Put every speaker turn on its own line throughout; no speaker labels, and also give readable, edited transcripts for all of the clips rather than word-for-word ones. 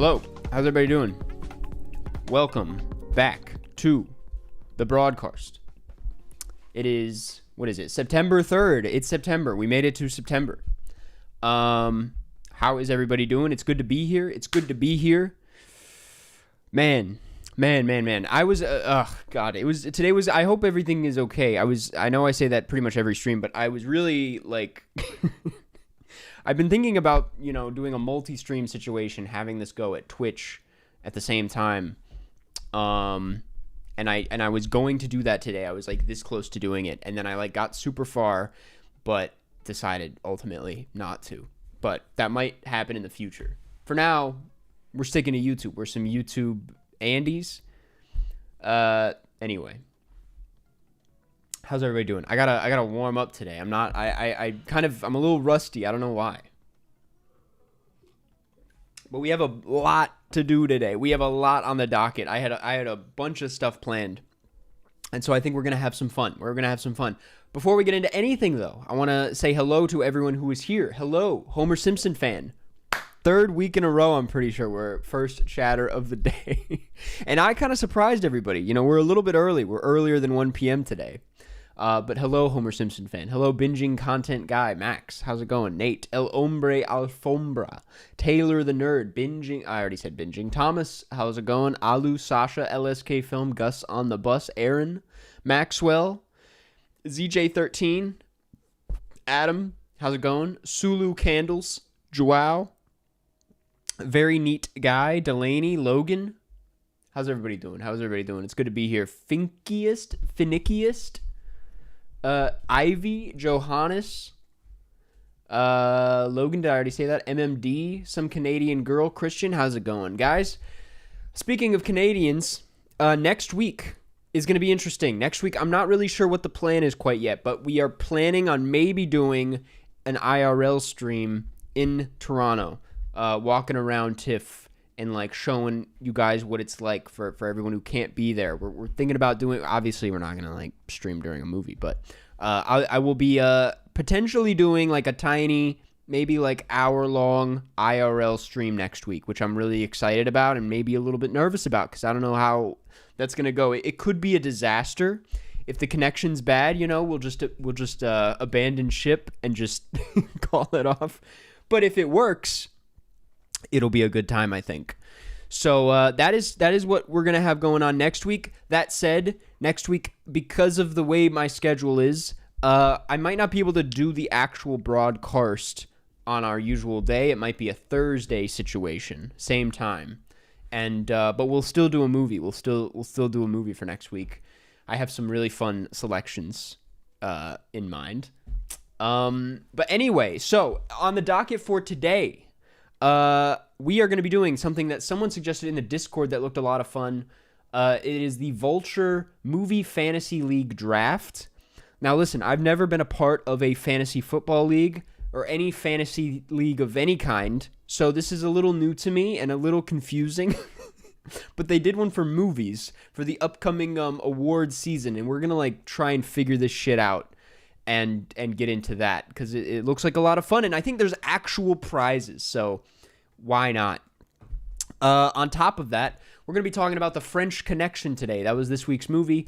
Hello, how's everybody doing? Welcome back to the broadcast. It is, September 3rd. It's September. We made it to September. How is everybody doing? It's good to be here. Man. I was, today was, I hope everything is okay. I know I say that pretty much every stream, but I was really, I've been thinking about, doing a multi-stream situation, having this go at Twitch at the same time. And I was going to do that today. I was, this close to doing it, and then I, got super far, but decided ultimately not to. But that might happen in the future. For now, we're sticking to YouTube. We're some YouTube Andes. Anyway, how's everybody doing? I gotta warm up today. I'm a little rusty. I don't know why. But we have a lot to do today. We have a lot on the docket. I had a bunch of stuff planned. And so I think we're going to have some fun. Before we get into anything, though, I want to say hello to everyone who is here. Hello, Homer Simpson fan. Third week in a row, I'm pretty sure we're first chatter of the day. And I kind of surprised everybody. We're a little bit early. We're earlier than 1 p.m. today. But hello, Homer Simpson fan. Hello, binging content guy, Max. How's it going? Nate, El Hombre Alfombra. Taylor the Nerd, binging. I already said binging. Thomas, how's it going? Alu, Sasha, LSK Film, Gus on the Bus, Aaron, Maxwell, ZJ13, Adam, how's it going? Sulu Candles, Joao, very neat guy, Delaney, Logan. How's everybody doing? It's good to be here. Finickiest. Ivy, Johannes, Logan, did I already say that? MMD, some Canadian girl, Christian, how's it going? Guys, speaking of Canadians, next week is going to be interesting. Next week, I'm not really sure what the plan is quite yet, but we are planning on maybe doing an IRL stream in Toronto, walking around TIFF and showing you guys what it's like for everyone who can't be there. We're thinking about doing, obviously we're not going to stream during a movie, but I will be potentially doing a tiny, maybe hour-long IRL stream next week, which I'm really excited about and maybe a little bit nervous about because I don't know how that's going to go. It could be a disaster. If the connection's bad, we'll just abandon ship and just call it off. But if it works, it'll be a good time, I think. So that is what we're going to have going on next week. That said, next week, because of the way my schedule is, I might not be able to do the actual broadcast on our usual day. It might be a Thursday situation, same time. And but we'll still do a movie. We'll still do a movie for next week. I have some really fun selections in mind. But anyway, so on the docket for today, we are going to be doing something that someone suggested in the Discord that looked a lot of fun. It is the Vulture Movie Fantasy League Draft. Now, listen, I've never been a part of a fantasy football league or any fantasy league of any kind, so this is a little new to me and a little confusing. But they did one for movies for the upcoming awards season, and we're going to try and figure this shit out and get into that because it looks like a lot of fun, and I think there's actual prizes, so why not? On top of that, we're going to be talking about The French Connection today. That was this week's movie.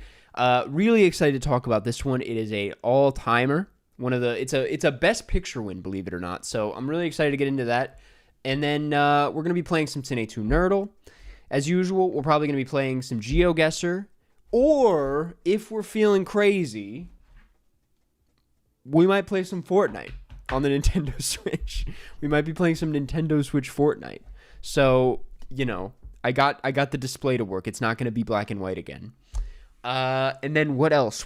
Really excited to talk about this one. It is a all-timer. It's a Best Picture win, believe it or not. So I'm really excited to get into that. And then we're going to be playing some Cine2Nerdle. As usual, we're probably going to be playing some GeoGuessr. Or, if we're feeling crazy, we might play some Fortnite on the Nintendo Switch. We might be playing some Nintendo Switch Fortnite. So, I got the display to work. It's not going to be black and white again. And then what else?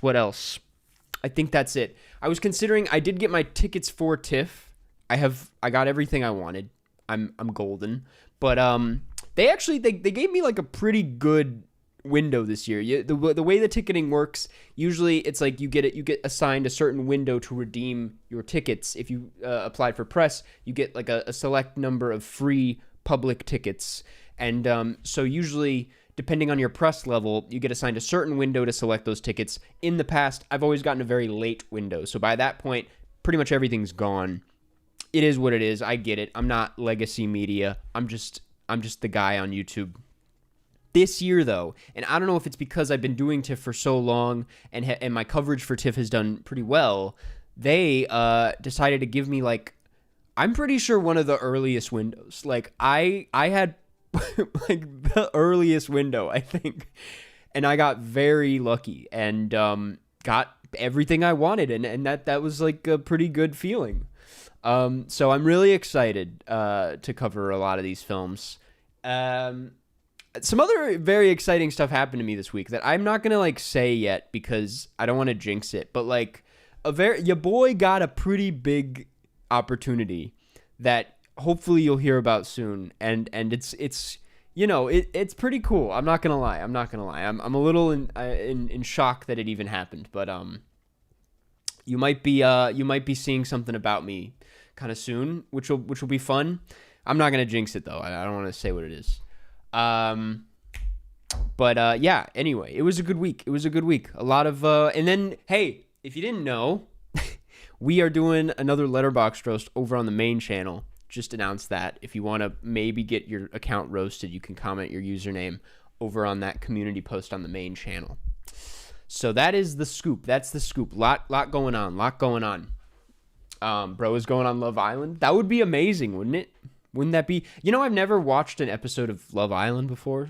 I think that's it. I was considering, I did get my tickets for TIFF. I got everything I wanted. I'm golden. But they gave me a pretty good window this year. The way the ticketing works, usually it's you get assigned a certain window to redeem your tickets. If you applied for press, you get a select number of free public tickets. And so usually, depending on your press level, you get assigned a certain window to select those tickets. In the past, I've always gotten a very late window. So by that point, pretty much everything's gone. It is what it is. I get it. I'm not legacy media. I'm just I'm just the guy on YouTube. This year, though, and I don't know if it's because I've been doing TIFF for so long and my coverage for TIFF has done pretty well, they decided to give me, like, I'm pretty sure one of the earliest windows. Like, I had, like, the earliest window, I think. And I got very lucky and got everything I wanted. And that was, like, a pretty good feeling. So I'm really excited to cover a lot of these films. Some other very exciting stuff happened to me this week that I'm not going to, like, say yet because I don't want to jinx it. But, like, your boy got a pretty big opportunity that hopefully you'll hear about soon. And it's you know, it's pretty cool. I'm not going to lie. I'm a little in shock that it even happened. But you might be seeing something about me kind of soon, which will be fun. I'm not going to jinx it, though. I don't want to say what it is. But yeah, anyway, it was a good week. A lot of, and then, hey, if you didn't know, we are doing another Letterboxd roast over on the main channel. Just announced that. If you want to maybe get your account roasted, you can comment your username over on that community post on the main channel. So that is the scoop. That's the scoop. Lot going on. Bro is going on Love Island. That would be amazing, wouldn't it? Wouldn't that be? You know, I've never watched an episode of Love Island before.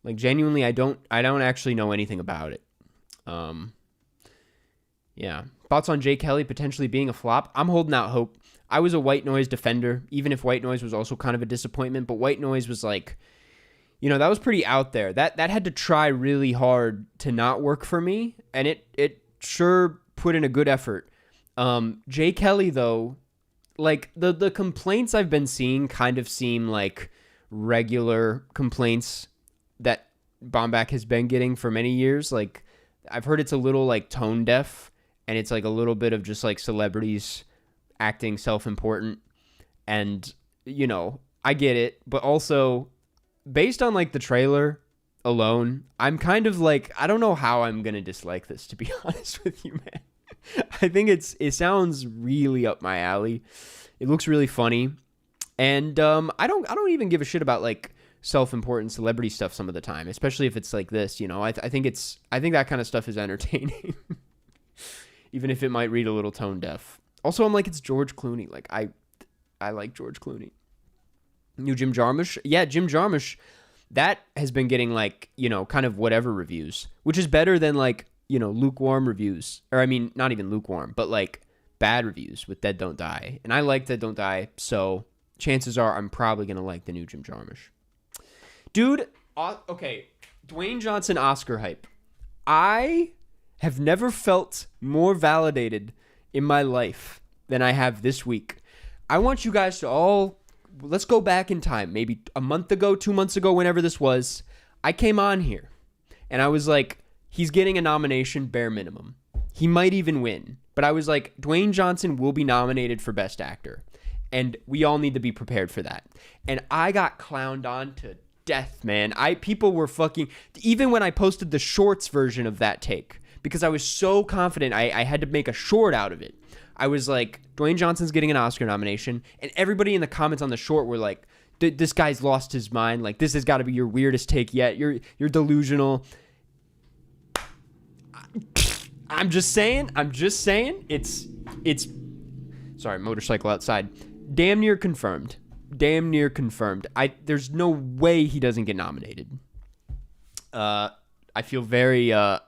Like, genuinely, I don't actually know anything about it. Yeah. Thoughts on Jay Kelly potentially being a flop? I'm holding out hope. I was a White Noise defender, even if White Noise was also kind of a disappointment. But White Noise was like, you know, that was pretty out there. That had to try really hard to not work for me, and it sure put in a good effort. Jay Kelly, though, like, the complaints I've been seeing kind of seem like regular complaints that Baumbach has been getting for many years. Like, I've heard it's a little, like, tone deaf, and it's, like, a little bit of just, like, celebrities acting self-important. And, you know, I get it. But also, based on, like, the trailer alone, I'm kind of, like, I don't know how I'm going to dislike this, to be honest with you, man. I think it sounds really up my alley. It looks really funny, and I don't even give a shit about, like, self-important celebrity stuff some of the time, especially if it's like this. You know, I think that kind of stuff is entertaining, even if it might read a little tone deaf. Also, I'm like, it's George Clooney. Like, I like George Clooney. New Jim Jarmusch, yeah, Jim Jarmusch. That has been getting, like, you know, kind of whatever reviews, which is better than, like, you know, lukewarm reviews. Or, I mean, not even lukewarm, but, like, bad reviews with Dead Don't Die. And I like Dead Don't Die, so chances are I'm probably going to like the new Jim Jarmusch. Dude, okay, Dwayne Johnson Oscar hype. I have never felt more validated in my life than I have this week. I want you guys to all, let's go back in time, maybe a month ago, 2 months ago, whenever this was. I came on here, and I was like, he's getting a nomination, bare minimum. He might even win. But I was like, Dwayne Johnson will be nominated for Best Actor. And we all need to be prepared for that. And I got clowned on to death, man. People were fucking... Even when I posted the shorts version of that take, because I was so confident I had to make a short out of it. I was like, Dwayne Johnson's getting an Oscar nomination. And everybody in the comments on the short were like, this guy's lost his mind. Like, this has got to be your weirdest take yet. You're delusional. I'm just saying, it's, sorry, motorcycle outside. Damn near confirmed. There's no way he doesn't get nominated. I feel very, I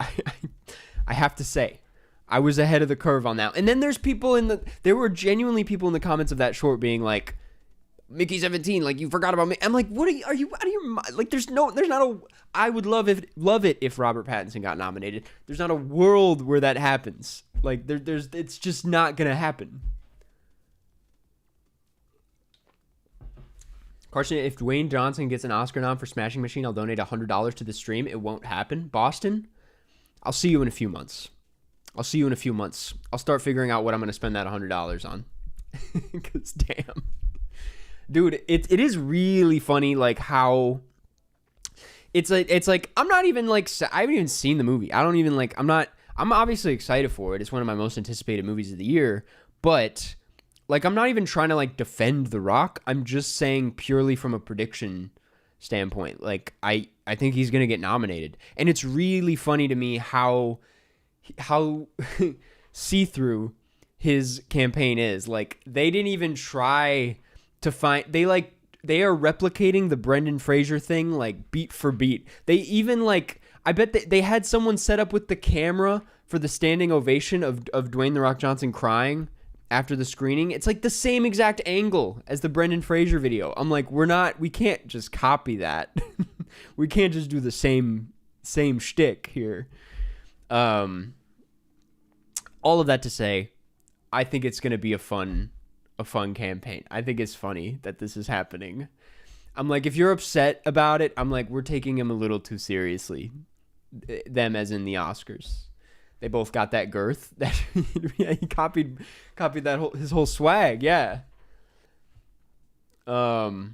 have to say, I was ahead of the curve on that. And then there were genuinely people in the comments of that short being like, Mickey 17, like, you forgot about me. I'm like, are you out of your mind? Like, I would love it if Robert Pattinson got nominated. There's not a world where that happens. Like, it's just not gonna happen. Karsten, if Dwayne Johnson gets an Oscar nom for Smashing Machine, I'll donate $100 to the stream. It won't happen. Boston, I'll see you in a few months. I'll start figuring out what I'm gonna spend that $100 on. Because damn. Dude, it is really funny, like, how it's like I'm not even, like, I haven't even seen the movie. I don't even, like, I'm obviously excited for it. It's one of my most anticipated movies of the year, but, like, I'm not even trying to like defend The Rock. I'm just saying purely from a prediction standpoint. Like, I think he's gonna get nominated, and it's really funny to me how see-through his campaign is. Like, they didn't even try to find. They are replicating the Brendan Fraser thing like beat for beat. They even like. I bet they had someone set up with the camera for the standing ovation of Dwayne The Rock Johnson crying after the screening. It's like the same exact angle as the Brendan Fraser video. I'm like, we can't just copy that. We can't just do the same shtick here. All of that to say, I think it's going to be a fun campaign. I think it's funny that this is happening. I'm like, if you're upset about it, I'm like, we're taking him a little too seriously. Them as in the Oscars. They both got that girth. That yeah, he copied that his whole swag. Yeah. The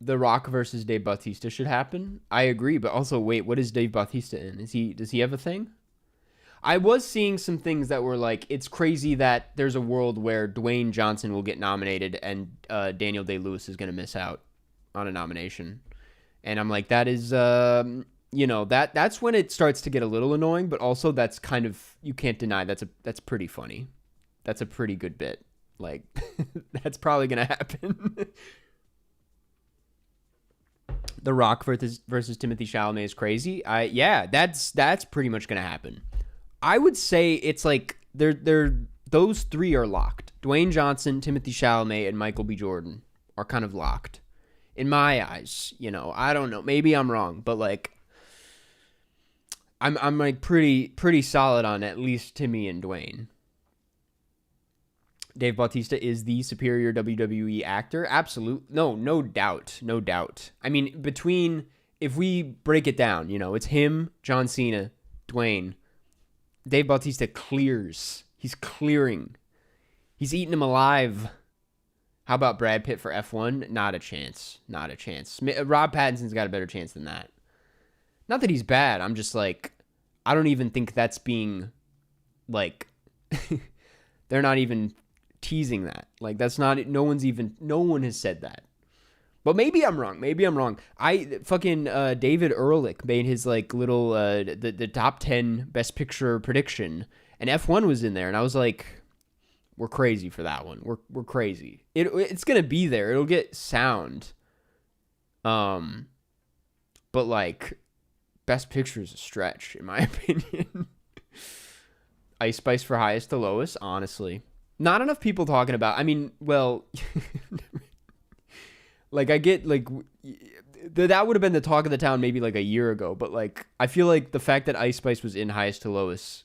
Rock versus Dave Bautista should happen. I agree, but also wait, what is Dave Bautista in? Does he have a thing? I was seeing some things that were like, it's crazy that there's a world where Dwayne Johnson will get nominated and Daniel Day-Lewis is going to miss out on a nomination. And I'm like, that is, that's when it starts to get a little annoying, but also that's kind of, you can't deny that's pretty funny. That's a pretty good bit. Like, that's probably going to happen. The Rock versus Timothée Chalamet is crazy. That's pretty much going to happen. I would say it's like those three are locked. Dwayne Johnson, Timothée Chalamet, and Michael B. Jordan are kind of locked. In my eyes, I don't know. Maybe I'm wrong, but like I'm like pretty solid on at least Timmy and Dwayne. Dave Bautista is the superior WWE actor. Absolute. No doubt. I mean, if we break it down, it's him, John Cena, Dwayne. Dave Bautista clears. He's clearing. He's eating him alive. How about Brad Pitt for F1? Not a chance. Rob Pattinson's got a better chance than that. Not that he's bad. I'm just like, I don't even think that's being, like, they're not even teasing that. Like, that's not, no one has said that. But maybe I'm wrong. David Ehrlich made his, like, little, the top 10 Best Picture prediction, and F1 was in there, and I was like, we're crazy for that one. We're crazy. It's gonna be there. It'll get sound. But like, Best Picture is a stretch, in my opinion. Ice Spice for highest to lowest, honestly. Not enough people talking about. I mean, well, like I get like that would have been the talk of the town maybe like a year ago. But like, I feel like the fact that Ice Spice was in highest to lowest,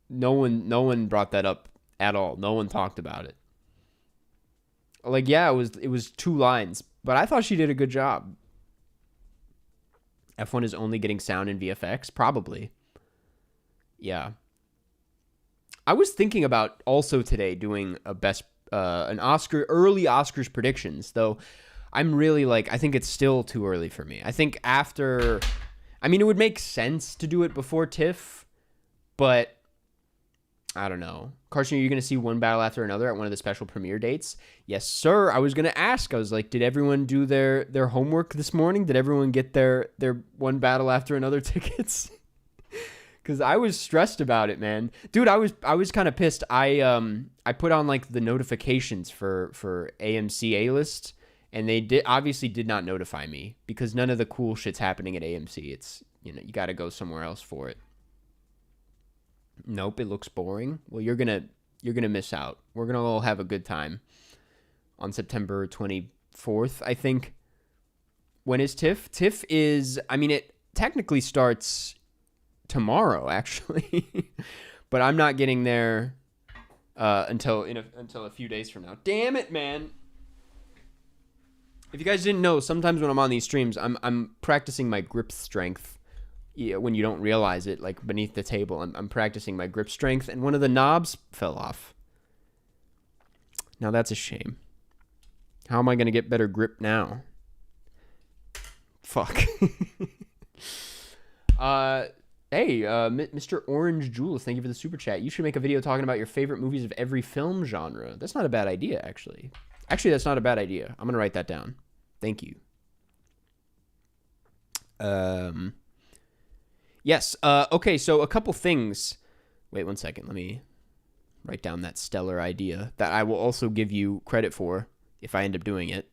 no one brought that up at all. No one talked about it. Like, yeah, it was 2 lines, but I thought she did a good job. F1 is only getting sound in VFX, probably. Yeah. I was thinking about also today doing an early Oscars predictions, though I'm really like, I think it's still too early for me. I think it would make sense to do it before TIFF, but I don't know. Karsten, are you going to see One Battle After Another at one of the special premiere dates? Yes, sir. I was going to ask. I was like, did everyone do their homework this morning? Did everyone get their One Battle After Another tickets? Because I was stressed about it, man. Dude, I was kind of pissed. I put on like the notifications for AMC A-List, and they obviously did not notify me because none of the cool shit's happening at AMC. It's, you got to go somewhere else for it. Nope, it looks boring. Well, you're gonna miss out. We're gonna all have a good time on September 24th, I think. When is TIFF? TIFF is, it technically starts tomorrow, actually, but I'm not getting there until a few days from now. Damn it, man! If you guys didn't know, sometimes when I'm on these streams, I'm practicing my grip strength. Yeah, when you don't realize it, like beneath the table, I'm practicing my grip strength, and one of the knobs fell off. Now that's a shame. How am I going to get better grip now? Fuck. Hey, Mr. Orange Jules, thank you for the super chat. You should make a video talking about your favorite movies of every film genre. That's not a bad idea, actually. Actually, that's not a bad idea. I'm going to write that down. Thank you. Yes. Okay, so a couple things. Wait 1 second. Let me write down that stellar idea that I will also give you credit for if I end up doing it.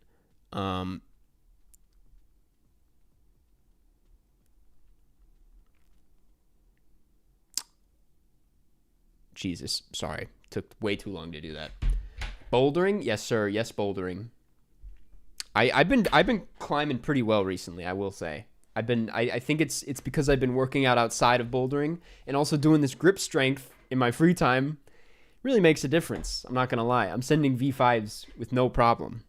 Jesus, sorry. Took way too long to do that. Bouldering? Yes, sir. Yes, bouldering. I've been climbing pretty well recently, I will say. I think it's because I've been working out outside of bouldering and also doing this grip strength in my free time. Really makes a difference. I'm not gonna lie. I'm sending V5s with no problem.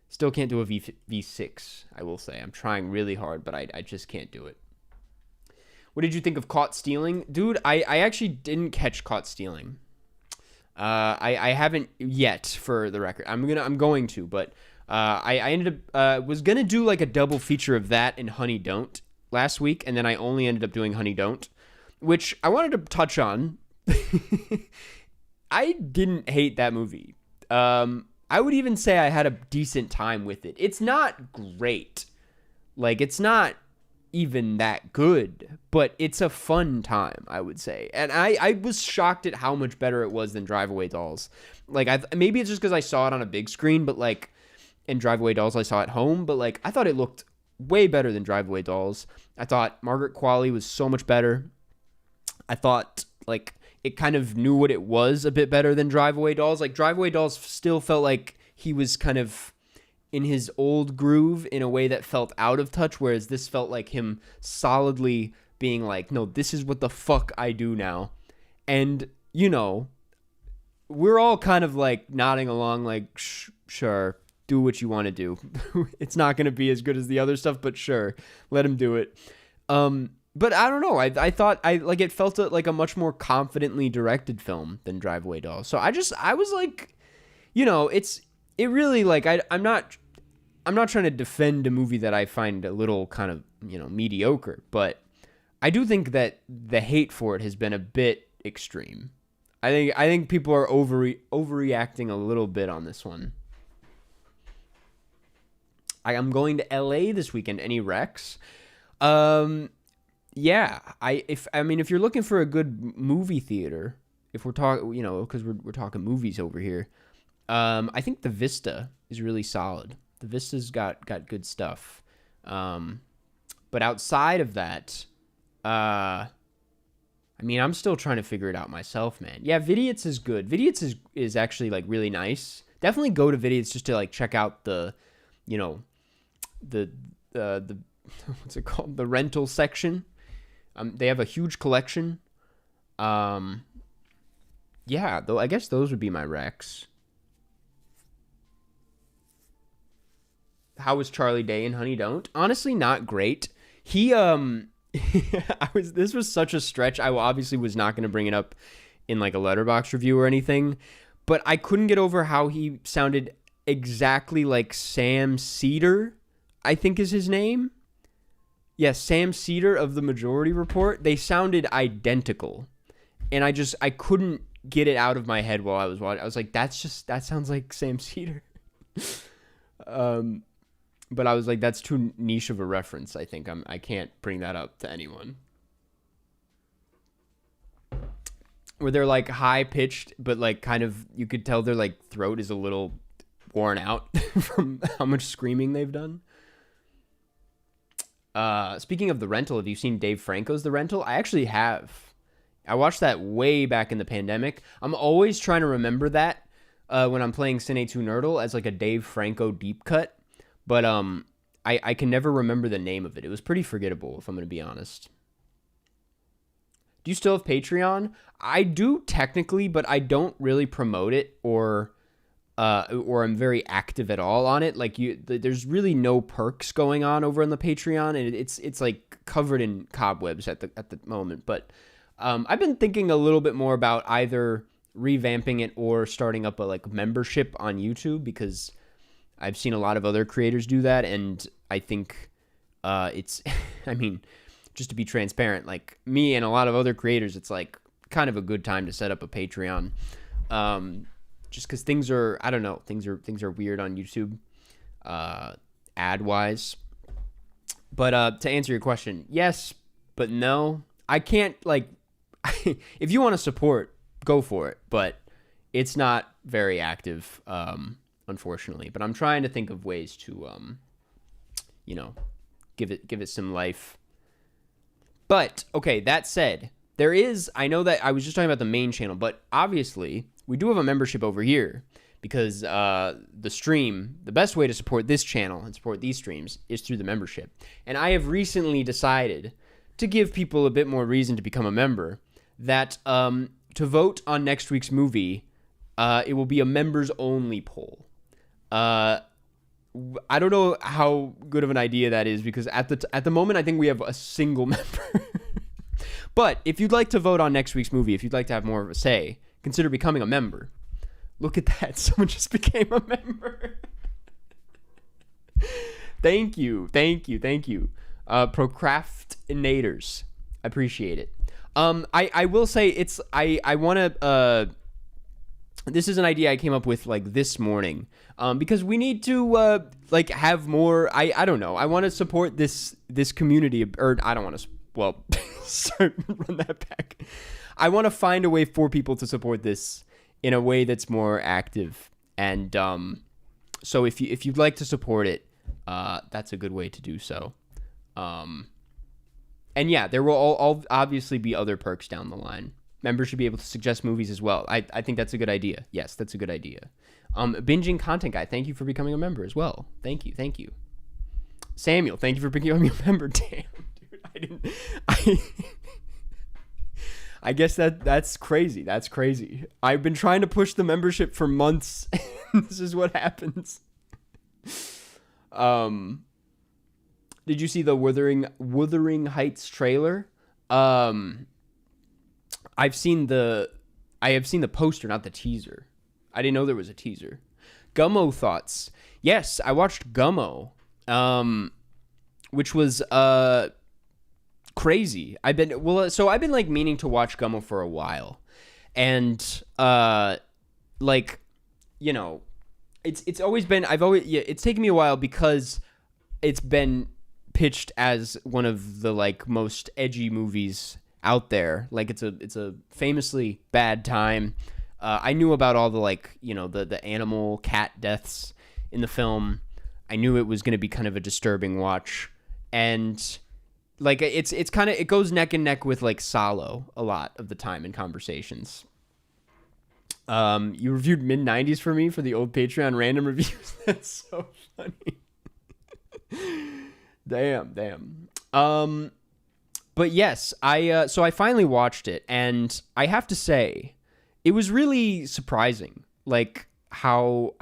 Still can't do a V6, I will say. I'm trying really hard, but I just can't do it. What did you think of Caught Stealing? Dude, I actually didn't catch Caught Stealing. I haven't yet, for the record. I'm going to, but I ended up was gonna do like a double feature of that and Honey Don't last week, and then I only ended up doing Honey Don't, which I wanted to touch on. I didn't hate that movie. I would even say I had a decent time with it. It's not great. Like, it's not even that good, but it's a fun time, I would say. And I was shocked at how much better it was than Drive Away Dolls. Like, maybe it's just because I saw it on a big screen, but like, in Drive Away Dolls I saw at home, but like, I thought it looked way better than Drive Away Dolls. I thought Margaret Qualley was so much better. I thought, like, it kind of knew what it was a bit better than Drive Away Dolls. Like, Drive Away Dolls still felt like he was kind of in his old groove in a way that felt out of touch, whereas this felt like him solidly being like, no, this is what the fuck I do now. And, you know, we're all kind of like nodding along like, sure, do what you want to do. It's not going to be as good as the other stuff, but sure, let him do it. But I don't know. I thought it felt like a much more confidently directed film than Drive Away Dolls. So I was like, you know, it really, like, I'm not trying to defend a movie that I find a little kind of, you know, mediocre, but I do think that the hate for it has been a bit extreme. I think people are overreacting a little bit on this one. I'm going to LA this weekend. Any recs? Yeah. If you're looking for a good movie theater, if we're talking, you know, because we're talking movies over here, I think the Vista is really solid. The Vista's got good stuff. But outside of that, I'm still trying to figure it out myself, man. Yeah, Vidiots is good. Vidiots is actually, like, really nice. Definitely go to Vidiots just to, like, check out the, you know, the what's it called? The rental section. They have a huge collection. Yeah, though I guess those would be my recs. How was Charlie Day in Honey Don't? Honestly, not great. He this was such a stretch. I obviously was not going to bring it up in like a Letterboxd review or anything, but I couldn't get over how he sounded exactly like Sam Cedar, I think is his name. Yes, Sam Cedar of The Majority Report. They sounded identical. And I couldn't get it out of my head while I was watching. I was like, that sounds like Sam Cedar. But I was like, that's too niche of a reference. I think I can't bring that up to anyone. Where they're like high pitched, but like kind of, you could tell their like throat is a little worn out from how much screaming they've done. Speaking of The Rental, have you seen Dave Franco's The Rental? I actually have. I watched that way back in the pandemic. I'm always trying to remember that when I'm playing Cine2Nerdle as like a Dave Franco deep cut. But I can never remember the name of it. It was pretty forgettable, if I'm going to be honest. Do you still have Patreon? I do technically, but I don't really promote it or I'm very active at all on it. Like there's really no perks going on over on the Patreon, and it's like covered in cobwebs at the moment. But I've been thinking a little bit more about either revamping it or starting up a like membership on YouTube, because I've seen a lot of other creators do that, and I think it's, I mean, just to be transparent, like me and a lot of other creators, it's like kind of a good time to set up a Patreon. Just because things are, I don't know, things are weird on YouTube, ad wise. But to answer your question, yes, but no. I can't, like, if you want to support, go for it. But it's not very active, unfortunately. But I'm trying to think of ways to, give it some life. But okay, that said, there is. I know that I was just talking about the main channel, but obviously we do have a membership over here. Because the best way to support this channel and support these streams is through the membership. And I have recently decided to give people a bit more reason to become a member, that to vote on next week's movie, it will be a members-only poll. I don't know how good of an idea that is, because at the moment, I think we have a single member. But if you'd like to vote on next week's movie, if you'd like to have more of a say, consider becoming a member. Look at that. Someone just became a member. Thank you. Procrastinators. I appreciate it. I will say I want to, this is an idea I came up with like this morning, because we need to, like have more, I don't know. I want to support this community, or I don't want to, run that back. I want to find a way for people to support this in a way that's more active, and so if you'd like to support it, that's a good way to do so. And yeah, there will all obviously be other perks down the line. Members should be able to suggest movies as well. I think that's a good idea. Yes, that's a good idea. Binging Content Guy, thank you for becoming a member as well. Thank you. Samuel, thank you for becoming a member. Damn, dude, I guess that's crazy. That's crazy. I've been trying to push the membership for months. This is what happens. Did you see the Wuthering Heights trailer? I have seen the poster, not the teaser. I didn't know there was a teaser. Gummo thoughts. Yes, I watched Gummo, which was crazy. I've been like meaning to watch Gummo for a while, and it's always been, it's taken me a while because it's been pitched as one of the like most edgy movies out there. Like it's a famously bad time. I knew about all the the animal cat deaths in the film. I knew it was going to be kind of a disturbing watch, and like it's kind of, it goes neck and neck with like Salo a lot of the time in conversations. You reviewed mid-90s for me for the old Patreon random reviews. That's so funny. Damn. But yes, so I finally watched it, and I have to say, it was really surprising, like how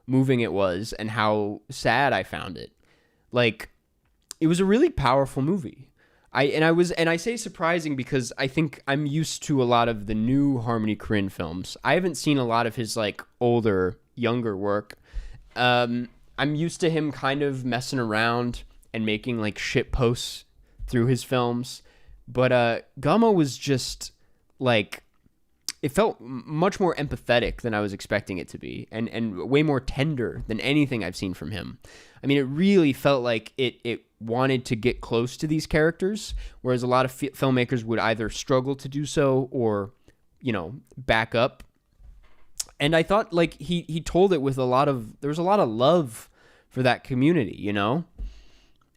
moving it was and how sad I found it. Like, it was a really powerful movie. I say surprising because I think I'm used to a lot of the new Harmony Korine films. I haven't seen a lot of his like younger work. I'm used to him kind of messing around and making like shit posts through his films. But Gummo was just like, it felt much more empathetic than I was expecting it to be, and way more tender than anything I've seen from him. I mean, it really felt like it wanted to get close to these characters, whereas a lot of filmmakers would either struggle to do so or, back up. And I thought like he told it with there was a lot of love for that community,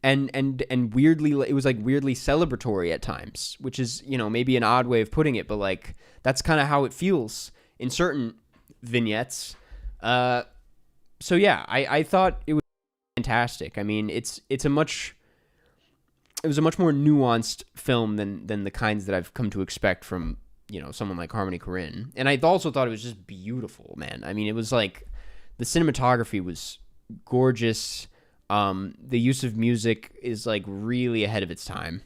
and weirdly, it was like weirdly celebratory at times, which is, maybe an odd way of putting it, but like that's kind of how it feels in certain vignettes. So yeah, I thought it was fantastic. I mean, it was a much more nuanced film than the kinds that I've come to expect from, someone like Harmony Korine. And I also thought it was just beautiful, man. I mean, it was like, the cinematography was gorgeous. The use of music is like really ahead of its time.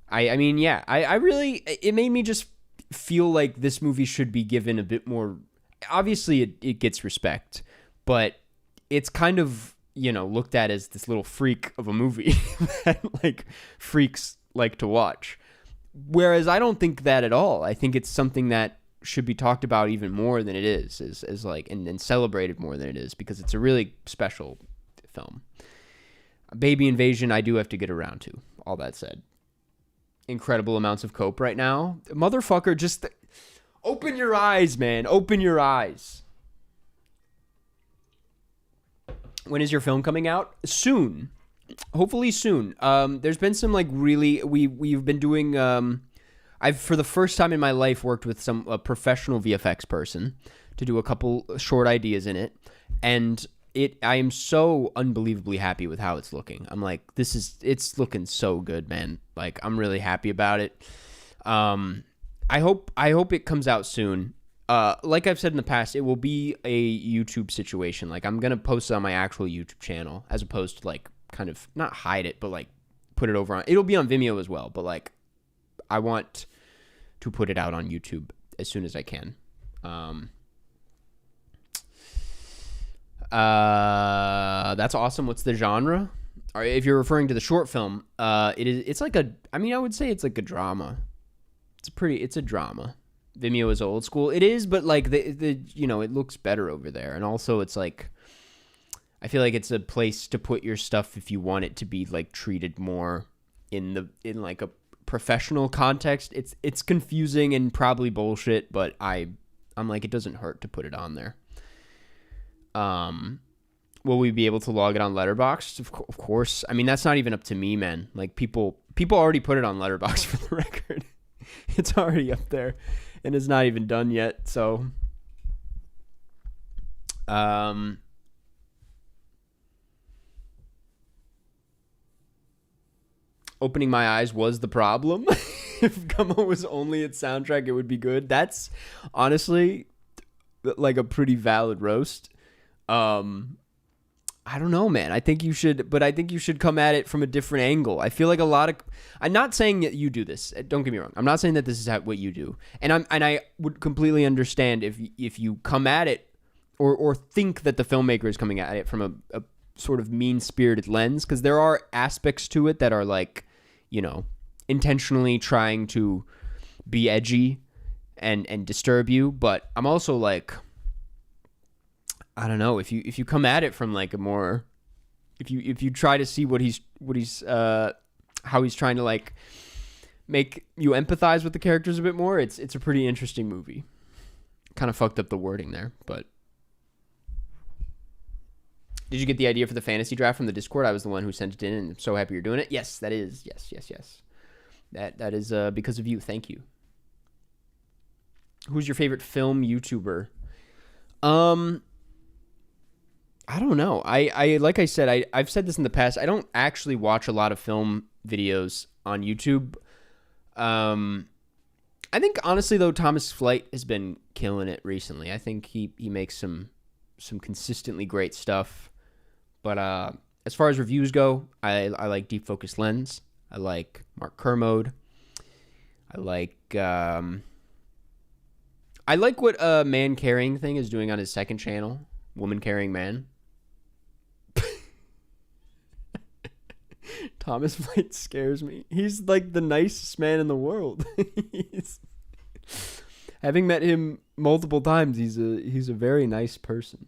I mean, yeah, I really, it made me just feel like this movie should be given a bit more, obviously it gets respect, but it's kind of, looked at as this little freak of a movie that like freaks like to watch. Whereas I don't think that at all. I think it's something that should be talked about even more than it is like, and celebrated more than it is, because it's a really special film. Baby Invasion, I do have to get around to. All that said, incredible amounts of cope right now. Motherfucker, just open your eyes, man. Open your eyes. When is your film coming out? Soon. Hopefully soon. There's been some like really, we've been doing, I've for the first time in my life worked with a professional VFX person to do a couple short ideas in it, and I am so unbelievably happy with how it's looking. I'm like, it's looking so good, man. Like, I'm really happy about it. I hope it comes out soon. Like I've said in the past, it will be a YouTube situation. Like, I'm gonna post it on my actual YouTube channel, as opposed to like kind of not hide it, but like put it over on. It'll be on Vimeo as well, but like I want to put it out on YouTube as soon as I can. That's awesome. What's the genre? Or if you're referring to the short film, it's like I would say it's like a drama. It's a drama. Vimeo is old school. It is, but like it looks better over there. And also it's like, I feel like it's a place to put your stuff if you want it to be like treated more in like a professional context. It's confusing and probably bullshit, but I'm like, it doesn't hurt to put it on there. Will we be able to log it on Letterboxd? Of course. I mean, that's not even up to me, man. Like, people already put it on Letterboxd for the record. It's already up there, and it's not even done yet. So, opening my eyes was the problem. If Gummo was only its soundtrack, it would be good. That's honestly like a pretty valid roast. I don't know, man. I think you should come at it from a different angle. I feel like I'm not saying that you do this. Don't get me wrong. I'm not saying that this is what you do. And I would completely understand if you come at it or think that the filmmaker is coming at it from a sort of mean-spirited lens, because there are aspects to it that are like, intentionally trying to be edgy and disturb you. But I'm also like, I don't know, if you come at it from like a more, if you try to see what he's how he's trying to like make you empathize with the characters a bit more, it's a pretty interesting movie. Kind of fucked up the wording there, but did you get the idea for the fantasy draft from the Discord? I was the one who sent it in, and I'm so happy you're doing it. Yes, that is. Yes. That is because of you. Thank you. Who's your favorite film YouTuber? I don't know. I like I said, I've said this in the past. I don't actually watch a lot of film videos on YouTube. I think honestly though, Thomas Flight has been killing it recently. I think he makes some consistently great stuff. But as far as reviews go, I like Deep Focus Lens. I like Mark Kermode. I like what Man Carrying Thing is doing on his second channel, Woman Carrying Man. Thomas Flight scares me. He's like the nicest man in the world. Having met him multiple times, he's a very nice person.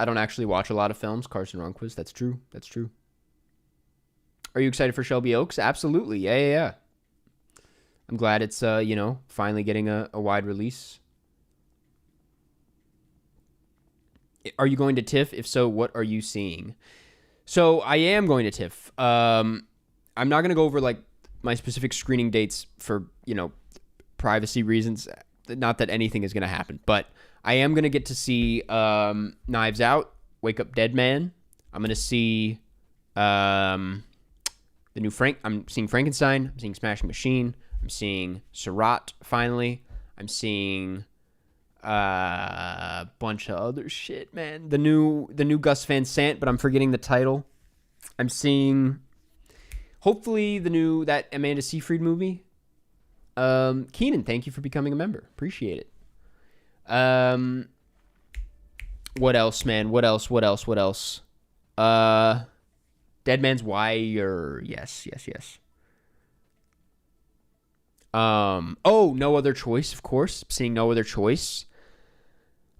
I don't actually watch a lot of films. Karsten Runquist, that's true. Are you excited for Shelby Oaks? Absolutely. Yeah. I'm glad it's finally getting a wide release. Are you going to TIFF? If so, what are you seeing? So I am going to TIFF. I'm not going to go over like my specific screening dates for, privacy reasons. Not that anything is going to happen, but I am going to get to see Knives Out, Wake Up Dead Man. I'm going to see the new I'm seeing Frankenstein. I'm seeing Smashing Machine. I'm seeing Surratt finally. I'm seeing a bunch of other shit, man. The new Gus Van Sant, but I'm forgetting the title. I'm seeing hopefully that Amanda Seyfried movie. Keenan, thank you for becoming a member. Appreciate it. What else, man? What else? Damn, Dead Man's Wire. Yes, yes, yes. Oh, No Other Choice, of course. Seeing No Other Choice.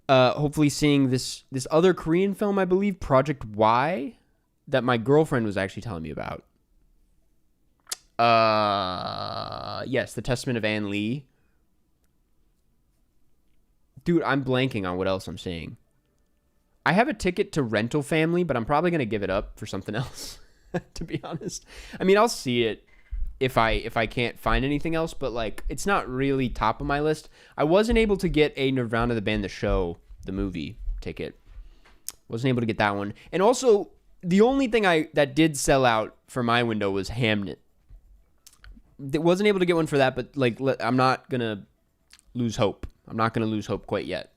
Hopefully seeing this other Korean film, I believe, Project Y, that my girlfriend was actually telling me about. Yes, The Testament of Anne Lee. Dude, I'm blanking on what else I'm seeing. I have a ticket to Rental Family, but I'm probably going to give it up for something else, to be honest. I mean, I'll see it if I can't find anything else, but like it's not really top of my list. I wasn't able to get a Nirvana the Band the Show, the movie ticket. Wasn't able to get that one. And also, the only thing that did sell out for my window was Hamnet. Wasn't able to get one for that, but like I'm not going to lose hope. I'm not going to lose hope quite yet.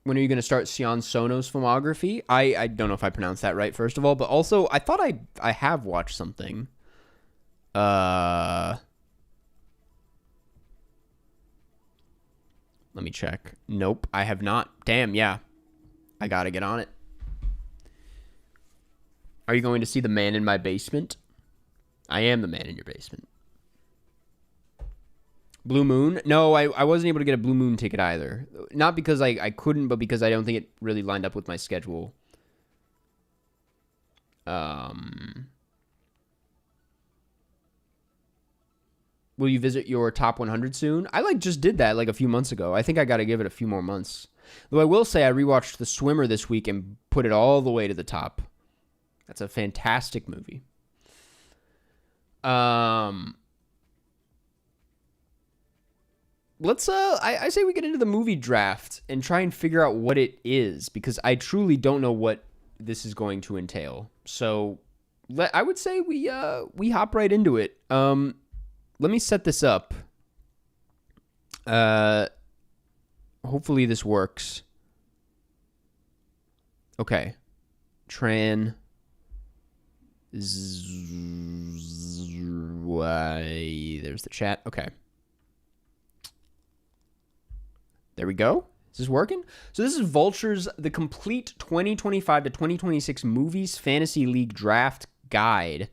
When are you going to start Sion Sono's filmography? I don't know if I pronounced that right, first of all, but also I thought I have watched something. Let me check. Nope, I have not. Damn, yeah. I got to get on it. Are you going to see The Man in My Basement? I am the man in your basement. Blue Moon? No, I wasn't able to get a Blue Moon ticket either. Not because I couldn't, but because I don't think it really lined up with my schedule. Will you visit your top 100 soon? I just did that a few months ago. I think I got to give it a few more months. Though I will say I rewatched The Swimmer this week and put it all the way to the top. That's a fantastic movie. Let's I say we get into the movie draft and try and figure out what it is, because I truly don't know what this is going to entail. So I would say we hop right into it. Let me set this up. Hopefully this works. Okay. There's the chat. Okay. There we go. Is this working? So this is Vulture's The Complete 2025 to 2026 Movies Fantasy League Draft Guide.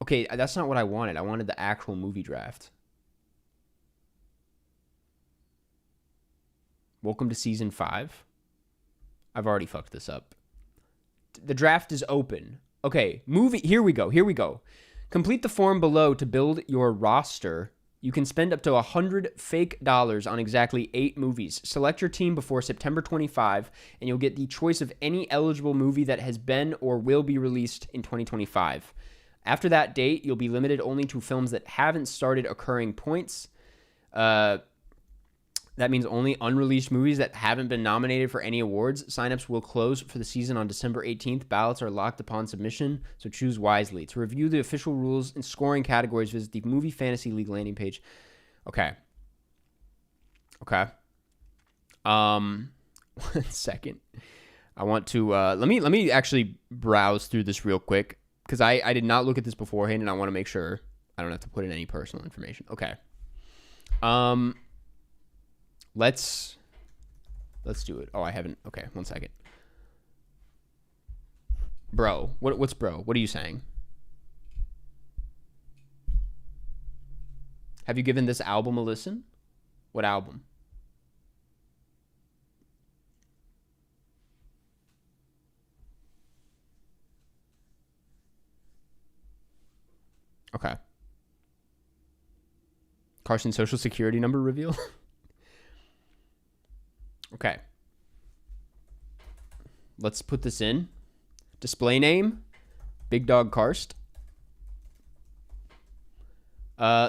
Okay, that's not what I wanted. I wanted the actual movie draft. Welcome to Season 5. I've already fucked this up. The draft is open. Okay, movie. Here we go. Complete the form below to build your roster. You can spend up to $100 fake dollars on exactly 8 movies. Select your team before September 25, and you'll get the choice of any eligible movie that has been or will be released in 2025. After that date, you'll be limited only to films that haven't started accruing points. That means only unreleased movies that haven't been nominated for any awards. Signups will close for the season on December 18th. Ballots are locked upon submission, so choose wisely. To review the official rules and scoring categories, visit the Movie Fantasy League landing page. Okay. 1 second. I want to let me actually browse through this real quick, because I did not look at this beforehand, and I want to make sure I don't have to put in any personal information. Okay. Let's do it. Oh, I haven't. Okay, 1 second. Bro, what's bro? What are you saying? Have you given this album a listen? What album? Okay. Karsten's social security number reveal? Okay. Let's put this in. Display name, Big Dog Karst.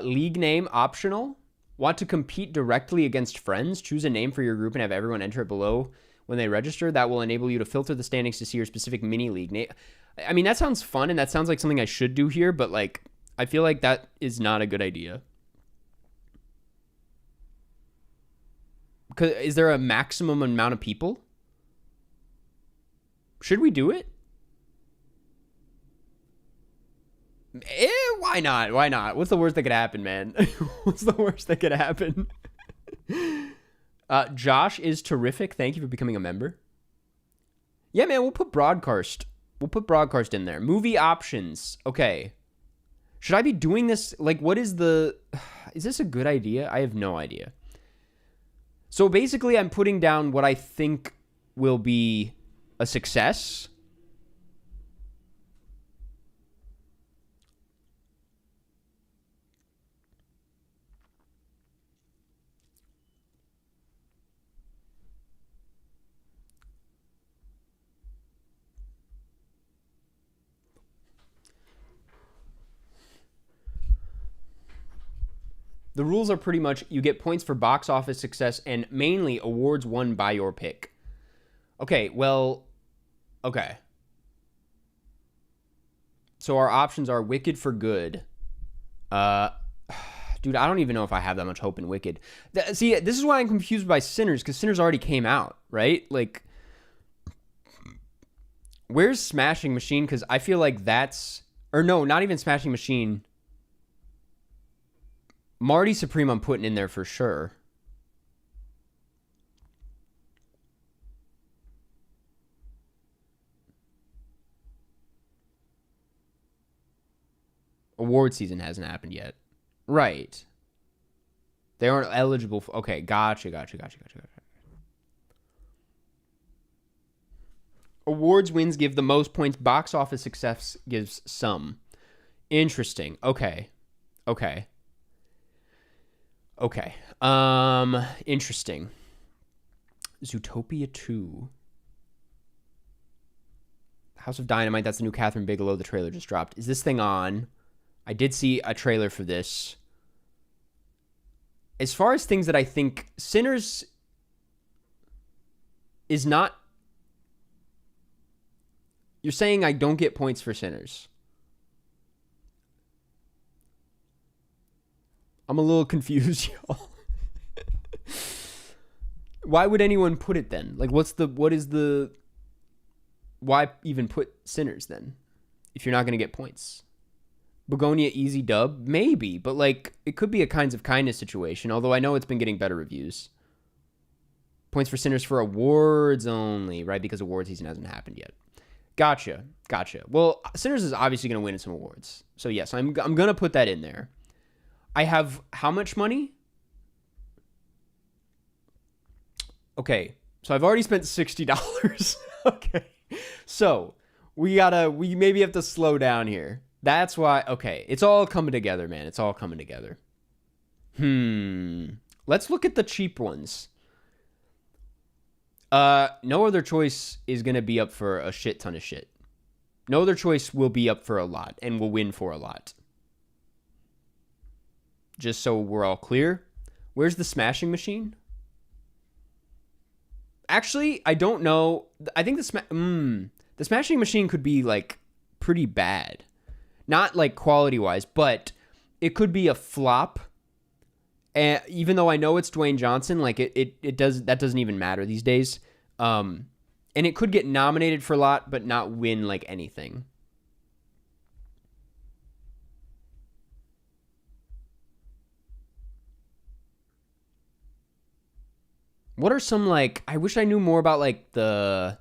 League name, optional. Want to compete directly against friends? Choose a name for your group and have everyone enter it below when they register. That will enable you to filter the standings to see your specific mini league name. I mean, that sounds fun, and that sounds like something I should do here, but I feel like that is not a good idea. Is there a maximum amount of people? Should we do it? Why not? What's the worst that could happen, man? What's the worst that could happen? Josh is terrific. Thank you for becoming a member. Yeah, man, we'll put Broadcast. We'll put Broadcast in there. Movie options. Okay. Should I be doing this? Like, what is the... Is this a good idea? I have no idea. So basically, I'm putting down what I think will be a success. The rules are pretty much you get points for box office success and mainly awards won by your pick. Okay, well, okay. So our options are Wicked for Good. Dude, I don't even know if I have that much hope in Wicked. See, this is why I'm confused by Sinners, because Sinners already came out, right? Like, where's Smashing Machine? Because I feel like that's... Or no, not even Smashing Machine. Marty Supreme I'm putting in there for sure. Award season hasn't happened yet. Right. They aren't eligible for... Okay, gotcha. Awards wins give the most points. Box office success gives some. Interesting. Okay. Interesting. Zootopia 2. House of Dynamite, that's the new Catherine Bigelow. The trailer just dropped. Is this thing on? I did see a trailer for this. As far as things that I think, Sinners is not... You're saying I don't get points for Sinners. I'm a little confused, y'all. Why would anyone put it then? Like, why even put Sinners then? If you're not going to get points. Begonia easy dub? Maybe, but like, it could be a Kinds of Kindness situation, although I know it's been getting better reviews. Points for Sinners for awards only, right? Because award season hasn't happened yet. Gotcha. Well, Sinners is obviously going to win some awards. So yes, I'm going to put that in there. I have how much money? Okay, so I've already spent $60. Okay, so we maybe have to slow down here. That's why, okay, it's all coming together, man. It's all coming together. Let's look at the cheap ones. No Other Choice is going to be up for a shit ton of shit. No Other Choice will be up for a lot and will win for a lot. Just so we're all clear. Where's the Smashing Machine? Actually, I don't know. I think the Smashing Machine could be like pretty bad. Not like quality-wise, but it could be a flop. And even though I know it's Dwayne Johnson, like that doesn't even matter these days. And it could get nominated for a lot, but not win like anything. What are some, like, I wish I knew more about, like, the...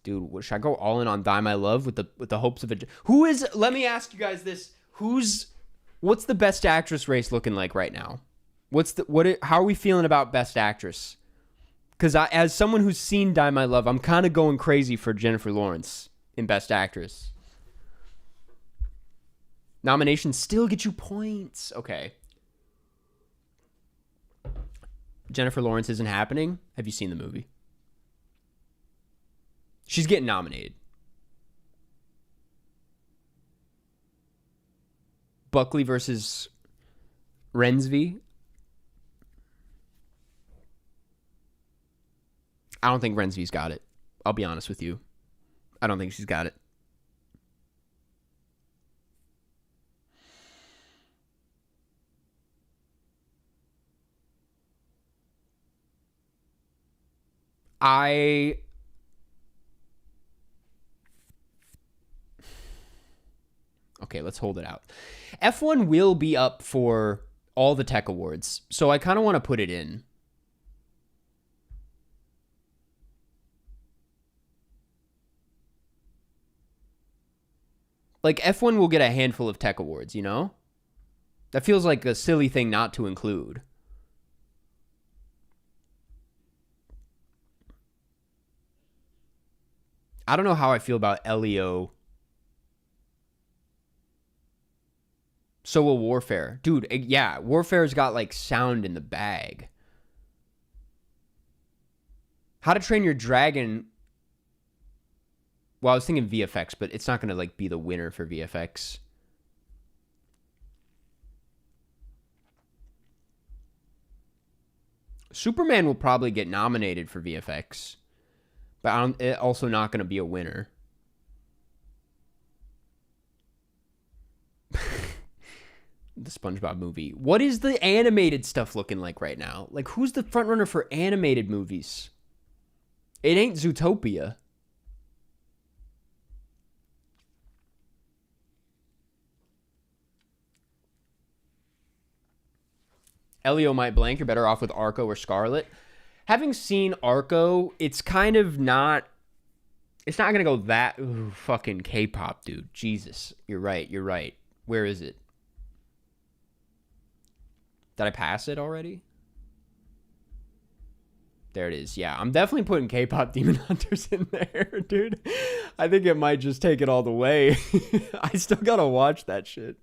Dude, should I go all in on Die My Love with the hopes of it? Let me ask you guys this. What's the Best Actress race looking like right now? How are we feeling about Best Actress? Because as someone who's seen Die My Love, I'm kind of going crazy for Jennifer Lawrence in Best Actress. Nominations still get you points. Okay. Jennifer Lawrence isn't happening. Have you seen the movie? She's getting nominated. Buckley versus Rensby. I don't think Rensby's got it. I'll be honest with you. I don't think she's got it. Okay, let's hold it out. F1 will be up for all the tech awards, so I kind of want to put it in. Like, F1 will get a handful of tech awards, you know? That feels like a silly thing not to include. I don't know how I feel about Elio. So will Warfare. Dude, yeah, Warfare's got, like, sound in the bag. How to Train Your Dragon... Well, I was thinking VFX, but it's not going to, like, be the winner for VFX. Superman will probably get nominated for VFX, but it's also not going to be a winner. The SpongeBob movie. What is the animated stuff looking like right now? Like, who's the frontrunner for animated movies? It ain't Zootopia. Elio might blank. You're better off with Arco or Scarlet. Having seen Arco, it's kind of not... It's not going to go that... Ooh, fucking K-pop, dude. Jesus. You're right. You're right. Where is it? Did I pass it already? There it is. Yeah, I'm definitely putting K-pop Demon Hunters in there, dude. I think it might just take it all the way. I still got to watch that shit.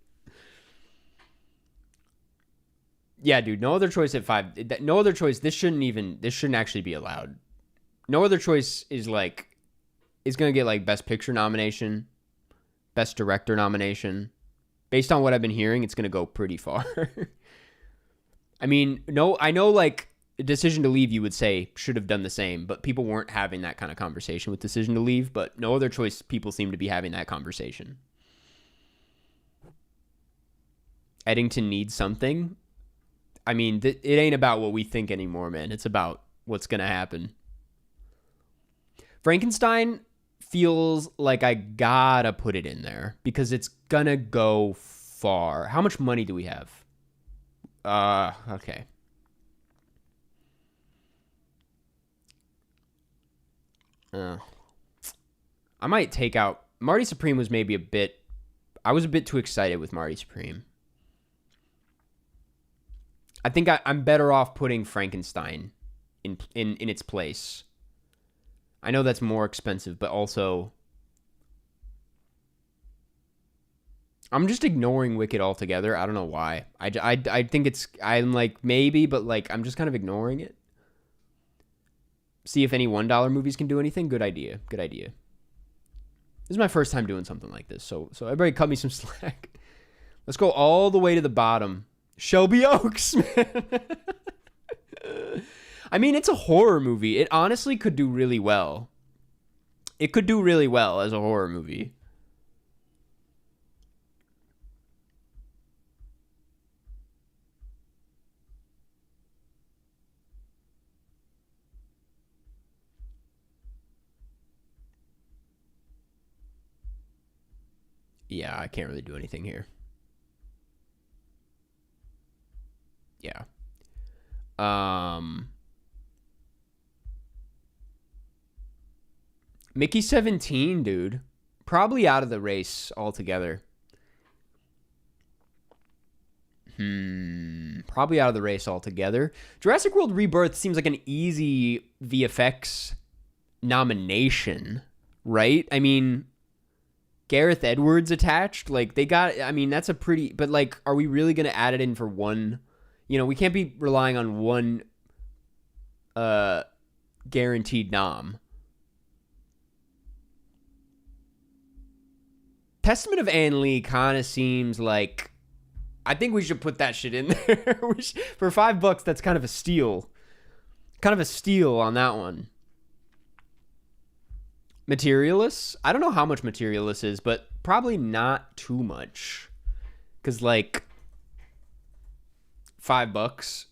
Yeah, dude, No Other Choice at 5. No Other Choice, this shouldn't actually be allowed. No Other Choice is going to get like Best Picture nomination, Best Director nomination. Based on what I've been hearing, it's going to go pretty far. I mean, no, I know like Decision to Leave, you would say should have done the same, but people weren't having that kind of conversation with Decision to Leave, but No Other Choice, people seem to be having that conversation. Eddington needs something. I mean, it ain't about what we think anymore, man. It's about what's going to happen. Frankenstein feels like I gotta put it in there because it's going to go far. How much money do we have? Okay. I might take out... Marty Supreme was maybe a bit... I was a bit too excited with Marty Supreme. I think I'm better off putting Frankenstein in its place. I know that's more expensive, but also I'm just ignoring Wicked altogether. I don't know why. I think I'm like maybe, but like I'm just kind of ignoring it. See if any $1 movies can do anything. Good idea. Good idea. This is my first time doing something like this, so everybody cut me some slack. Let's go all the way to the bottom. Shelby Oaks, man. I mean, it's a horror movie. It honestly could do really well. It could do really well as a horror movie. Yeah, I can't really do anything here. Yeah. Mickey 17, dude. Probably out of the race altogether. Probably out of the race altogether. Jurassic World Rebirth seems like an easy VFX nomination, right? I mean, Gareth Edwards attached. Like, they got... I mean, that's a pretty... But, like, are we really going to add it in for one... You know, we can't be relying on one guaranteed nom. Testament of Ann Lee kind of seems like... I think we should put that shit in there. For $5, that's kind of a steal. Kind of a steal on that one. Materialist? I don't know how much Materialist is, but probably not too much. Because, like... $5.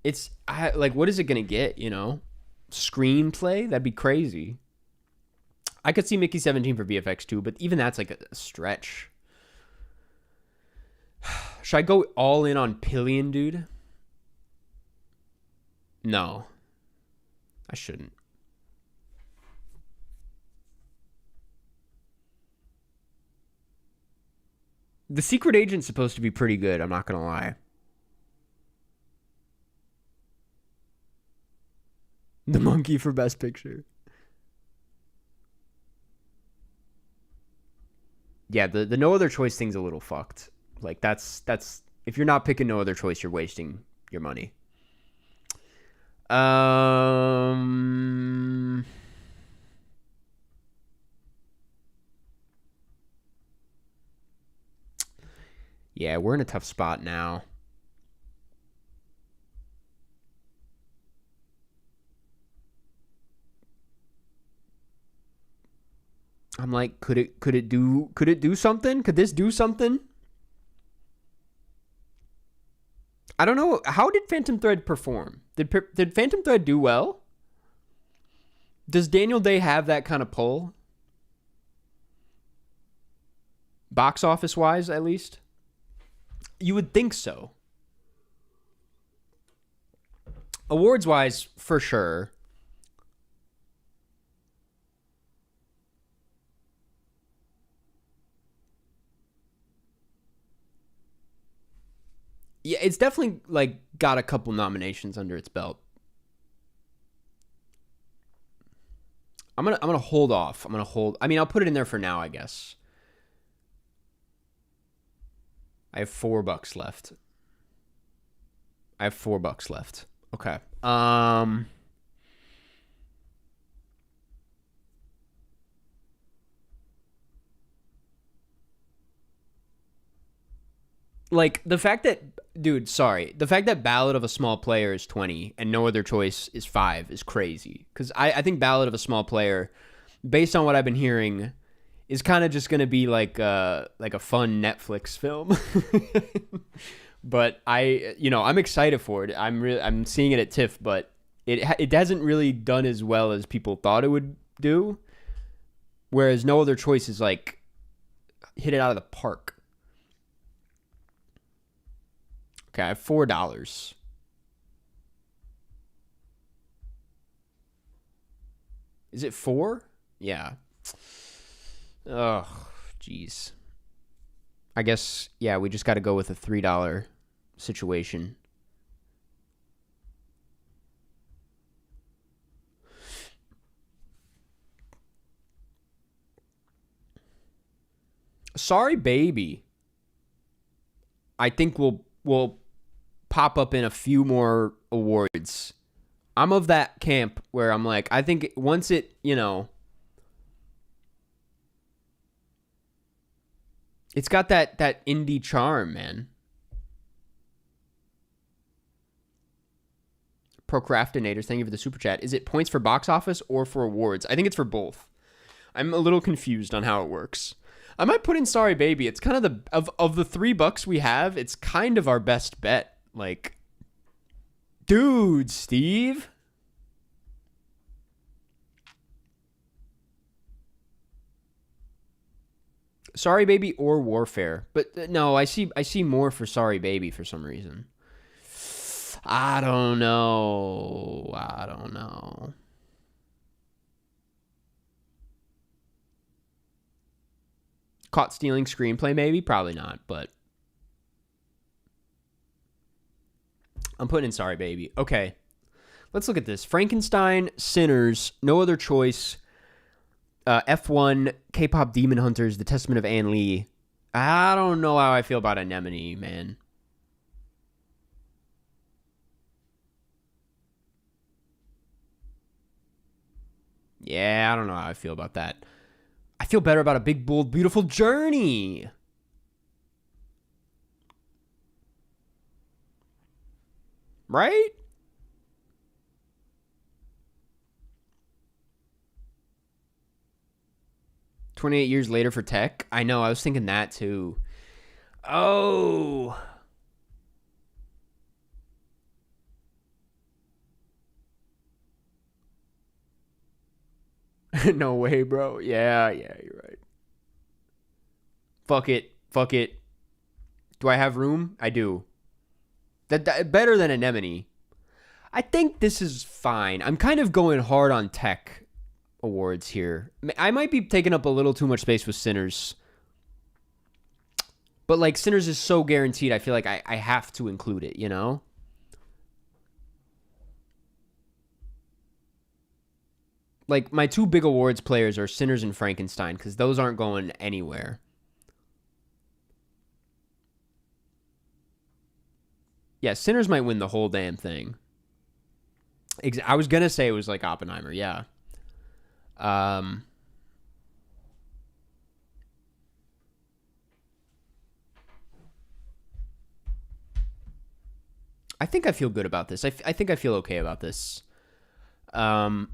It's like, what is it gonna get? You know, screenplay, that'd be crazy. I could see Mickey 17 for VFX too, but even that's like a stretch. Should I go all in on Pillion, dude? No, I shouldn't. The Secret Agent's supposed to be pretty good, I'm not going to lie. The Monkey for Best Picture. Yeah, the No Other Choice thing's a little fucked. Like, that's if you're not picking No Other Choice, you're wasting your money. Yeah, we're in a tough spot now. I'm like, could it do something? Could this do something? I don't know. How did Phantom Thread perform? Did Phantom Thread do well? Does Daniel Day have that kind of pull? Box office wise, at least? You would think so. Awards wise, for sure. Yeah, it's definitely like got a couple nominations under its belt. I'm gonna hold off. I mean, I'll put it in there for now, I guess. I have $4 left. Okay. Like the fact that Ballad of a Small Player is 20 and No Other Choice is 5 is crazy. Because I think Ballad of a Small Player, based on what I've been hearing, is kind of just gonna be like a fun Netflix film. But I'm excited for it. I'm seeing it at TIFF, but it hasn't really done as well as people thought it would do. Whereas No Other Choice is like hit it out of the park. Okay, I have $4. Is it 4? Yeah. Oh, jeez. I guess, yeah, we just got to go with a $3 situation. Sorry Baby, I think will pop up in a few more awards. I'm of that camp where I'm like, I think once it, it's got that indie charm, man. Procrastinators, thank you for the super chat. Is it points for box office or for awards? I think it's for both. I'm a little confused on how it works. I might put in Sorry Baby. It's kind of of the $3 we have, it's kind of our best bet. Like, dude, Steve. Sorry Baby or Warfare. But no, I see more for Sorry Baby for some reason. I don't know. Caught stealing screenplay, maybe? Probably not, but I'm putting in Sorry Baby. Okay. Let's look at this. Frankenstein, Sinners, No Other Choice, F1, K-Pop Demon Hunters, The Testament of Anne Lee. I don't know how I feel about Anemone, man. Yeah, I don't know how I feel about that. I feel better about A Big, Bold, Beautiful Journey. Right? "28 Years Later" for tech. I know, I was thinking that too. Oh. No way, bro. Yeah, you're right. Fuck it. Do I have room? I do. That better than Anemone. I think this is fine. I'm kind of going hard on tech awards here. I might be taking up a little too much space with Sinners. But like Sinners is so guaranteed, I feel like I have to include it, you know? Like my two big awards players are Sinners and Frankenstein, because those aren't going anywhere. Yeah, Sinners might win the whole damn thing. I was going to say it was like Oppenheimer, yeah. I think I feel good about this. I think I feel okay about this. Why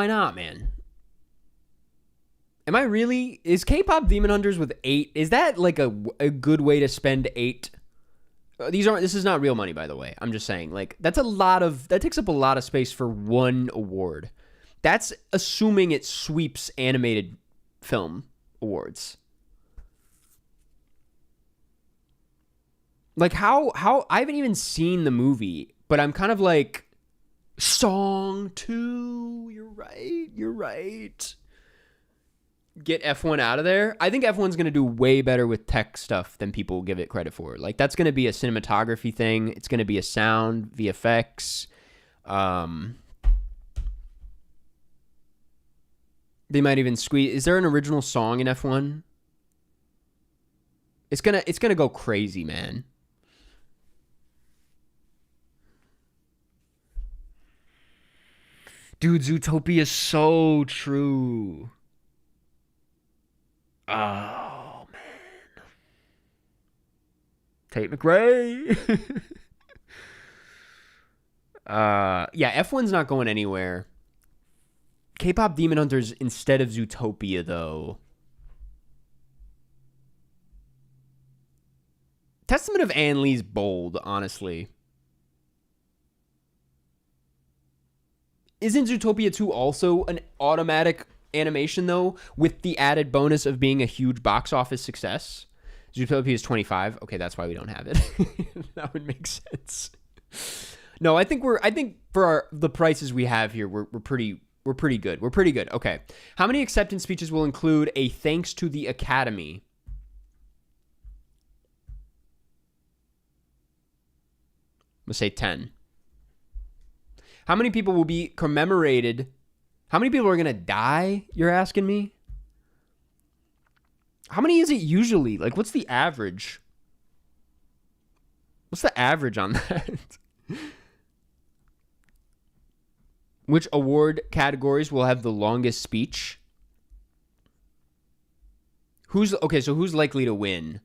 not, man? Am I really... Is K-pop Demon Hunters with 8? Is that like a good way to spend 8? This is not real money, by the way. I'm just saying, like, that takes up a lot of space for one award. That's assuming it sweeps animated film awards. Like, how I haven't even seen the movie, but I'm kind of like, Song 2, you're right. Get F1 out of there. I think F1's going to do way better with tech stuff than people give it credit for. Like, that's going to be a cinematography thing. It's going to be a sound, VFX. They might even squeeze... Is there an original song in F1? It's gonna go crazy, man. Dude, Zootopia is so true. Oh, man. Tate McRae. Yeah, F1's not going anywhere. K-pop Demon Hunters instead of Zootopia, though. Testament of Ann Lee's bold, honestly. Isn't Zootopia 2 also an automatic animation, though, with the added bonus of being a huge box office success? Zootopia is 25. Okay, that's why we don't have it. That would make sense. No, I think for the prices we have here, we're pretty good. We're pretty good. Okay. How many acceptance speeches will include a thanks to the Academy? Let's say 10. How many people will be commemorated? How many people are going to die, you're asking me? How many is it usually? Like, what's the average? What's the average on that? Which award categories will have the longest speech? Who's likely to win?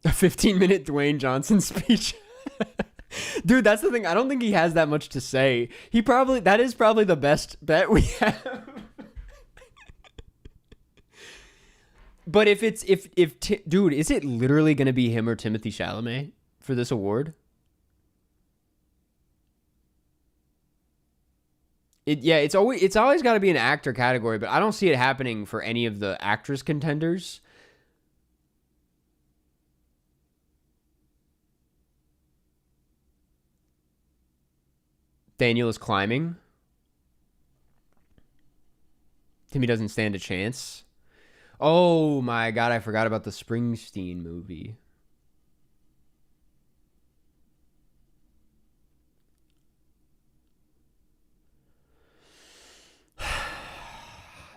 A 15-minute Dwayne Johnson speech. Dude, that's the thing. I don't think he has that much to say. That is probably the best bet we have. But dude, is it literally going to be him or Timothée Chalamet for this award? It's always got to be an actor category, but I don't see it happening for any of the actress contenders. Daniel is climbing. Timmy doesn't stand a chance. Oh my God, I forgot about the Springsteen movie.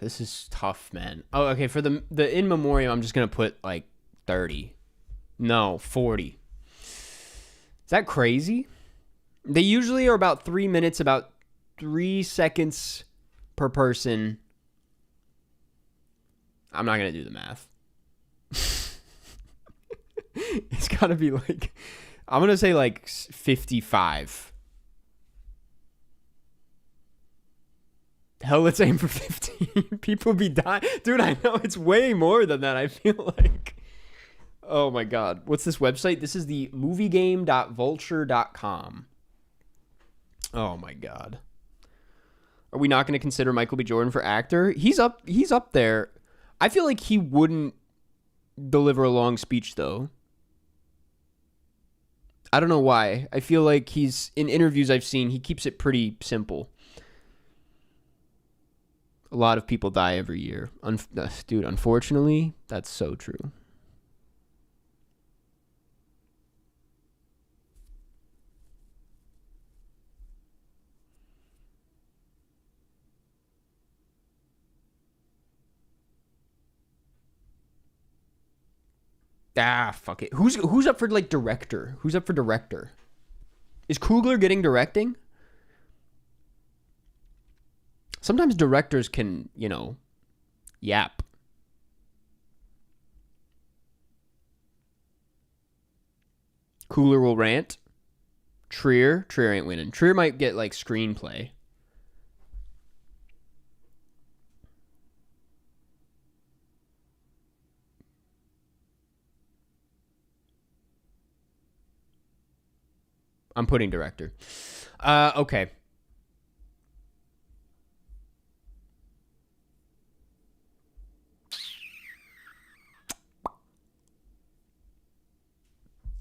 This is tough, man. Oh, okay, for the in memoriam, I'm just going to put like 30. No, 40. Is that crazy? They usually are about 3 minutes, about 3 seconds per person. I'm not going to do the math. It's got to be like, I'm going to say like 55. Hell, let's aim for 15. People be dying. Dude, I know it's way more than that, I feel like. Oh my God. What's this website? This is the moviegame.vulture.com. Oh my God. Are we not going to consider Michael B. Jordan for actor? He's up there. I feel like he wouldn't deliver a long speech though. I don't know why. I feel like he's, in interviews I've seen, he keeps it pretty simple. A lot of people die every year. Dude, unfortunately, that's so true. Fuck it. Who's up for like director? Who's up for director? Is Coogler getting directing? Sometimes directors can, yap. Coogler will rant. Trier ain't winning. Trier might get like screenplay. I'm putting director. Okay.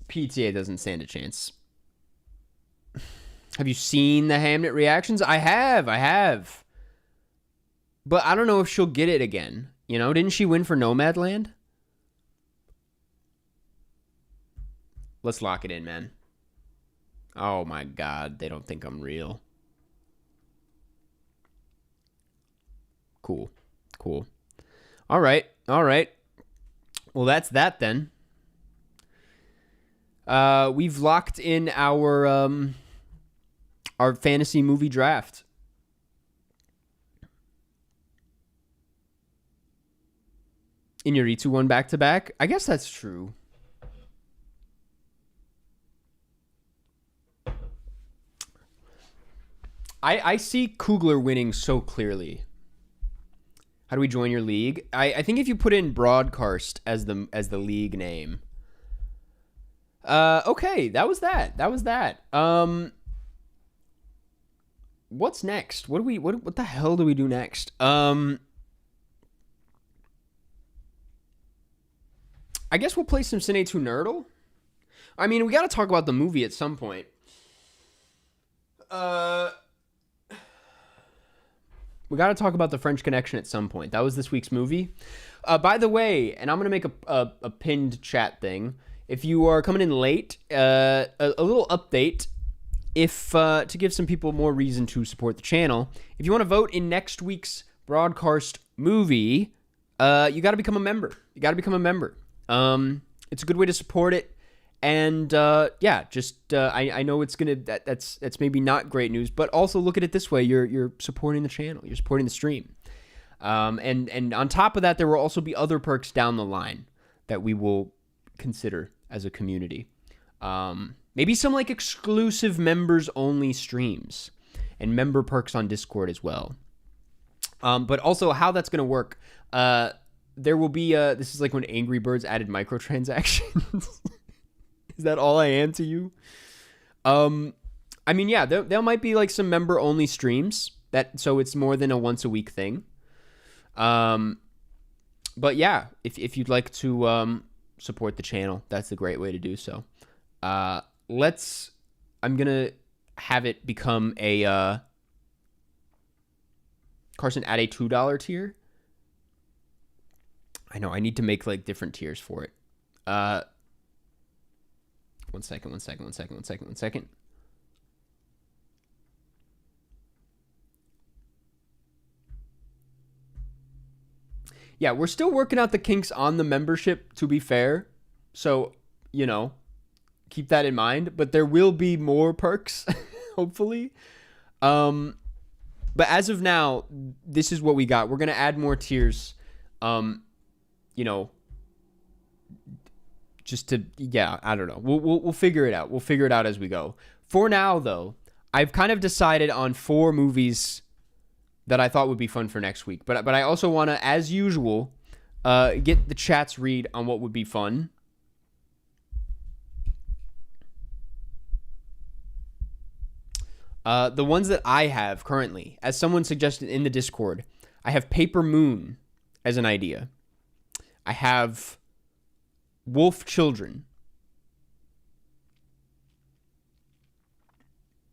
PTA doesn't stand a chance. Have you seen the Hamnet reactions? I have. But I don't know if she'll get it again. Didn't she win for Nomadland? Let's lock it in, man. Oh my God, they don't think I'm real. Cool. All right. Well, that's that then. We've locked in our fantasy movie draft. Inuyuritsu won back-to-back. I guess that's true. I see Coogler winning so clearly. How do we join your league? I think if you put in Karst as the league name. Okay, that was that. What's next? What the hell do we do next? I guess we'll play some Cine2Nerdle. I mean, we got to talk about the movie at some point. We got to talk about The French Connection at some point. That was this week's movie. By the way, and I'm going to make a pinned chat thing. If you are coming in late, a little update. If to give some people more reason to support the channel, if you want to vote in next week's Karst movie, you got to become a member. It's a good way to support it. And I know it's gonna that's maybe not great news, but also look at it this way: you're supporting the channel, you're supporting the stream, and on top of that, there will also be other perks down the line that we will consider as a community. Maybe some like exclusive members only streams and member perks on Discord as well. But also how that's gonna work. There will be this is like when Angry Birds added microtransactions. Is that all I am to you? I mean, yeah, there might be like some member only streams so it's more than a once a week thing. But yeah, if you'd like to support the channel, that's a great way to do so. I'm gonna have it become a Karsten add a $2 tier. I know I need to make like different tiers for it. One second. Yeah, we're still working out the kinks on the membership, to be fair. So, keep that in mind. But there will be more perks, hopefully. But as of now, this is what we got. We're going to add more tiers, just to, I don't know. We'll figure it out. We'll figure it out as we go. For now, though, I've kind of decided on 4 movies that I thought would be fun for next week. But I also want to, as usual, get the chat's read on what would be fun. The ones that I have currently, as someone suggested in the Discord, I have Paper Moon as an idea. I have Wolf Children.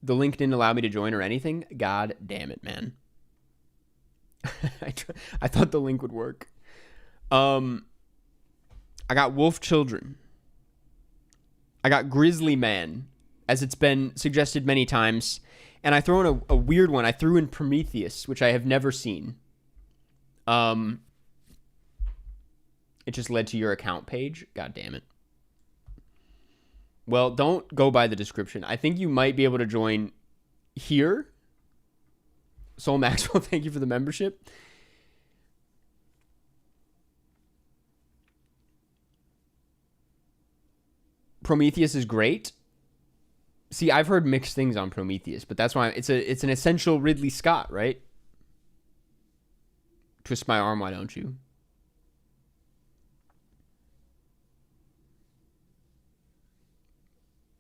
The link didn't allow me to join or anything. God damn it, man. I thought the link would work. I got Wolf Children. I got Grizzly Man, as it's been suggested many times. And I throw in a weird one. I threw in Prometheus, which I have never seen. It just led to your account page. God damn it. Well, don't go by the description. I think you might be able to join here. Soul Maxwell, thank you for the membership. Prometheus is great. See, I've heard mixed things on Prometheus, but that's why it's an essential Ridley Scott, right? Twist my arm, why don't you?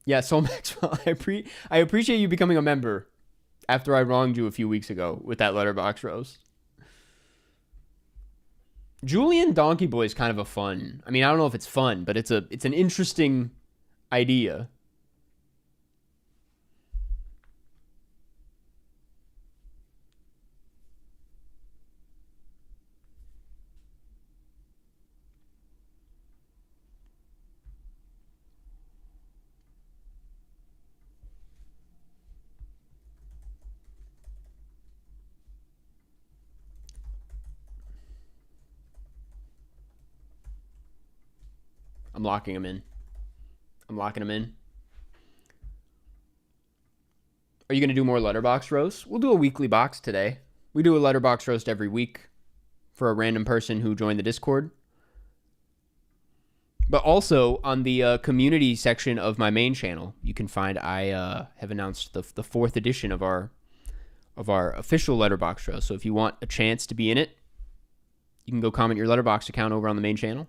Yeah, Soul Maxwell, I appreciate you becoming a member after I wronged you a few weeks ago with that letterbox roast. Julian Donkey Boy is kind of a fun. I mean, I don't know if it's fun, but it's an interesting idea. I'm locking them in. I'm locking them in. Are you going to do more letterbox roasts? We'll do a weekly box today. We do a letterbox roast every week for a random person who joined the Discord. But also on the community section of my main channel, you can find I have announced the fourth edition of our official letterbox roast. So if you want a chance to be in it, you can go comment your letterbox account over on the main channel.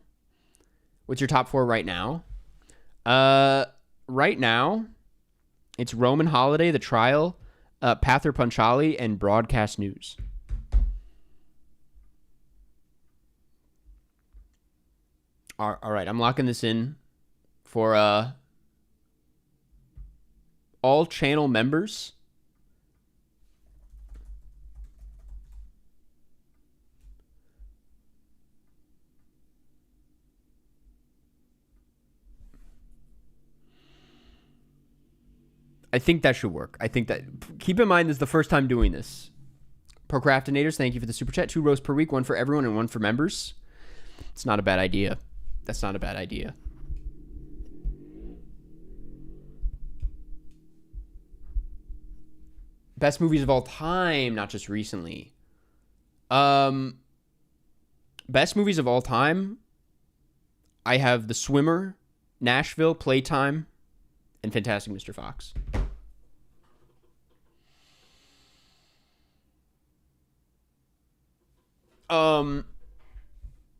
What's your top 4 right now? Right now, it's Roman Holiday, The Trial, Pather Panchali, and Broadcast News. All right, I'm locking this in for all channel members. I think that should work. I think that... Keep in mind, this is the first time doing this. Procrastinators, thank you for the super chat. 2 roasts per week, 1 for everyone and 1 for members. It's not a bad idea. That's not a bad idea. Best movies of all time, not just recently. Best movies of all time, I have The Swimmer, Nashville, Playtime, and Fantastic Mr. Fox.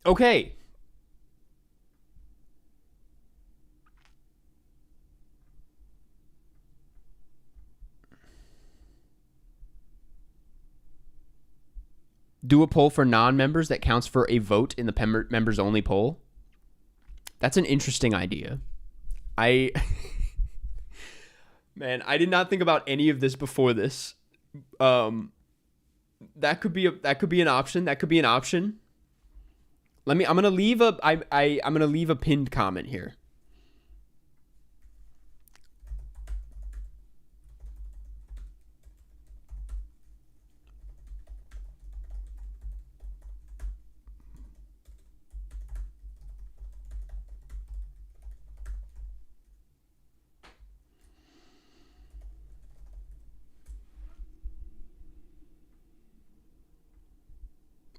Okay. Do a poll for non-members that counts for a vote in the members-only poll. That's an interesting idea. Man, I did not think about any of this before this. That could be an option. That could be an option. I'm gonna leave a pinned comment here.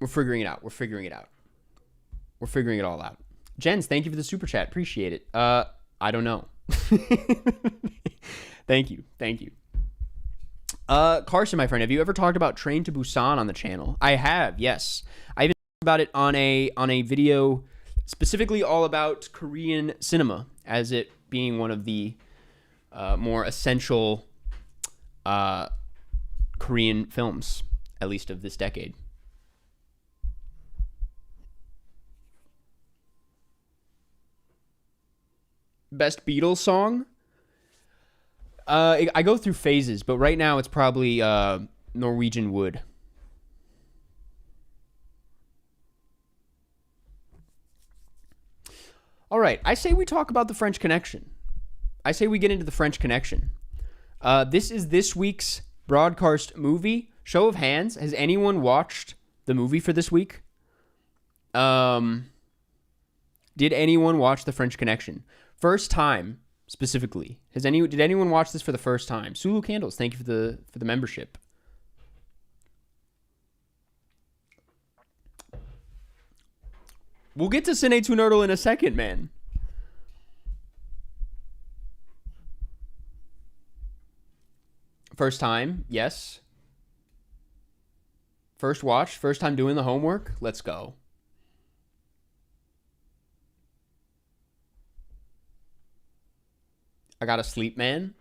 We're figuring it out. We're figuring it out. We're figuring it all out. Jens, thank you for the super chat. Appreciate it. I don't know. Thank you. Thank you. Karsten, my friend, have you ever talked about Train to Busan on the channel? I have, yes. I even talked about it on a video specifically all about Korean cinema as it being one of the more essential Korean films, at least of this decade. Best Beatles song? I go through phases, but right now it's probably Norwegian Wood. All right, I say we talk about the French Connection. I say we get into the French Connection. This is this week's broadcast movie. Show of hands, has anyone watched the movie for this week? Did anyone watch the French Connection? First time, specifically. Did anyone watch this for the first time? Sulu Candles, thank you for the membership. We'll get to Cine2Nerdle in a second, man. First time, yes. First watch, first time doing the homework. Let's go. I gotta sleep, man.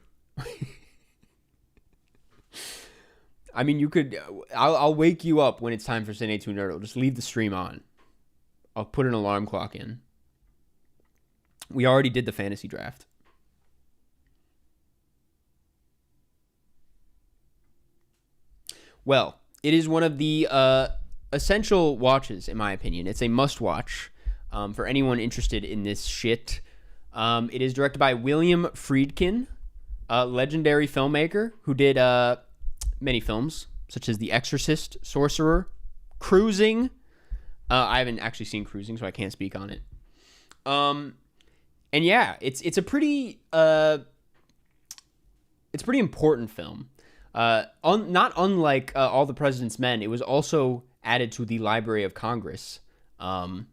I mean, you could... I'll wake you up when it's time for Cine2Nerdle. Just leave the stream on. I'll put an alarm clock in. We already did the fantasy draft. Well, it is one of the essential watches, in my opinion. It's a must-watch for anyone interested in this shit. It is directed by William Friedkin, a legendary filmmaker who did many films, such as The Exorcist, Sorcerer, Cruising. I haven't actually seen Cruising, so I can't speak on it. And yeah, it's a pretty important film. Not unlike All the President's Men, it was also added to the Library of Congress, or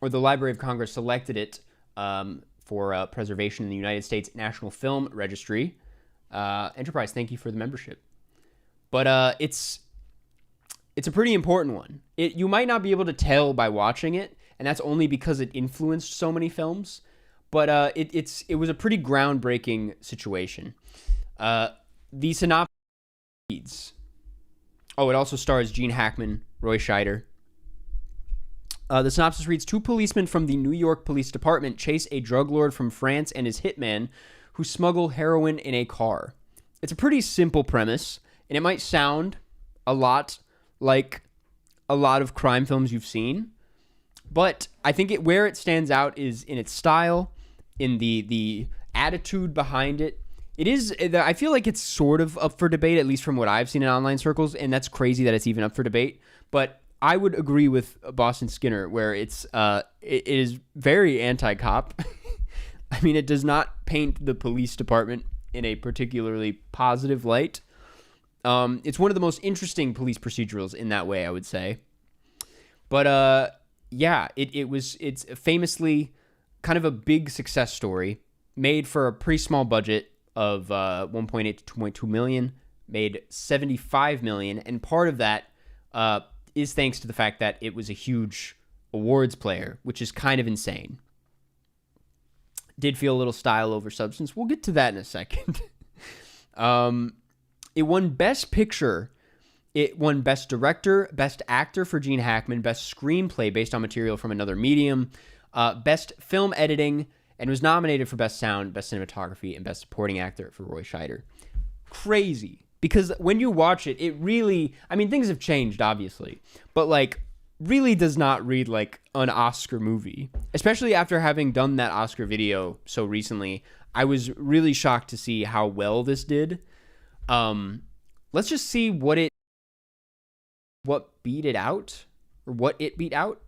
the Library of Congress selected it for preservation in the United States National Film Registry. Enterprise, thank you for the membership. But it's a pretty important one. You might not be able to tell by watching it, and that's only because it influenced so many films. But it was a pretty groundbreaking situation. The synopsis reads... Oh, it also stars Gene Hackman, Roy Scheider. The synopsis reads, 2 policemen from the New York Police Department chase a drug lord from France and his hitman who smuggle heroin in a car. It's a pretty simple premise, and it might sound a lot like a lot of crime films you've seen, but I think where it stands out is in its style, in the attitude behind it. It is, I feel like it's sort of up for debate, at least from what I've seen in online circles, and that's crazy that it's even up for debate, but I would agree with Boston Skinner, where it is very anti-cop. I mean, it does not paint the police department in a particularly positive light. It's one of the most interesting police procedurals in that way, I would say. But yeah, it's famously kind of a big success story, made for a pretty small budget of 1.8 to 2.2 million, made 75 million, and part of that is thanks to the fact that it was a huge awards player, which is kind of insane. Did feel a little style over substance. We'll get to that in a second. It won Best Picture. It won Best Director, Best Actor for Gene Hackman, Best Screenplay based on material from another medium, Best Film Editing, and was nominated for Best Sound, Best Cinematography, and Best Supporting Actor for Roy Scheider. Crazy. Because when you watch it, it really... I mean, things have changed, obviously. But, like, really does not read like an Oscar movie. Especially after having done that Oscar video so recently. I was really shocked to see how well this did. Let's just see what beat it out. Or what it beat out.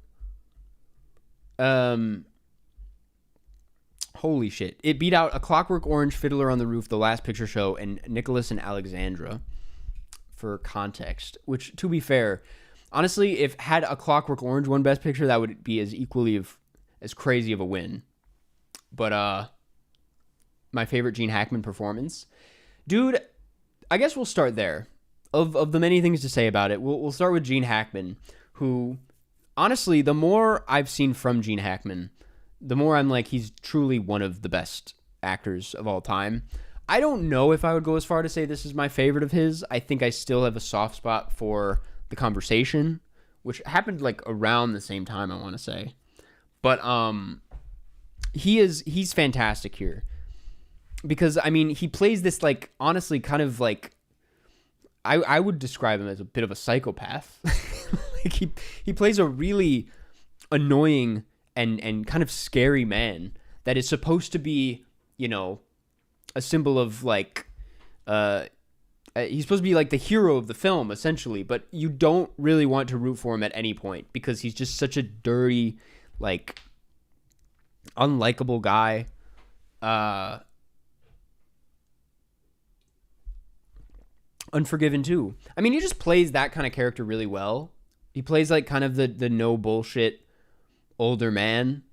Holy shit. It beat out A Clockwork Orange, Fiddler on the Roof, The Last Picture Show, and Nicholas and Alexandra, for context. Which, to be fair, honestly, if had A Clockwork Orange won Best Picture, that would be as equally as crazy of a win. But, my favorite Gene Hackman performance. Dude, I guess we'll start there. Of the many things to say about it, we'll start with Gene Hackman, who, honestly, the more I've seen from Gene Hackman, the more I'm like, he's truly one of the best actors of all time. I don't know if I would go as far to say this is my favorite of his. I think I still have a soft spot for The Conversation, which happened like around the same time, I want to say. But he's fantastic here. Because I mean, he plays this like honestly kind of like I would describe him as a bit of a psychopath. Like he plays a really annoying and kind of scary man that is supposed to be, you know, a symbol of like he's supposed to be like the hero of the film essentially, but you don't really want to root for him at any point because he's just such a dirty, like unlikable guy. Unforgiven too. I mean, he just plays that kind of character really well. He plays like kind of the no bullshit older man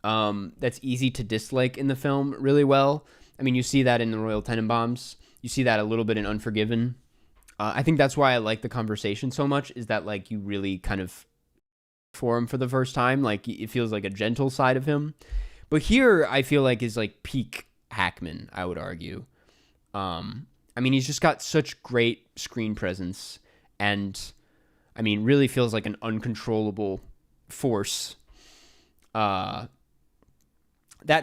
that's easy to dislike in the film really well. I mean, you see that in The Royal Tenenbaums. You see that a little bit in Unforgiven. I think that's why I like The Conversation so much, is that like you really kind of for him for the first time. Like it feels like a gentle side of him. But here I feel like is like peak Hackman, I would argue. I mean, he's just got such great screen presence and, I mean, really feels like an uncontrollable force. That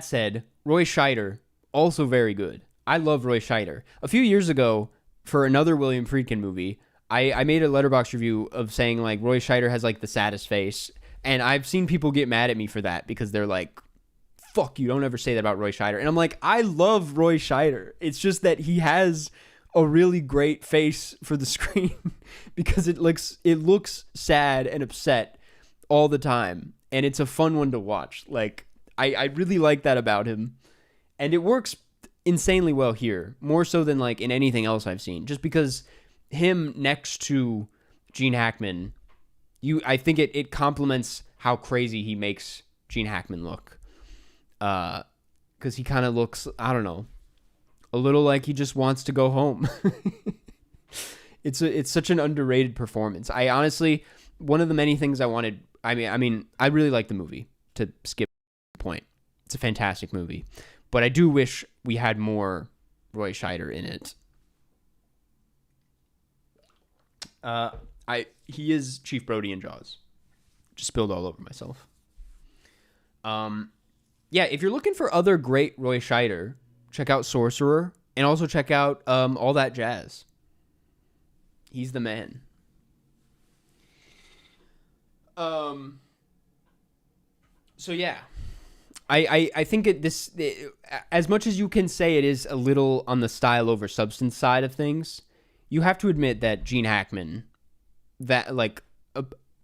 said, Roy Scheider, also very good. I love Roy Scheider. A few years ago, for another William Friedkin movie, I made a Letterboxd review of saying, like, Roy Scheider has, like, the saddest face. And I've seen people get mad at me for that because they're like, fuck you, don't ever say that about Roy Scheider. And I'm like, I love Roy Scheider. It's just that he has a really great face for the screen because it looks sad and upset all the time. And it's a fun one to watch. Like, I really like that about him. And it works insanely well here, more so than like in anything else I've seen. Just because him next to Gene Hackman, I think it complements how crazy he makes Gene Hackman look. Because he kind of looks, I don't know, a little like he just wants to go home. It's such an underrated performance. I honestly, one of the many things I wanted, I mean, I really like the movie, to skip the point. It's a fantastic movie. But I do wish we had more Roy Scheider in it. He is Chief Brody in Jaws. Just spilled all over myself. Yeah, if you're looking for other great Roy Scheider, check out Sorcerer, and also check out All That Jazz. He's the man. So yeah, I think as much as you can say it is a little on the style over substance side of things, you have to admit that Gene Hackman, that like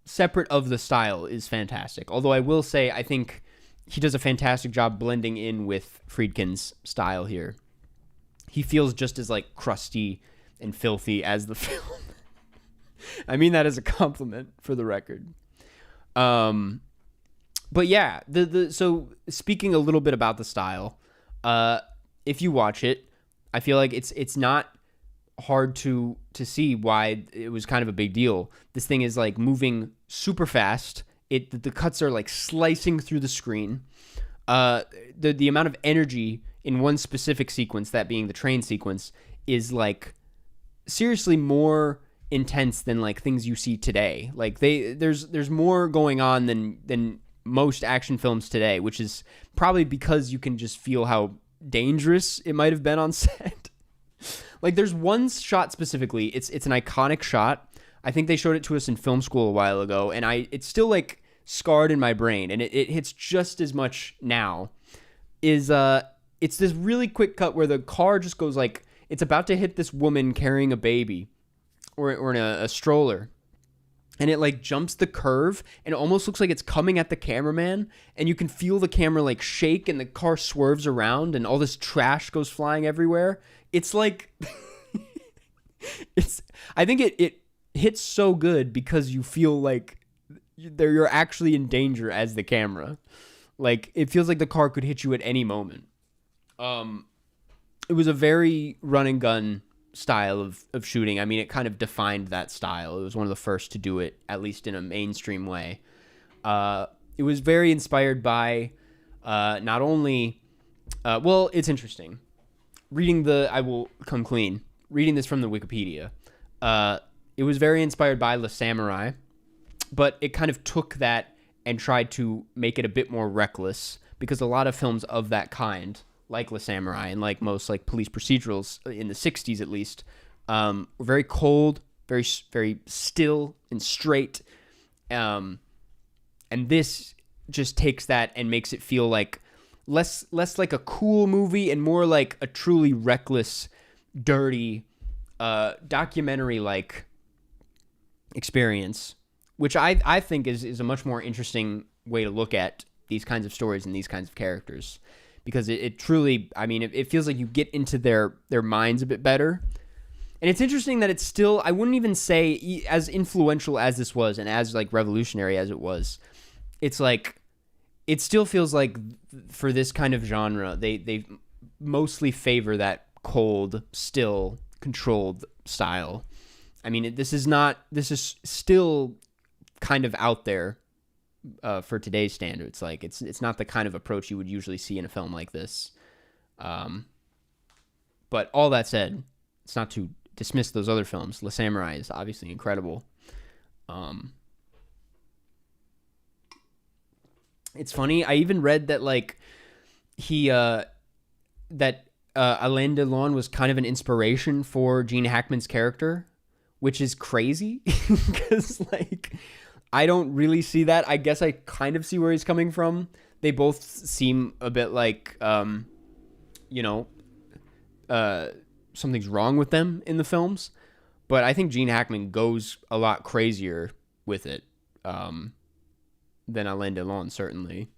separate of the style, is fantastic. Although I will say I think he does a fantastic job blending in with Friedkin's style here. He feels just as like crusty and filthy as the film. I mean that as a compliment, for the record. But yeah, so speaking a little bit about the style, if you watch it, I feel like it's not hard to see why it was kind of a big deal. This thing is like moving super fast. The cuts are like slicing through the screen. The amount of energy in one specific sequence, that being the train sequence, is like seriously more intense than like things you see today. Like there's more going on than most action films today, which is probably because you can just feel how dangerous it might have been on set. Like there's one shot specifically, it's an iconic shot. I think they showed it to us in film school a while ago, and it's still like scarred in my brain, and it hits just as much now. It's this really quick cut where the car just goes like, it's about to hit this woman carrying a baby or in a stroller, and it like jumps the curve and it almost looks like it's coming at the cameraman, and you can feel the camera like shake and the car swerves around and all this trash goes flying everywhere. It's like I think it hits so good because you feel like you're actually in danger as the camera. Like it feels like the car could hit you at any moment. It was a very run and gun style of shooting. I mean, it kind of defined that style. It was one of the first to do it, at least in a mainstream way. It was very inspired by not only, well, it's interesting. I will come clean. Reading this from the Wikipedia, it was very inspired by Le Samurai, but it kind of took that and tried to make it a bit more reckless, because a lot of films of that kind, like Le Samurai and like most like police procedurals in the 60s at least, were very cold, very, very still and straight. And this just takes that and makes it feel like less like a cool movie and more like a truly reckless, dirty, documentary-like experience, which I think is a much more interesting way to look at these kinds of stories and these kinds of characters, because it truly, I mean, it feels like you get into their minds a bit better. And it's interesting that it's still, I wouldn't even say, as influential as this was and as like revolutionary as it was, it's like, it still feels like for this kind of genre, they mostly favor that cold, still, controlled style. I mean, this is still kind of out there for today's standards. Like, it's not the kind of approach you would usually see in a film like this. But all that said, it's not to dismiss those other films. Le Samurai is obviously incredible. It's funny. I even read that like Alain Delon was kind of an inspiration for Gene Hackman's character, which is crazy because like I don't really see that. I guess I kind of see where he's coming from. They both seem a bit like something's wrong with them in the films, but I think Gene Hackman goes a lot crazier with it than Alain Delon, certainly.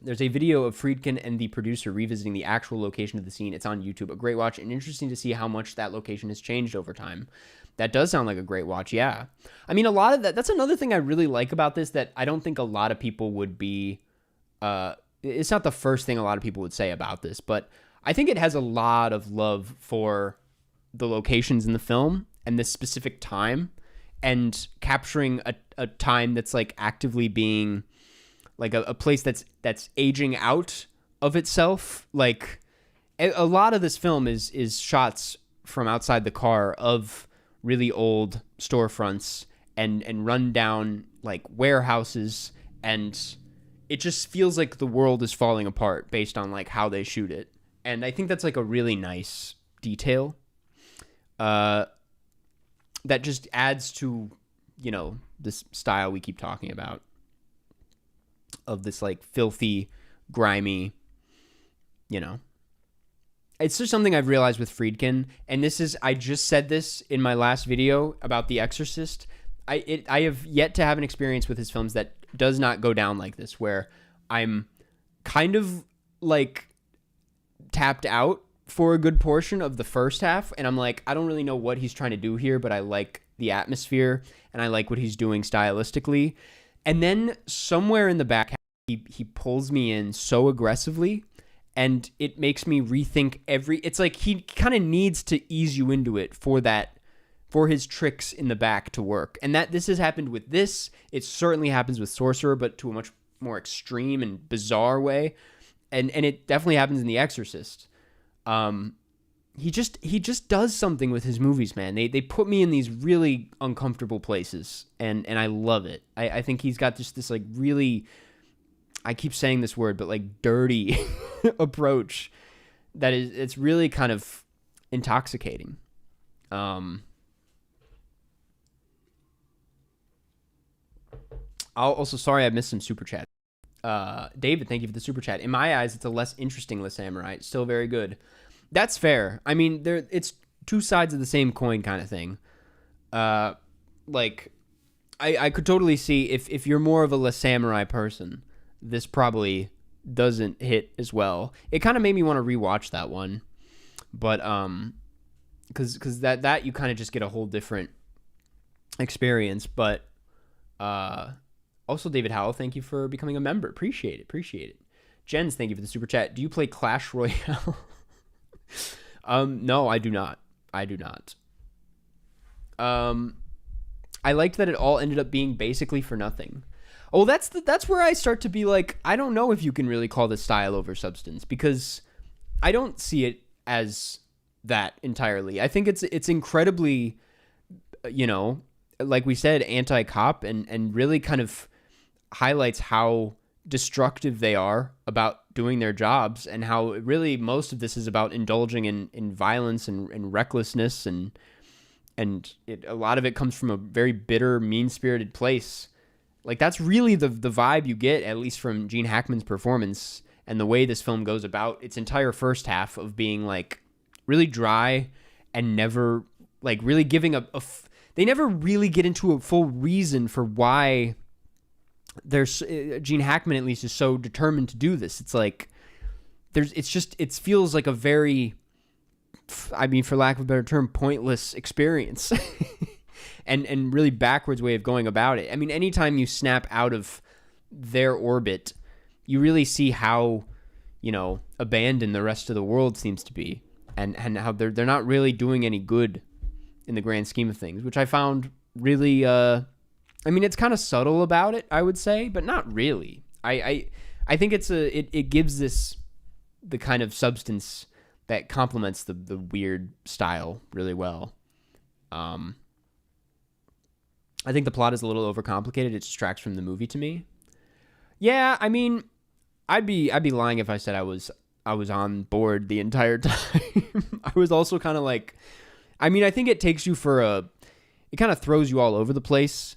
There's a video of Friedkin and the producer revisiting the actual location of the scene. It's on YouTube. A great watch, and interesting to see how much that location has changed over time. That does sound like a great watch, yeah. I mean, a lot of that's another thing I really like about this that I don't think a lot of people would be... it's not the first thing a lot of people would say about this, but I think it has a lot of love for the locations in the film and this specific time, and capturing a time that's like actively being like a place that's aging out of itself. Like a lot of this film is shots from outside the car of really old storefronts and run down like warehouses, and it just feels like the world is falling apart based on like how they shoot it. And I think that's like a really nice detail that just adds to, this style we keep talking about of this like filthy, grimy, It's just something I've realized with Friedkin, and I just said this in my last video about The Exorcist. I have yet to have an experience with his films that does not go down like this, where I'm kind of like tapped out for a good portion of the first half, and I'm like, I don't really know what he's trying to do here, but I like the atmosphere and I like what he's doing stylistically. And then somewhere in the back half, he pulls me in so aggressively, and it makes me rethink it's like he kind of needs to ease you into it for his tricks in the back to work. And that this has happened with this. It certainly happens with Sorcerer, but to a much more extreme and bizarre way. And it definitely happens in The Exorcist. He just does something with his movies, man. They put me in these really uncomfortable places, and I love it. I think he's got just this like really, I keep saying this word, but like dirty approach it's really kind of intoxicating. Sorry I missed some super chat. David, thank you for the super chat. In my eyes, it's a less interesting Le Samurai. It's still very good. That's fair. I mean, it's two sides of the same coin kind of thing. Like, I could totally see if you're more of a Le Samurai person, this probably doesn't hit as well. It kind of made me want to rewatch that one, but because that you kind of just get a whole different experience. But also, David Howell, thank you for becoming a member. Appreciate it. Jens, thank you for the super chat. Do you play Clash Royale? No, I do not. I liked that it all ended up being basically for nothing. Oh, that's where I start to be like, I don't know if you can really call this style over substance, because I don't see it as that entirely. I think it's incredibly, you know, like we said, anti-cop, and really kind of highlights how destructive they are about doing their jobs, and how really most of this is about indulging in violence and recklessness, and a lot of it comes from a very bitter, mean-spirited place. Like, that's really the vibe you get, at least from Gene Hackman's performance and the way this film goes about its entire first half of being, like, really dry and never, like, really giving they never really get into a full reason for why there's Gene Hackman, at least, is so determined to do this. It's like it feels like a very, I mean, for lack of a better term, pointless experience, and really backwards way of going about it. I mean, anytime you snap out of their orbit, you really see how, you know, abandoned the rest of the world seems to be, and how they're not really doing any good in the grand scheme of things, which I found really. I mean, it's kind of subtle about it, I would say, but not really. I think it gives this the kind of substance that complements the weird style really well. I think the plot is a little overcomplicated. It distracts from the movie to me. Yeah, I mean, I'd be lying if I said I was on board the entire time. I was also kind of like, I mean, I think it takes you it kind of throws you all over the place.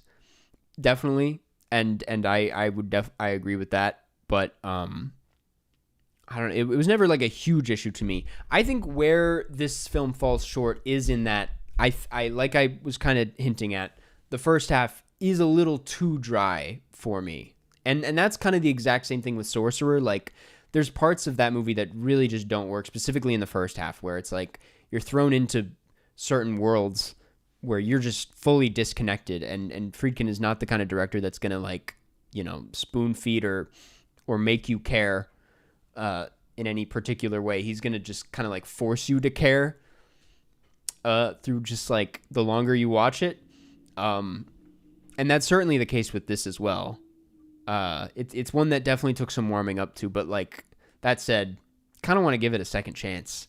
Definitely, and I agree with that, but I don't know. It was never like a huge issue to me. I think where this film falls short is in that I like I was kind of hinting at, the first half is a little too dry for me, and that's kind of the exact same thing with Sorcerer. Like, there's parts of that movie that really just don't work, specifically in the first half, where it's like you're thrown into certain worlds where you're just fully disconnected, and Friedkin is not the kind of director that's going to, like, you know, spoon feed or make you care in any particular way. He's going to just kind of like force you to care through just like the longer you watch it. And that's certainly the case with this as well. It's one that definitely took some warming up to, but like that said, kind of want to give it a second chance.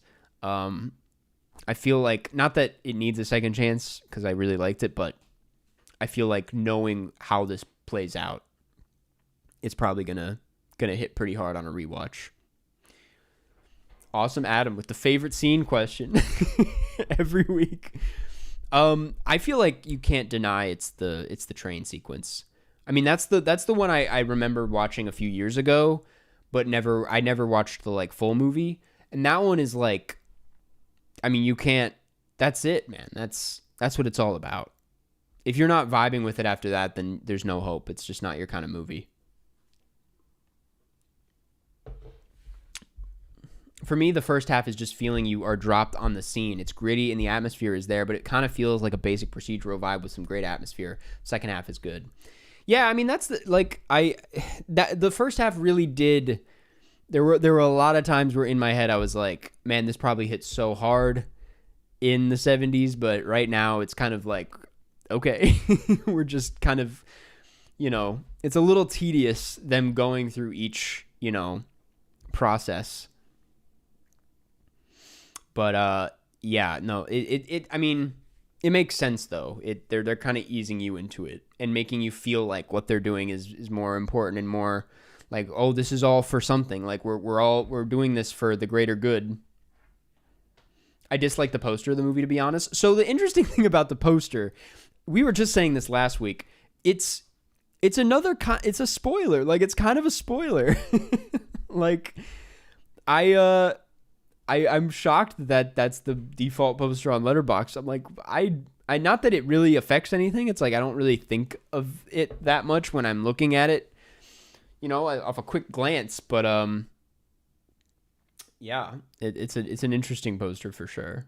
I feel like, not that it needs a second chance because I really liked it, but I feel like knowing how this plays out, it's probably gonna hit pretty hard on a rewatch. Awesome Adam with the favorite scene question every week. I feel like you can't deny it's the train sequence. I mean, that's the one I remember watching a few years ago, but I never watched the like full movie. And that one is like, I mean, you can't, that's it, man. That's what it's all about. If you're not vibing with it after that, then there's no hope. It's just not your kind of movie. For me, the first half is just feeling you are dropped on the scene. It's gritty and the atmosphere is there, but it kind of feels like a basic procedural vibe with some great atmosphere. Second half is good. Yeah, I mean, that's the first half really did. There were a lot of times where in my head I was like, man, this probably hit so hard in the 70s, but right now it's kind of like, okay, we're just kind of, you know, it's a little tedious them going through each, you know, process. But yeah, no, I mean, it makes sense though. They're kind of easing you into it and making you feel like what they're doing is more important and more like, oh, this is all for something. Like we're doing this for the greater good. I dislike the poster of the movie, to be honest. So the interesting thing about the poster, we were just saying this last week. It's a spoiler. Like, it's kind of a spoiler. Like, I'm shocked that that's the default poster on Letterboxd. I'm like, I not that it really affects anything. It's like I don't really think of it that much when I'm looking at it, you know, off a quick glance. But yeah, it's an interesting poster for sure.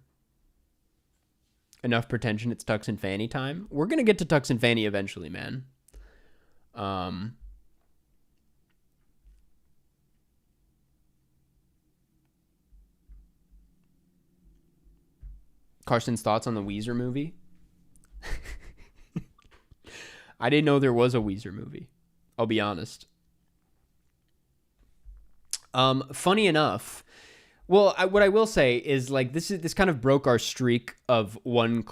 Enough pretension. It's Tux and Fanny time. We're gonna get to Tux and Fanny eventually, man. Karsten's thoughts on the Weezer movie. I didn't know there was a Weezer movie. I'll be honest. Funny enough, Well, what I will say is like this kind of broke our streak of one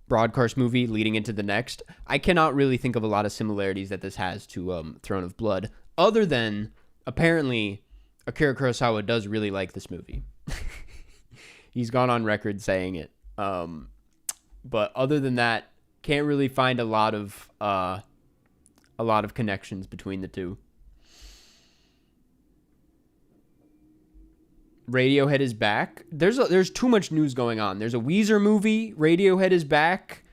broad Karst movie leading into the next. I cannot really think of a lot of similarities that this has to Throne of Blood, other than apparently Akira Kurosawa does really like this movie. He's gone on record saying it. But other than that, can't really find a lot of connections between the two. Radiohead is back. There's too much news going on. There's a Weezer movie. Radiohead is back.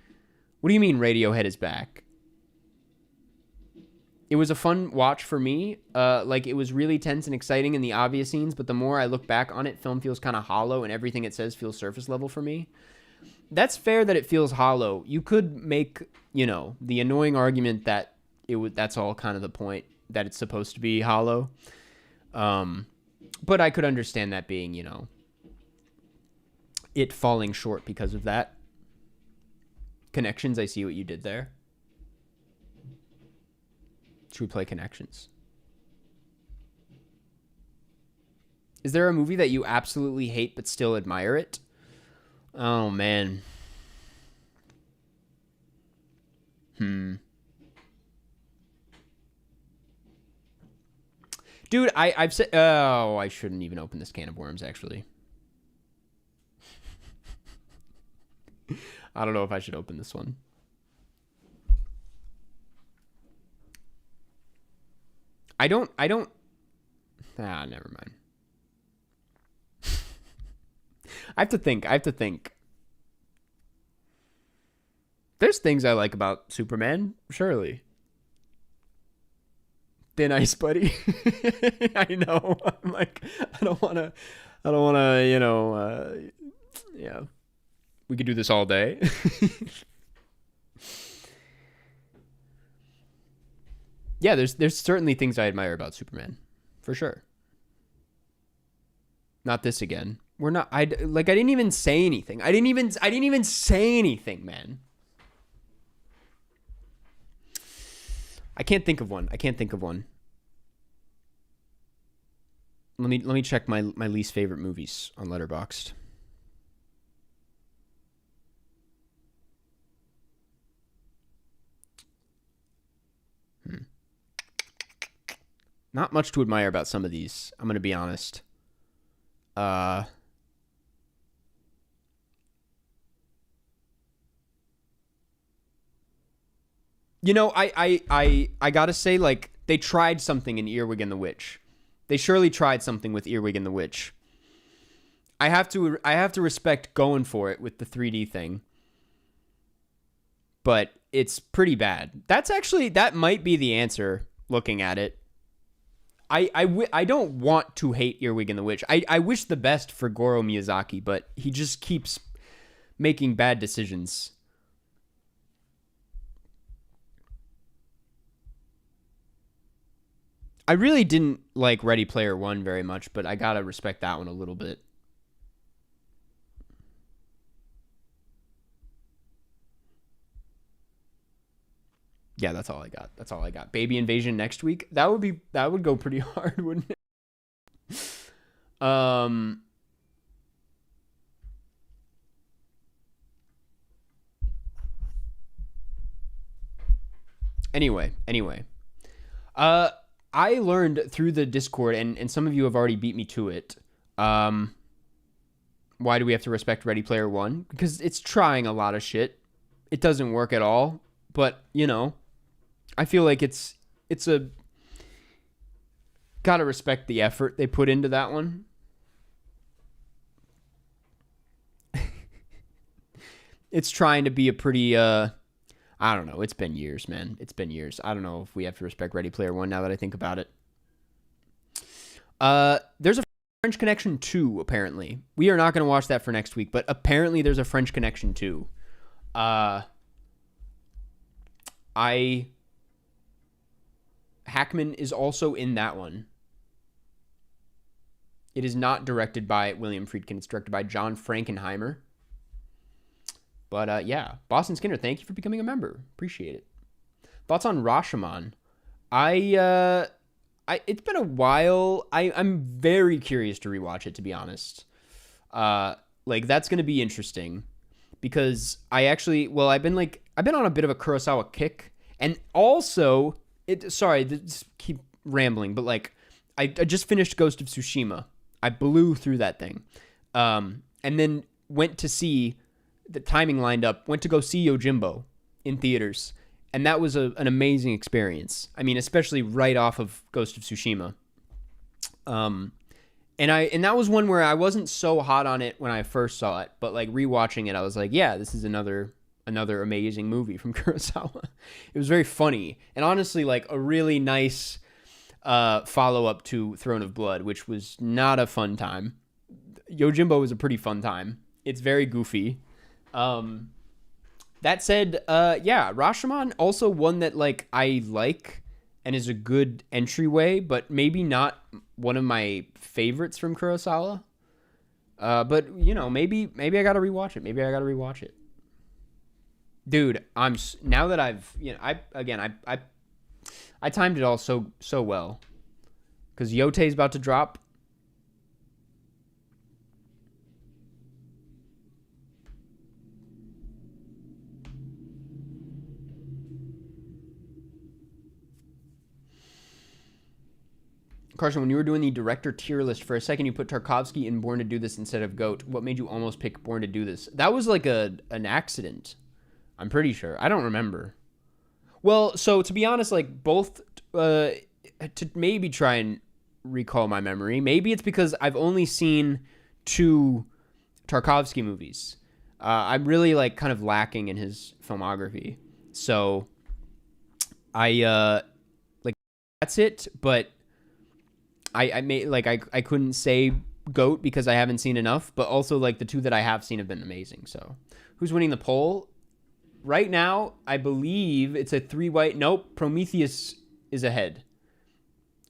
What do you mean Radiohead is back? It was a fun watch for me. Like, it was really tense and exciting in the obvious scenes, but the more I look back on it, film feels kind of hollow, and everything it says feels surface level for me. That's fair that it feels hollow. You could make, the annoying argument that that's all kind of the point, that it's supposed to be hollow. But I could understand that being, it falling short because of that. Connections, I see what you did there. Should we play Connections? Is there a movie that you absolutely hate but still admire it? Oh, man. Dude, I've said... Oh, I shouldn't even open this can of worms, actually. I don't know if I should open this one. I don't... never mind. I have to think. There's things I like about Superman, surely. Thin Ice Buddy. I know. I'm like, I don't want to, yeah. We could do this all day. Yeah, there's certainly things I admire about Superman, for sure. Not this again. I didn't even say anything. I didn't even say anything, man. I can't think of one. Let me check my least favorite movies on Letterboxd. Not much to admire about some of these. I'm gonna be honest. I gotta say, like, they tried something in Earwig and the Witch. They surely tried something with Earwig and the Witch. I have to respect going for it with the 3D thing. But it's pretty bad. That might be the answer, looking at it. I don't want to hate Earwig and the Witch. I wish the best for Goro Miyazaki, but he just keeps making bad decisions. I really didn't like Ready Player One very much, but I gotta respect that one a little bit. Yeah, that's all I got. Baby Invasion next week. That would go pretty hard, wouldn't it? Anyway. I learned through the Discord, and some of you have already beat me to it. Why do we have to respect Ready Player One? Because it's trying a lot of shit. It doesn't work at all, but I feel like it's a gotta respect the effort they put into that one. It's trying to be a pretty I don't know. It's been years, man. It's been years. I don't know if we have to respect Ready Player One now that I think about it. There's a French Connection 2, apparently. We are not going to watch that for next week, but apparently there's a French Connection 2. Hackman is also in that one. It is not directed by William Friedkin. It's directed by John Frankenheimer. But yeah, Boston Skinner, thank you for becoming a member. Appreciate it. Thoughts on Rashomon? I It's been a while. I'm very curious to rewatch it, to be honest. Like that's gonna be interesting because I've been on a bit of a Kurosawa kick, and also keep rambling, but like I just finished Ghost of Tsushima. I blew through that thing, and then went to see the timing lined up. Went to go see Yojimbo in theaters. And that was an amazing experience. I mean, especially right off of Ghost of Tsushima. And that was one where I wasn't so hot on it when I first saw it, but like rewatching it, I was like, yeah, this is another amazing movie from Kurosawa. It was very funny, and honestly, like a really nice follow up to Throne of Blood, which was not a fun time. Yojimbo was a pretty fun time. It's very goofy. That said, Rashomon also one that like I like and is a good entryway, but maybe not one of my favorites from Kurosawa. But you know, maybe I gotta rewatch it. Dude, now that I've I timed it all so well because Yote's about to drop. Karsten, when you were doing the director tier list, for a second you put Tarkovsky in Born to Do This instead of GOAT. What made you almost pick Born to Do This? That was like an accident. I'm pretty sure. I don't remember. Well, so to be honest, like both, to maybe try and recall my memory, maybe it's because I've only seen 2 Tarkovsky movies. I'm really like kind of lacking in his filmography. So I that's it, but I couldn't say GOAT because I haven't seen enough, but also like the 2 that I have seen have been amazing. So who's winning the poll? Right now, I believe it's a 3-white. Nope, Prometheus is ahead.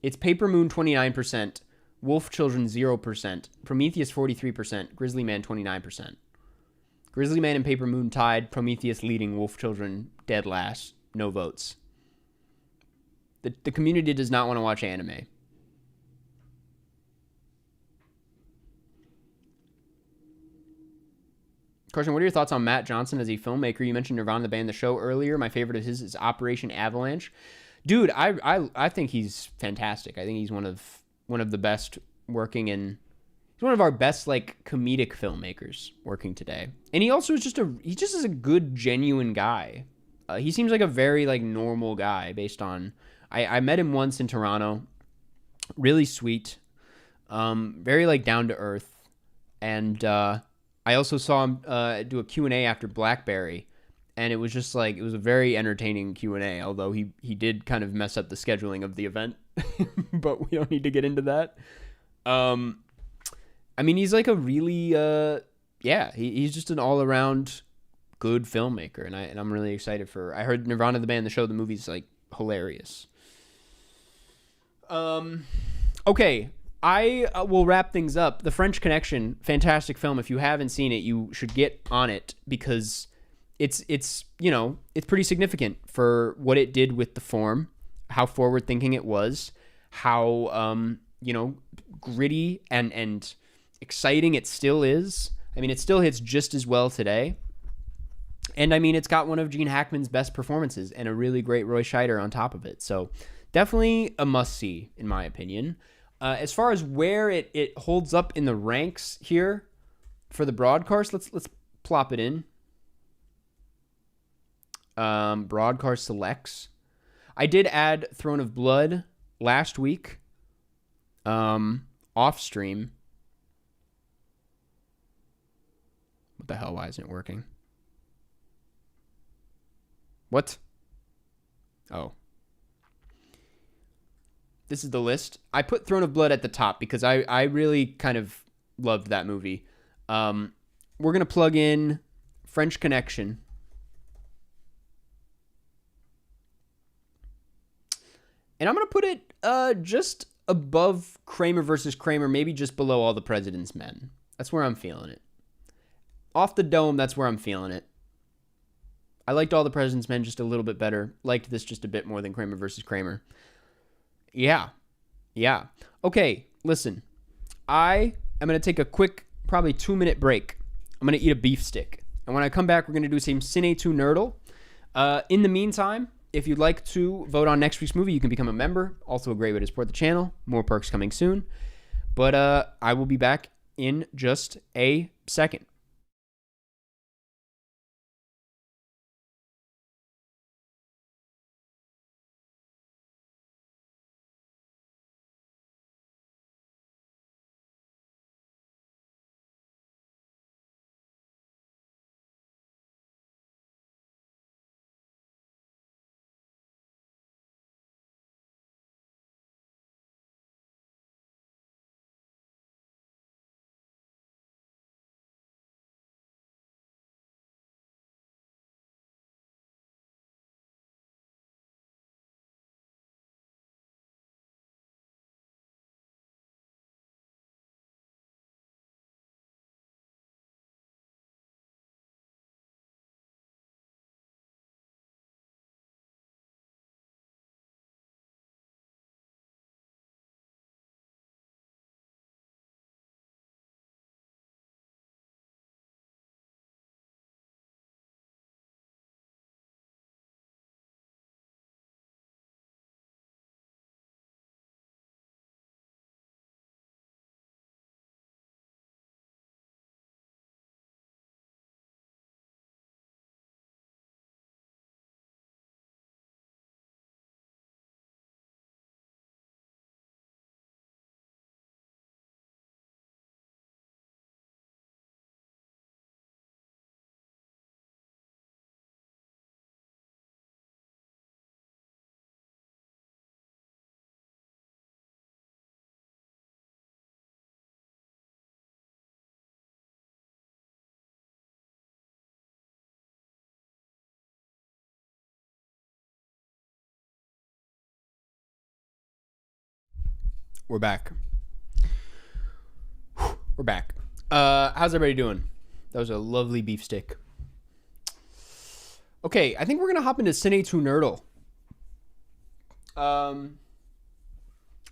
It's Paper Moon 29%, Wolf Children 0%, Prometheus 43%, Grizzly Man 29%. Grizzly Man and Paper Moon tied, Prometheus leading, Wolf Children dead last, no votes. The community does not want to watch anime. Karsten, what are your thoughts on Matt Johnson as a filmmaker? You mentioned Nirvana, the band, the show earlier. My favorite of his is Operation Avalanche. Dude, I think he's fantastic. I think he's one of the best working in. He's one of our best like comedic filmmakers working today. And he also is just is a good, genuine guy. He seems like a very like normal guy based on. I met him once in Toronto. Really sweet, very like down to earth, and. I also saw him do a Q&A after Blackberry, and it was just like, it was a very entertaining Q&A, although he did kind of mess up the scheduling of the event, but we don't need to get into that. I mean, he's like a really, he's just an all-around good filmmaker, and I'm really excited I heard Nirvana, the band, the show, the movie's like hilarious. Okay. I will wrap things up. The French Connection, fantastic film. If you haven't seen it, you should get on it because it's pretty significant for what it did with the form, how forward thinking it was, how gritty and exciting it still is. I mean, it still hits just as well today. And I mean, it's got one of Gene Hackman's best performances and a really great Roy Scheider on top of it. So definitely a must-see, in my opinion. As far as where it holds up in the ranks here for the broadcast, let's plop it in. Broadcast selects. I did add Throne of Blood last week. Off stream. What the hell? Why isn't it working? What? Oh. This is the list. I put Throne of Blood at the top because I really kind of loved that movie. We're going to plug in French Connection. And I'm going to put it just above Kramer versus Kramer, maybe just below All the President's Men. That's where I'm feeling it. Off the dome, that's where I'm feeling it. I liked All the President's Men just a little bit better. Liked this just a bit more than Kramer versus Kramer. Yeah. Yeah. Okay, listen. I am going to take a quick, probably 2-minute break. I'm going to eat a beef stick. And when I come back, we're going to do some Cine2Nerdle. In the meantime, if you'd like to vote on next week's movie, you can become a member. Also a great way to support the channel. More perks coming soon. But I will be back in just a second. We're back. We're back. How's everybody doing? That was a lovely beef stick. Okay, I think we're gonna hop into Cine2Nerdle.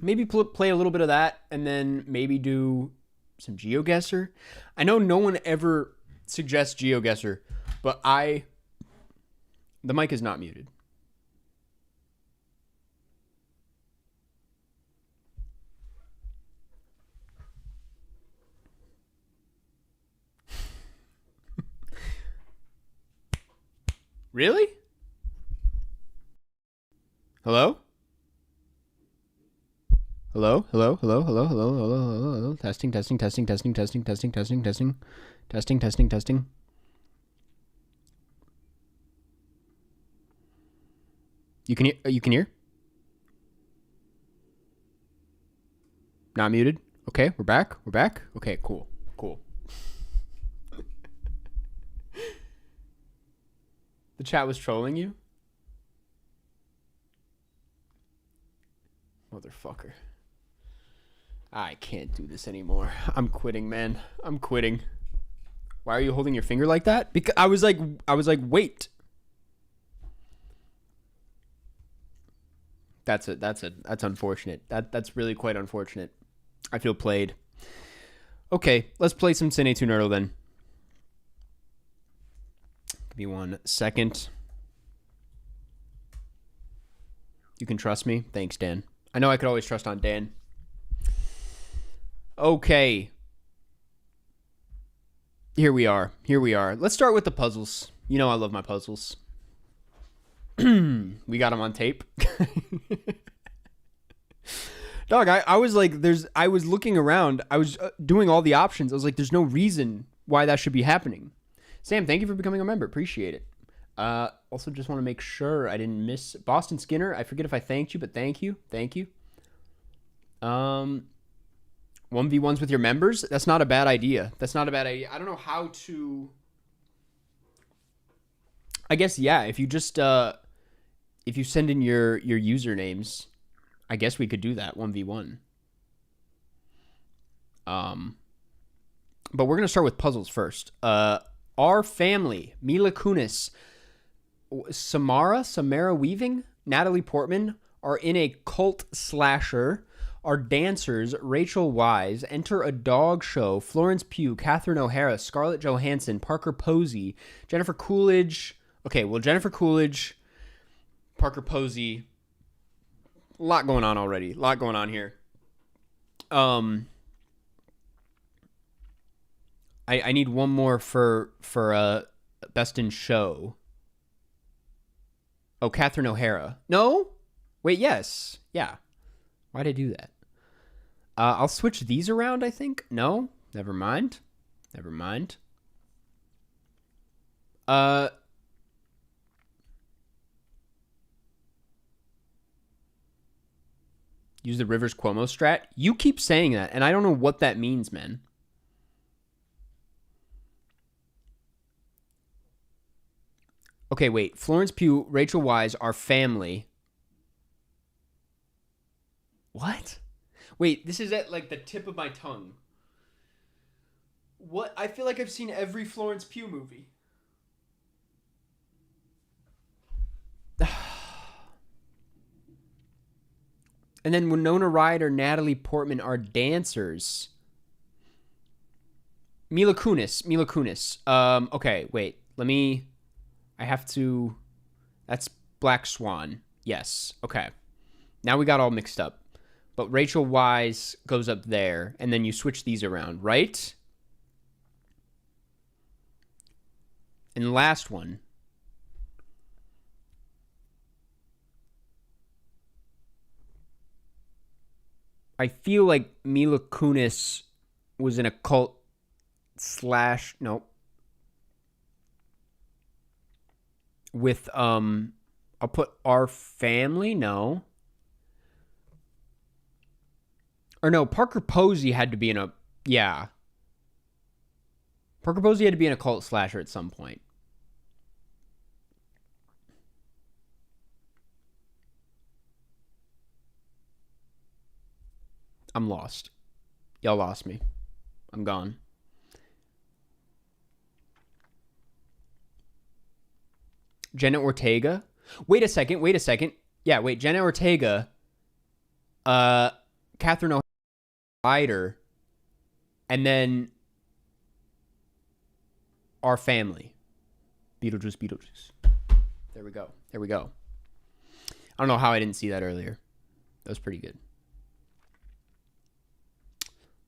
Maybe play a little bit of that, and then maybe do some GeoGuessr. I know no one ever suggests GeoGuessr, but the mic is not muted. Really? Hello? Hello? Hello? Hello? Hello? Hello? Hello? Hello? Hello? Testing, testing, testing, testing, testing, testing, testing, testing, testing, testing, testing. You can hear? Not muted? Okay, we're back. We're back. Okay, cool. Cool. The chat was trolling you? Motherfucker. I can't do this anymore. I'm quitting, man. I'm quitting. Why are you holding your finger like that? Because I was like, wait. That's unfortunate. That's really quite unfortunate. I feel played. Okay, let's play some Cine2Nerdle then. Give me 1 second. You can trust me. Thanks, Dan. I know I could always trust on Dan. Okay. Here we are. Let's start with the puzzles. You know I love my puzzles. We got them on tape. Dog, I was like, I was looking around. I was doing all the options. I was like, there's no reason why that should be happening. Sam, thank you for becoming a member. Appreciate it. Also, just want to make sure I didn't miss Boston Skinner. I forget if I thanked you, but thank you. 1v1s with your members? That's not a bad idea. I don't know how to... I guess, yeah, if you just... if you send in your usernames, I guess we could do that, 1v1. But we're going to start with puzzles first. Our Family, Mila Kunis, Samara Weaving, Natalie Portman are in a cult slasher. are dancers Rachel Wise, Enter a Dog Show, Florence Pugh, Catherine O'Hara, Scarlett Johansson, Parker Posey, Jennifer Coolidge. Okay, well, Jennifer Coolidge, Parker Posey. A lot going on already. A lot going on here. I need one more for Best in Show. Oh, Catherine O'Hara. No? Wait, yes. Yeah. Why'd I do that? I'll switch these around, I think. No? Never mind. Never mind. Use the Rivers Cuomo strat? You keep saying that, and I don't know what that means, man. Okay, wait. Florence Pugh, Rachel Wise are family. What? Wait, this is at like the tip of my tongue. What? I feel like I've seen every Florence Pugh movie. And then Winona Ryder, Natalie Portman are dancers. Mila Kunis. Okay, wait. I have to... That's Black Swan. Yes. Okay. Now we got all mixed up. But Rachel Wise goes up there, and then you switch these around, right? And the last one. I feel like Mila Kunis was in a cult / nope. With, I'll put Our Family, no. Or no, Parker Posey had to be in a, yeah. Parker Posey had to be in a cult slasher at some point. I'm lost. Y'all lost me. I'm gone. Jenna Ortega. Wait a second. Yeah, wait. Jenna Ortega. Catherine O'Hara. And then Our Family. Beetlejuice. There we go. I don't know how I didn't see that earlier. That was pretty good.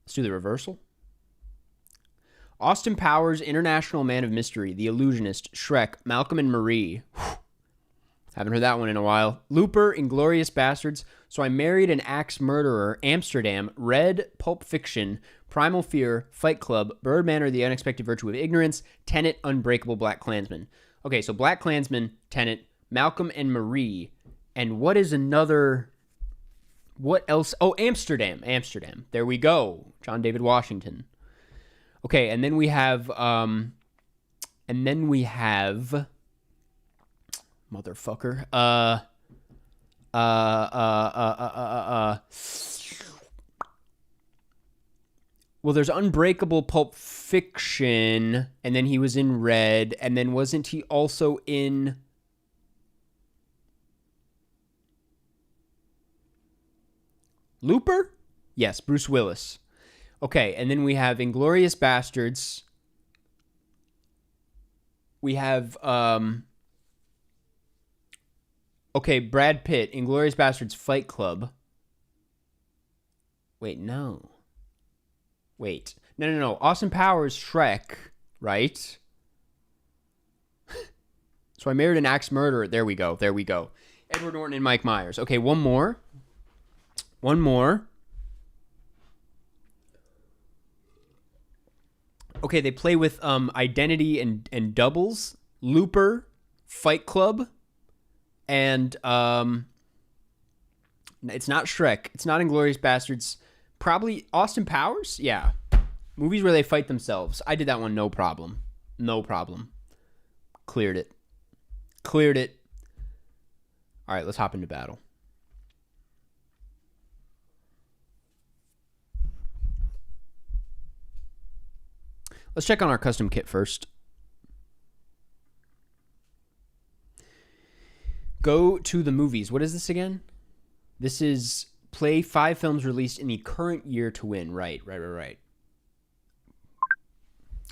Let's do the reversal. Austin Powers, International Man of Mystery, The Illusionist, Shrek, Malcolm and Marie. Whew. Haven't heard that one in a while. Looper, Inglourious Bastards, So I Married an Axe Murderer, Amsterdam, Red, Pulp Fiction, Primal Fear, Fight Club, Birdman or the Unexpected Virtue of Ignorance, Tenet, Unbreakable, Black Klansman. Okay, so Black Klansman, Tenet, Malcolm and Marie, and what is another... What else? Oh, Amsterdam. There we go. John David Washington. Okay, and then we have motherfucker. Well, there's Unbreakable, Pulp Fiction, and then he was in Red, and then wasn't he also in... Looper? Yes, Bruce Willis. Okay, and then we have Inglourious Bastards. We have, okay, Brad Pitt, Inglourious Bastards, Fight Club. Wait, no. No. Austin Powers, Shrek, right? So I Married an Axe Murderer. There we go. Edward Norton and Mike Myers. Okay, one more. Okay, they play with identity and doubles. Looper, Fight Club, and it's not Shrek. It's not Inglourious Bastards. Probably Austin Powers? Yeah. Movies where they fight themselves. I did that one, no problem. Cleared it. All right, let's hop into battle. Let's check on our custom kit first. Go to the movies. What is this again? This is Play 5 films released in the current year to win. Right.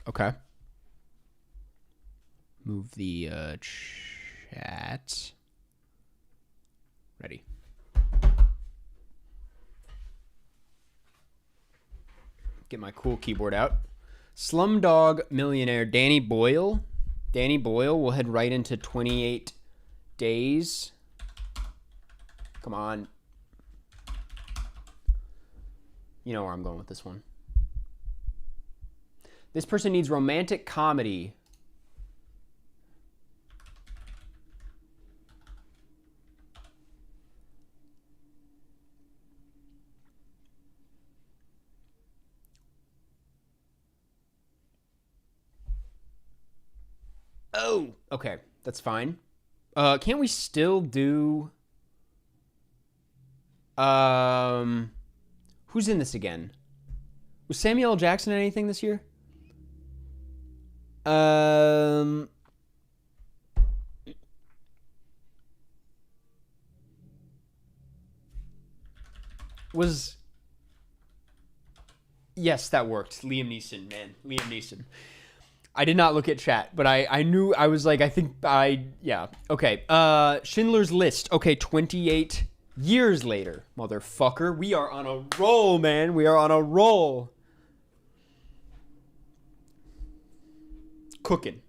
Okay. Move the chat. Ready. Get my cool keyboard out. Slumdog Millionaire Danny Boyle. Danny Boyle will head right into 28 days. Come on. You know where I'm going with this one. This person needs romantic comedy. Oh, okay. That's fine. Can't we still do... Who's in this again? Was Samuel L. Jackson in anything this year? Yes, that worked. Liam Neeson, man. Liam Neeson. I did not look at chat, but I knew, I was like, yeah. Okay. Schindler's List. Okay, 28 years later, motherfucker. We are on a roll, man. We are on a roll. Cooking.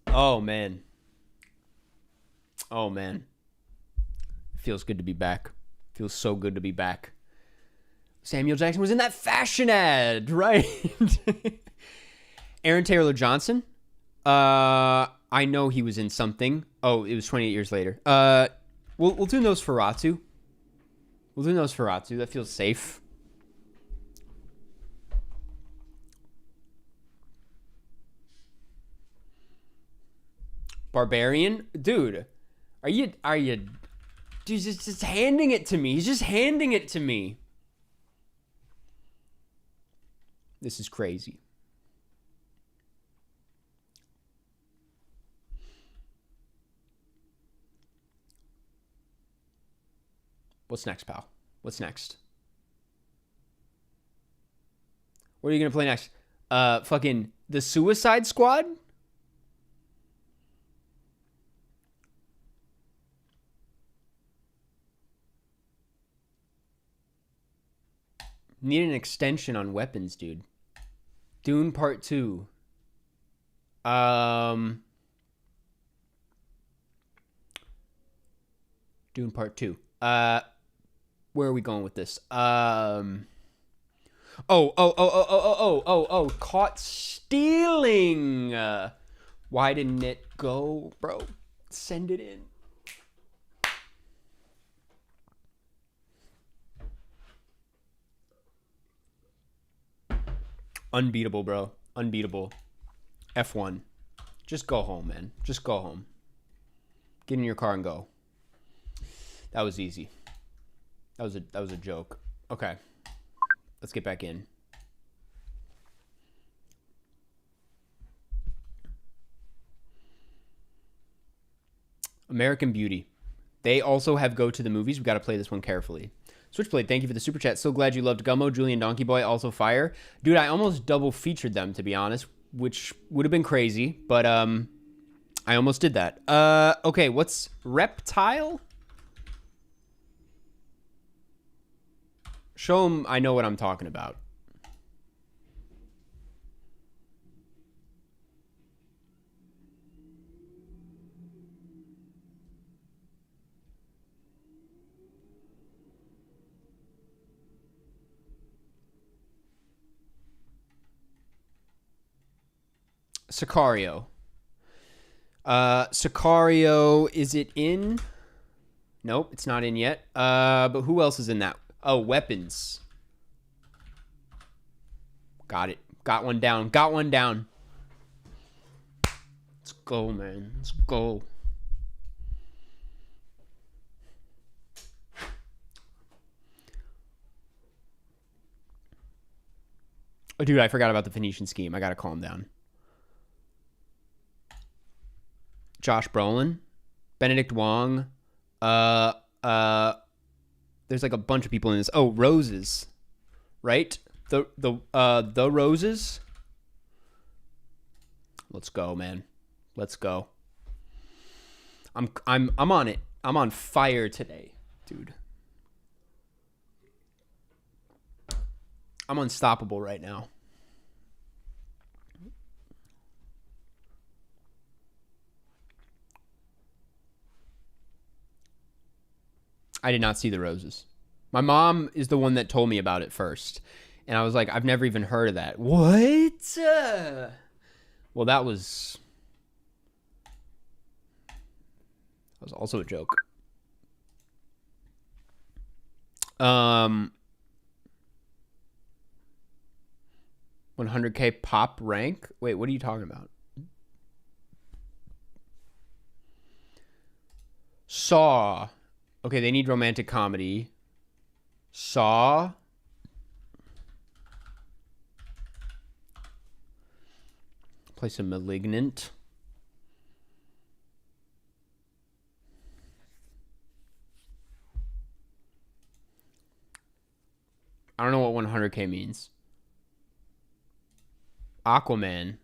Oh, man. Oh, man. It feels good to be back. Feels so good to be back. Samuel Jackson was in that fashion ad, right? Aaron Taylor Johnson. I know he was in something. Oh, it was 28 years later. We'll do Nosferatu. We'll do Nosferatu. That feels safe. Barbarian, dude. Are you? Dude, just handing it to me. He's just handing it to me. This is crazy. What's next, pal? What's next? What are you gonna play next? Fucking The Suicide Squad? Need an extension on weapons, dude. Dune Part 2. Dune Part 2. Where are we going with this? Caught stealing. Why didn't it go, bro? Send it in. Unbeatable, bro. Unbeatable. F1. Just go home, man. Just go home. Get in your car and go. That was easy. That was a joke. Okay. Let's get back in. American Beauty. They also have Go to the Movies. We got to play this one carefully. Switchblade, thank you for the super chat. So glad you loved Gummo. Julian Donkey Boy, also fire. Dude, I almost double featured them, to be honest, which would have been crazy, but I almost did that. Okay, what's Reptile? Show them I know what I'm talking about. Sicario. Sicario, is it in? Nope, it's not in yet. But who else is in that? Oh, Weapons. Got it. Got one down. Got one down. Let's go, man. Let's go. Oh, dude, I forgot about the Phoenician scheme. I gotta calm down. Josh Brolin, Benedict Wong, There's like a bunch of people in this. Oh, roses, right? The roses. Let's go, man. Let's go. I'm on it. I'm on fire today, dude. I'm unstoppable right now. I did not see the roses. My mom is the one that told me about it first. And I was like, I've never even heard of that. What? Well, that was also a joke. 100K pop rank? Wait, what are you talking about? Saw. Okay, they need romantic comedy. Saw. Play some Malignant. I don't know what 100K means. Aquaman.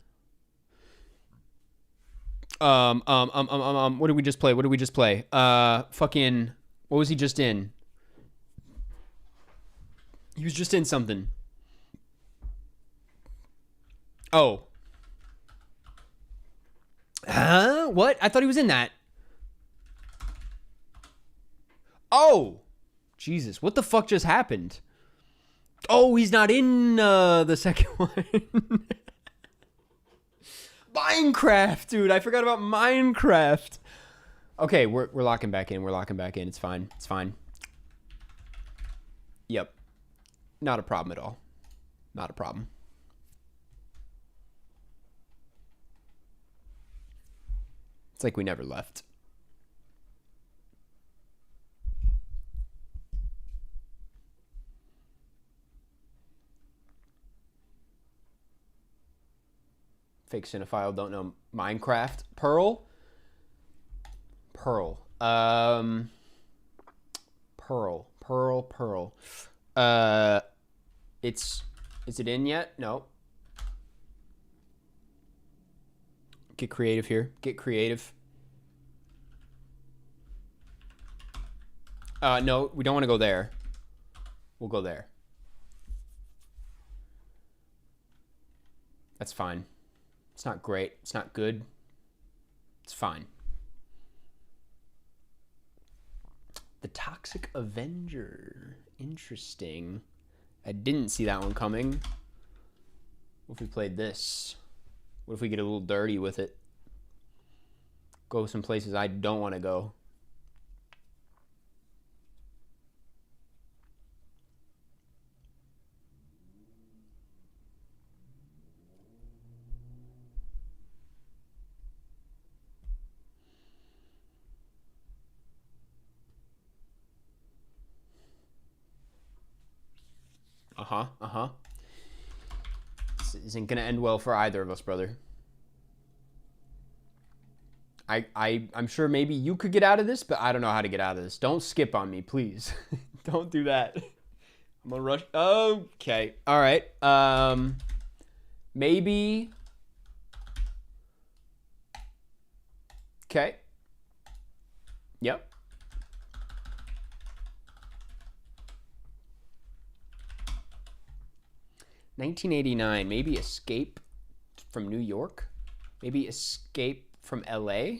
What did we just play? Fucking, what was he just in? He was just in something. Oh. Huh? What? I thought he was in that. Oh. Jesus, what the fuck just happened? Oh, he's not in the second one. Minecraft, dude. I forgot about Minecraft. Okay, we're locking back in. It's fine. Yep. Not a problem at all. Not a problem. It's like we never left. Fake cinephile, don't know Minecraft. Pearl. Is it in yet? No. Get creative here. Get creative. No, we don't want to go there. We'll go there. That's fine. It's not great. It's not good. It's fine. The Toxic Avenger. Interesting. I didn't see that one coming. What if we played this? What if we get a little dirty with it? Go some places I don't want to go. This isn't gonna end well for either of us, brother. I'm sure maybe you could get out of this, but I don't know how to get out of this. Don't skip on me, please. Don't do that. I'm gonna rush. Okay. All right. Maybe. Okay. Yep. $1989. Maybe Escape from New York. Maybe Escape from LA.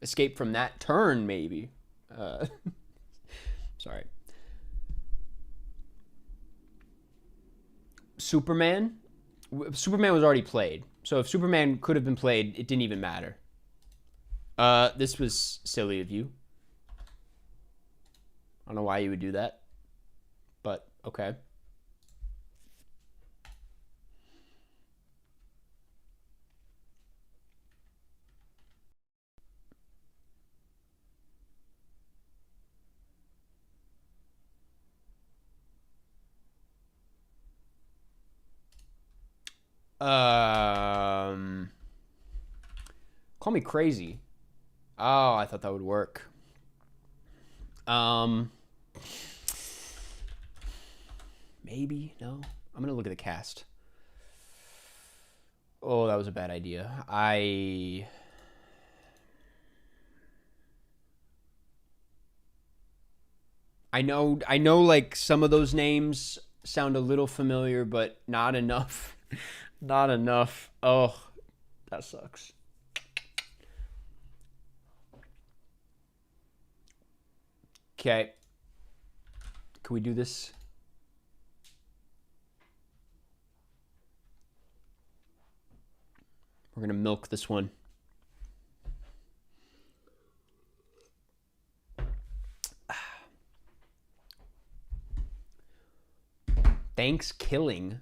Escape from that turn, maybe. Sorry. Superman. Superman was already played. So if Superman could have been played, it didn't even matter. This was silly of you. I don't know why you would do that, but okay. Call me crazy. Oh, I thought that would work. Maybe. No. I'm going to look at the cast. Oh, that was a bad idea. I know like some of those names sound a little familiar, but not enough. Not enough. Oh, that sucks. Okay. Can we do this? We're going to milk this one. Thanksgiving.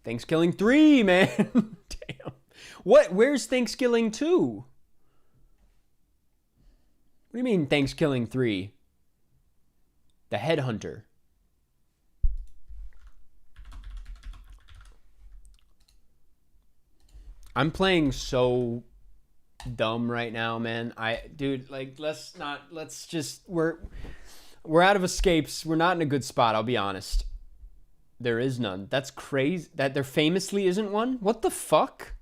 Thanksgiving 3, man. Damn. What? Where's Thanksgiving 2? What do you mean Thanksgiving 3? The Headhunter. I'm playing so dumb right now, man. Dude, like, let's just, we're out of escapes. We're not in a good spot, I'll be honest. There is none. That's crazy. That there famously isn't one? What the fuck?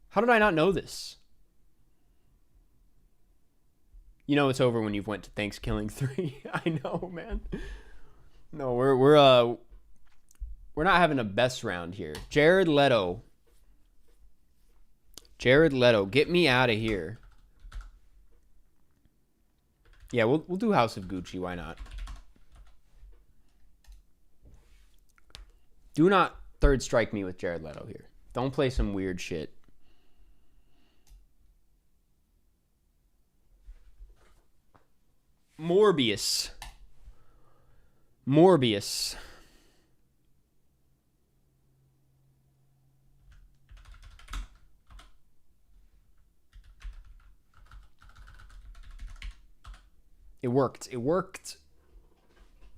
How did I not know this? You know it's over when you've went to Thanksgiving 3. I know, man. No, we're not having a best round here. Jared Leto, get me out of here. Yeah, we'll do House of Gucci. Why not? Do not third strike me with Jared Leto here. Don't play some weird shit. Morbius. It worked.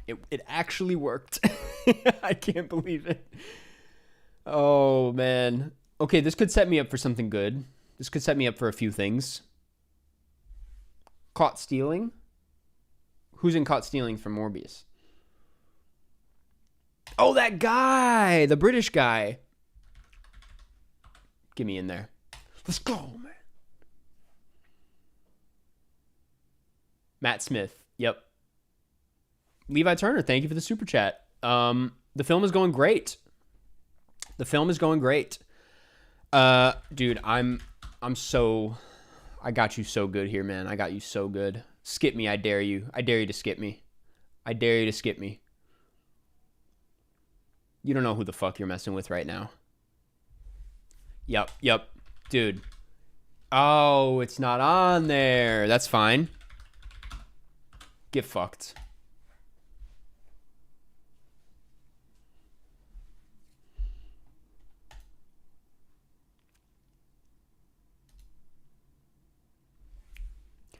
It actually worked. I can't believe it. Oh, man. Okay, this could set me up for something good. This could set me up for a few things. Caught stealing? Who's in Caught Stealing from Morbius? Oh, that guy! The British guy. Get me in there. Let's go, man. Matt Smith. Yep. Levi Turner, thank you for the super chat. The film is going great. Dude, I got you so good here, man. I got you so good. Skip me, I dare you. I dare you to skip me. You don't know who the fuck you're messing with right now. Yep. Dude. Oh, it's not on there. That's fine. Get fucked.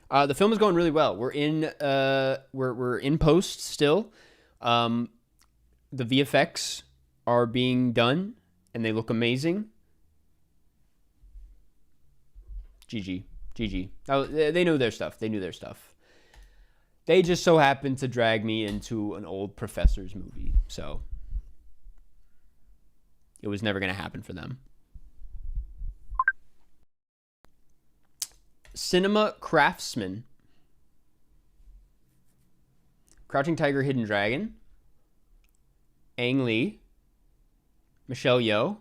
The film is going really well. We're in post still. The VFX are being done and they look amazing. GG. Oh, they knew their stuff. They just so happened to drag me into an old professor's movie. So it was never going to happen for them. Cinema Craftsman. Crouching Tiger, Hidden Dragon. Ang Lee. Michelle Yeoh.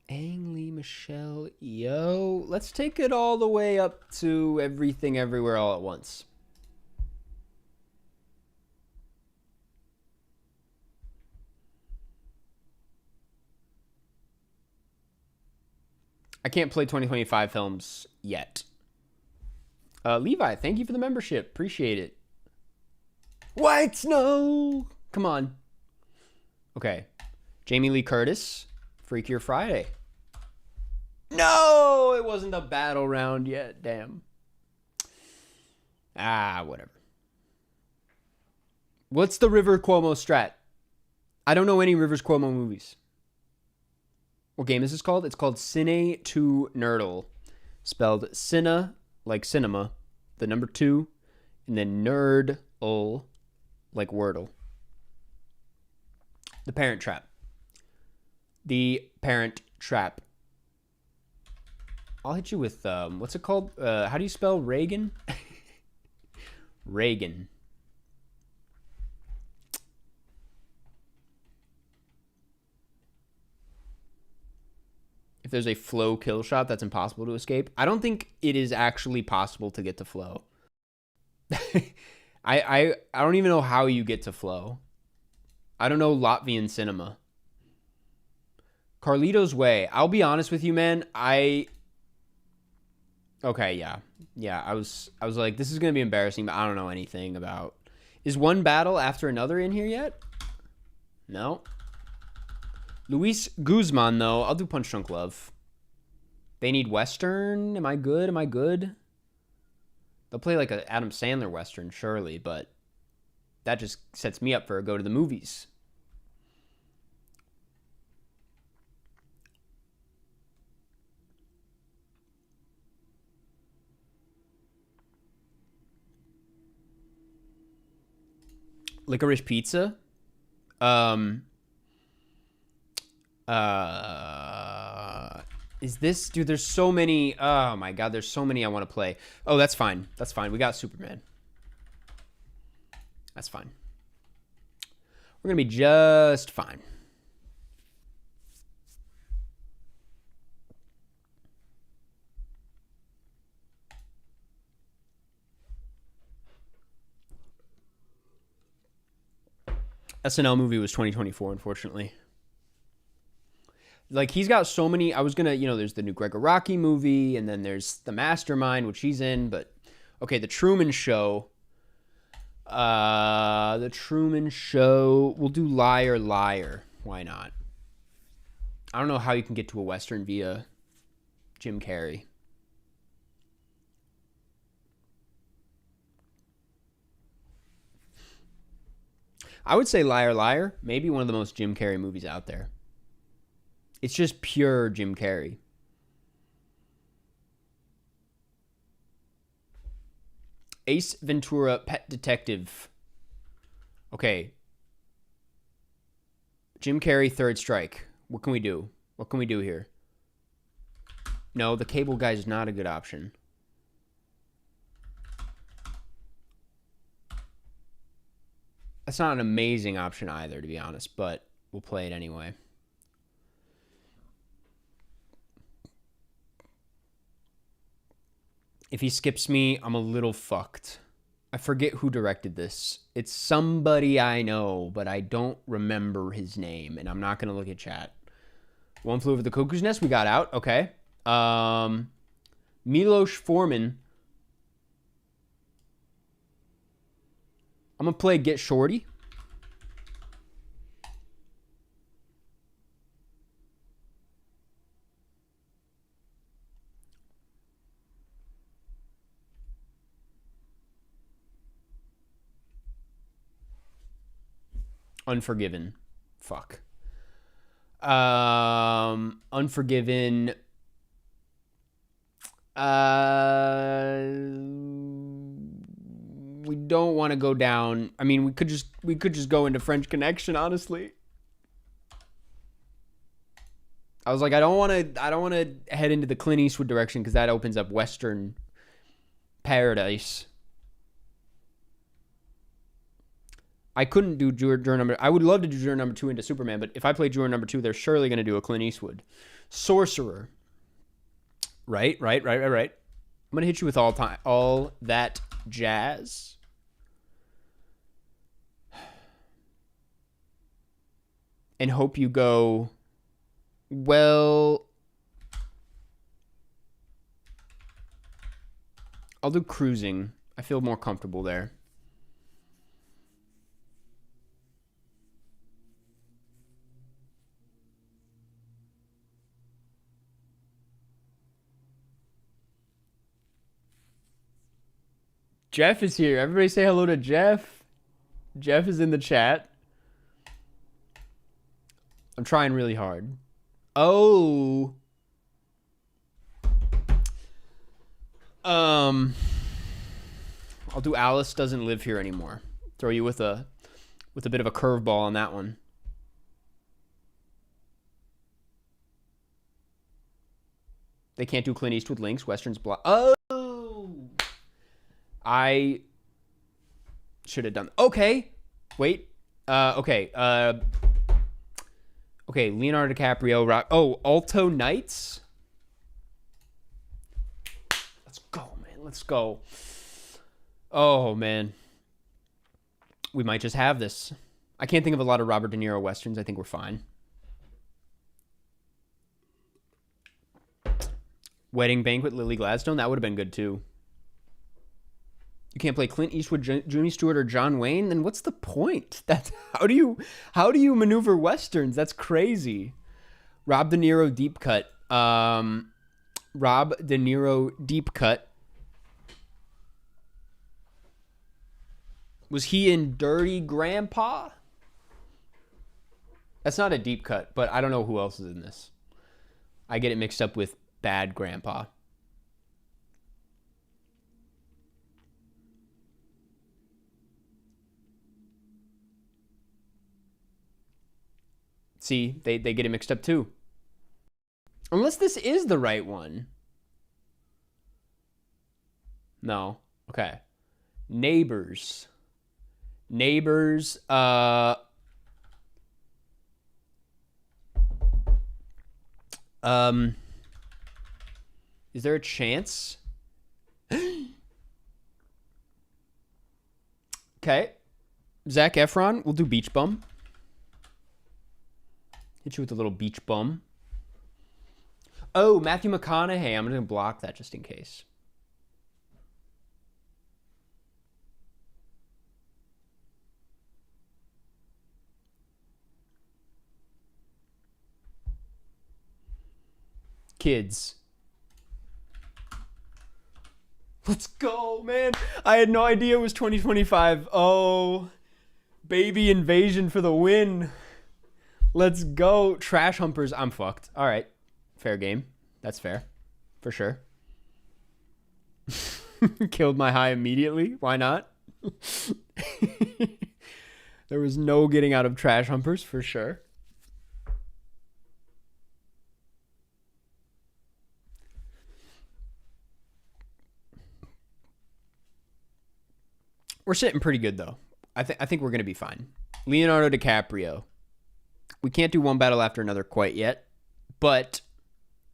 Michelle Yeoh. Let's take it all the way up to Everything Everywhere All at Once. I can't play 2025 films yet. Levi, thank you for the membership. Appreciate it. White Snow! Come on. Okay. Jamie Lee Curtis, Freakier Friday. No! It wasn't a battle round yet. Damn. Whatever. What's the River Cuomo strat? I don't know any Rivers Cuomo movies. What game is this called? It's called Cine2Nerdle. Spelled Cine, like cinema, the number 2, and then Nerdle, like Wordle. The Parent Trap. The Parent Trap. I'll hit you with, what's it called? How do you spell Reagan? Reagan. If there's a flow kill shot that's impossible to escape, I don't think it is actually possible to get to flow. I don't even know how you get to flow. I don't know Latvian cinema. Carlito's Way. I'll be honest with you, man. Okay, yeah. Yeah, I was like, this is going to be embarrassing, but I don't know anything about... Is One Battle After Another in here yet? No. Luis Guzman, though. I'll do Punch Drunk Love. They Need Western. Am I good? Am I good? They'll play like an Adam Sandler Western, surely, but that just sets me up for a go to the movies. Licorice Pizza. Is this... Dude, there's so many... Oh, my God. There's so many I want to play. Oh, that's fine. That's fine. We got Superman. That's fine. We're going to be just fine. SNL movie was 2024, unfortunately. Like, he's got so many... I was going to... You know, there's the new Gregor Rocky movie, and then there's The Mastermind, which he's in, but... Okay, The Truman Show. The Truman Show... We'll do Liar, Liar. Why not? I don't know how you can get to a Western via Jim Carrey. I would say Liar, Liar. Maybe one of the most Jim Carrey movies out there. It's just pure Jim Carrey. Ace Ventura, Pet Detective. Okay. Jim Carrey, Third Strike. What can we do? What can we do here? No, the cable guy is not a good option. That's not an amazing option either, to be honest, but we'll play it anyway. If he skips me, I'm a little fucked. I forget who directed this. It's somebody I know, but I don't remember his name, and I'm not going to look at chat. One Flew Over the Cuckoo's Nest, we got out. Okay. Milos Forman. I'm going to play Get Shorty. Unforgiven. Fuck. Unforgiven. We don't want to go down. I mean, we could just go into French Connection, honestly. I was like, I don't want to head into the Clint Eastwood direction because that opens up Western paradise. I couldn't do juror number... I would love to do juror number 2 into Superman, but if I play juror number 2, they're surely going to do a Clint Eastwood. Sorcerer. Right. I'm going to hit you with all that jazz. And hope you go... Well... I'll do Cruising. I feel more comfortable there. Jeff is here. Everybody say hello to Jeff. Jeff is in the chat. I'm trying really hard. Oh. I'll do Alice Doesn't Live Here Anymore. Throw you with a bit of a curveball on that one. They can't do Clint Eastwood links. Western's block. Oh, I should have done. Okay, wait. Okay. Okay. Leonardo DiCaprio. Rock. Oh, Alto Knights. Let's go, man. Let's go. Oh man, we might just have this. I can't think of a lot of Robert De Niro westerns. I think we're fine. Wedding Banquet, Lily Gladstone. That would have been good too. You can't play Clint Eastwood, Jimmy Stewart, or John Wayne. Then what's the point? That's how do you maneuver westerns? That's crazy. Rob De Niro deep cut. Rob De Niro deep cut. Was he in Dirty Grandpa? That's not a deep cut, but I don't know who else is in this. I get it mixed up with Bad Grandpa. See, they get it mixed up too. Unless this is the right one. No. Okay. Neighbors. Neighbors. Is there a chance? Okay. Zac Efron, we'll do Beach Bum. Hit you with a little beach bum. Oh, Matthew McConaughey. I'm going to block that just in case. Kids. Let's go, man. I had no idea it was 2025. Oh, baby invasion for the win. Let's go. Trash Humpers. I'm fucked. All right. Fair game. That's fair. For sure. Killed my high immediately. Why not? There was no getting out of Trash Humpers for sure. We're sitting pretty good though. I think we're going to be fine. Leonardo DiCaprio. We can't do one battle after another quite yet, but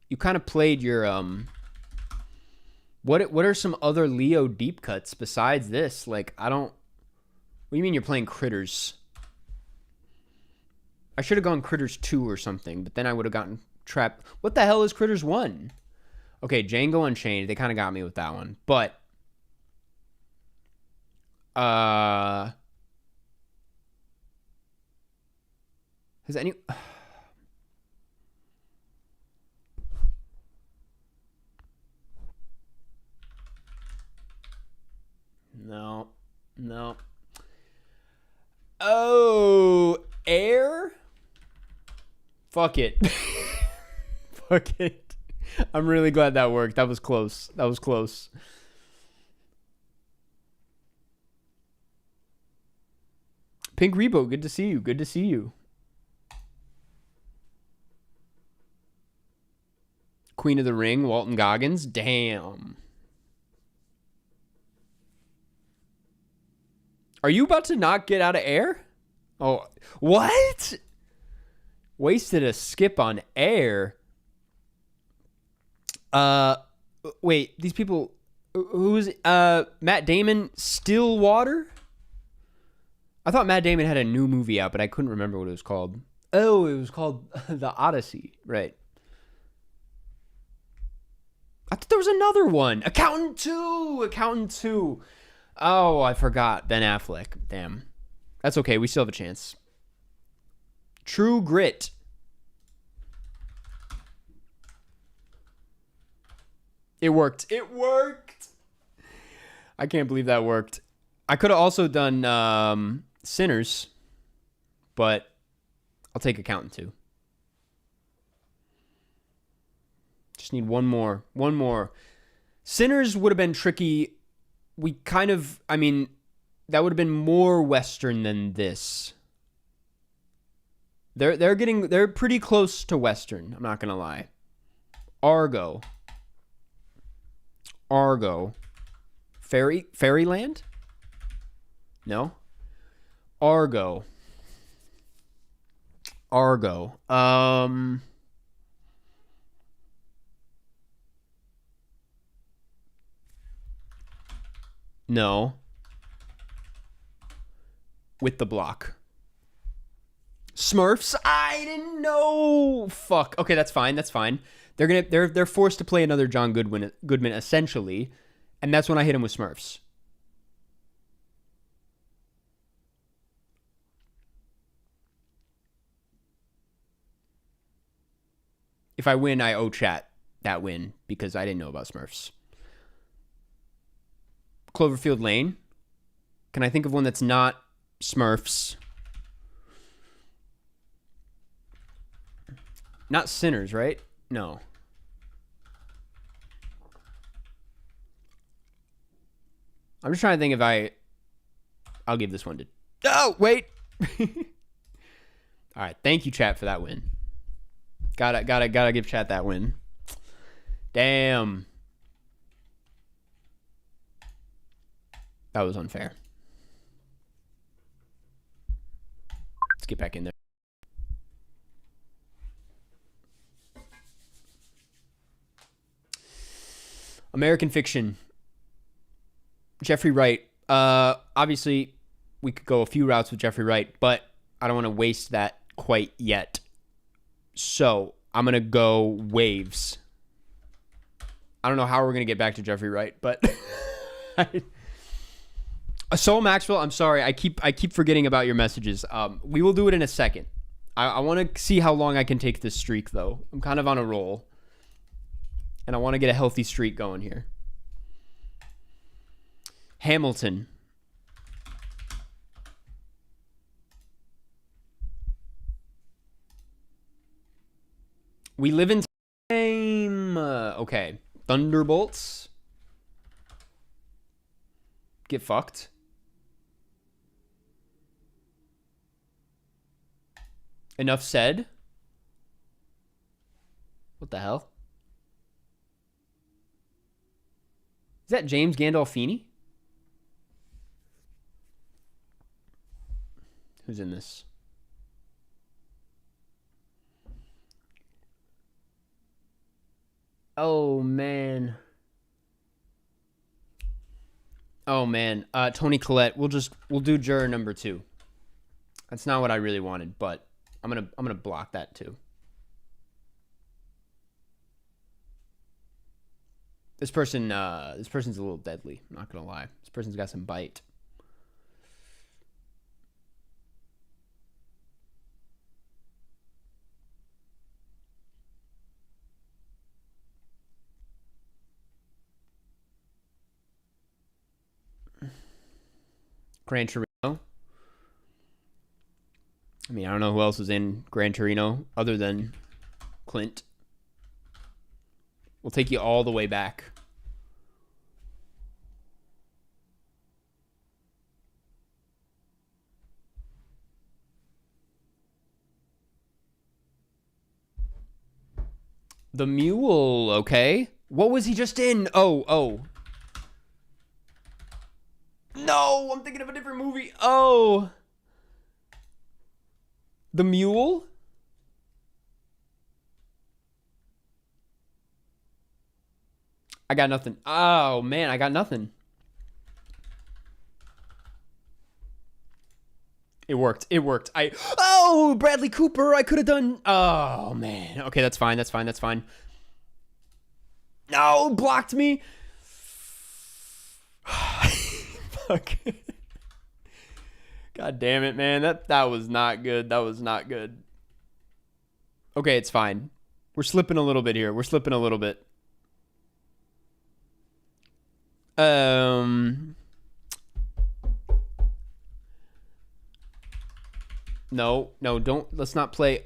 you kind of played your what are some other Leo deep cuts besides this? Like I don't. What do you mean you're playing Critters? I should have gone Critters 2 or something, but then I would have gotten trapped. What the hell is Critters 1? Okay, Django Unchained. They kind of got me with that one, but has any... No. Oh, Air? Fuck it. Fuck it. I'm really glad that worked. That was close. Pink Rebo, good to see you. Queen of the Ring, Walton Goggins. Damn. Are you about to not get out of Air? Oh, what? Wasted a skip on Air. Wait, these people... Who's... Matt Damon, Stillwater? I thought Matt Damon had a new movie out, but I couldn't remember what it was called. Oh, it was called The Odyssey. Right. I thought there was another one. Accountant 2. Oh, I forgot. Ben Affleck. Damn. That's okay. We still have a chance. True Grit. It worked. I can't believe that worked. I could have also done Sinners, but I'll take Accountant 2. Just need one more. One more. Sinners would have been tricky. We kind of, I mean, that would have been more Western than this. They're pretty close to Western. I'm not gonna lie. Argo. Fairyland? No. Argo. No. With the block. Smurfs? I didn't know. Fuck. Okay, that's fine. They're forced to play another John Goodman essentially, and that's when I hit him with Smurfs. If I win, I owe chat that win because I didn't know about Smurfs. Cloverfield Lane. Can I think of one that's not Smurfs? Not Sinners, right? No. I'm just trying to think if I'll give this one to... Oh, wait! All right, thank you, chat, for that win. Gotta give chat that win. Damn. That was unfair. Let's get back in there. American Fiction. Jeffrey Wright. Obviously, we could go a few routes with Jeffrey Wright, but I don't want to waste that quite yet. So, I'm going to go Waves. I don't know how we're going to get back to Jeffrey Wright, but... Soul Maxwell, I'm sorry. I keep forgetting about your messages. We will do it in a second. I want to see how long I can take this streak, though. I'm kind of on a roll. And I want to get a healthy streak going here. Hamilton. We Live in Time. Okay. Thunderbolts. Get fucked. Enough Said. What the hell? Is that James Gandolfini? Who's in this? Oh, man. Toni Collette. We'll do juror number 2. That's not what I really wanted, but I'm gonna block that too. This person's a little deadly. I'm not gonna lie. This person's got some bite. Gran Torino. I mean, I don't know who else is in Gran Torino other than Clint. We'll take you all the way back. The Mule, okay. What was he just in? Oh. No, I'm thinking of a different movie. Oh. The Mule? I got nothing. Oh, man, I got nothing. It worked. Oh, Bradley Cooper, I could have done... Oh, man. Okay, that's fine. No, blocked me. Fuck. God damn it, man. That was not good. Okay, it's fine. We're slipping a little bit here. No, let's not play.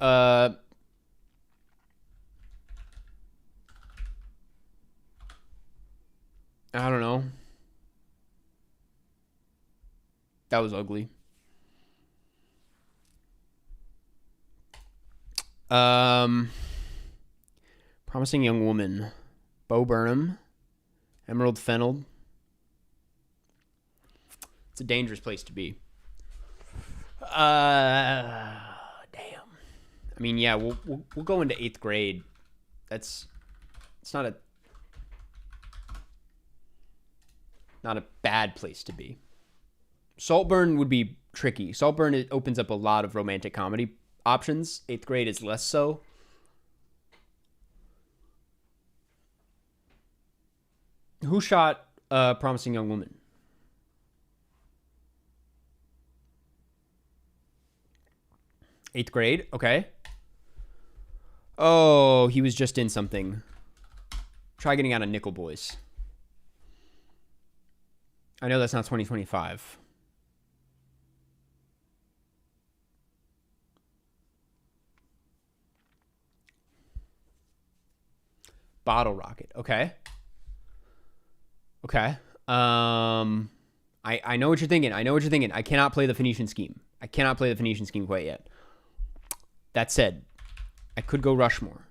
I don't know. That was ugly. Promising Young Woman. Bo Burnham. Emerald Fennell. It's a dangerous place to be. Damn. I mean, yeah, we'll go into 8th grade. It's not a bad place to be. Saltburn would be tricky. Saltburn, it opens up a lot of romantic comedy options. 8th grade is less so. Who shot Promising Young Woman? Eighth grade, okay. Oh, he was just in something. Try getting out of Nickel Boys. I know that's not 2025. Bottle Rocket, okay. Okay. I know what you're thinking. I cannot play the Phoenician Scheme. Quite yet. That said, I could go Rushmore.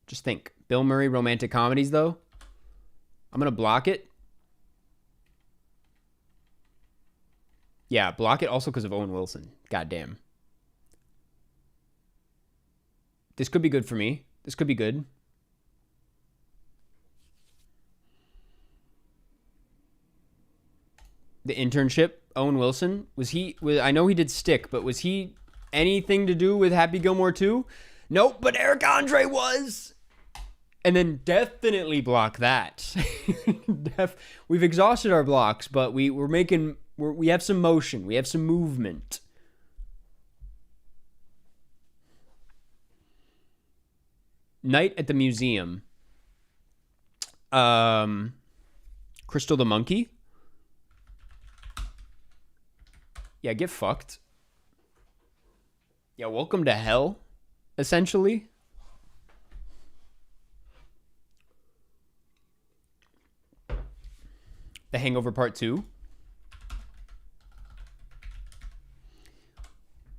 Just think. Bill Murray romantic comedies, though. I'm going to block it. Yeah, block it also because of Owen Wilson. Goddamn. This could be good for me. This could be good. The Internship, Owen Wilson. I know he did Stick, but was he anything to do with Happy Gilmore 2? Nope, but Eric Andre was. And then definitely block that. We've exhausted our blocks, but we have some motion. We have some movement. Night at the Museum. Crystal the Monkey. Yeah, get fucked. Yeah, welcome to hell, essentially. The Hangover Part 2.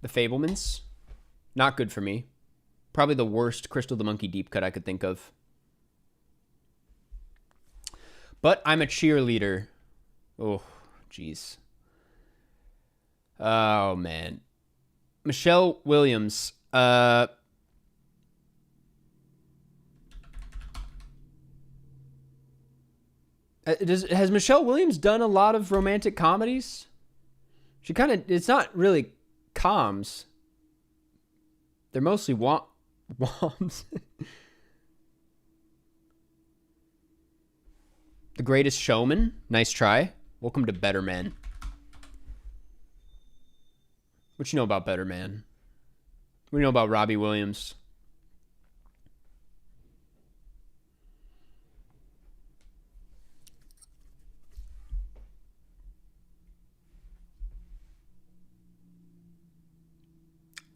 The Fablemans. Not good for me. Probably the worst Crystal the Monkey deep cut I could think of. But I'm a cheerleader. Oh, jeez. Oh, man. Michelle Williams. Has Michelle Williams done a lot of romantic comedies? She kind of... It's not really coms. They're mostly woms. The Greatest Showman. Nice try. Welcome to Better Man. What you know about Better Man? What do you know about Robbie Williams?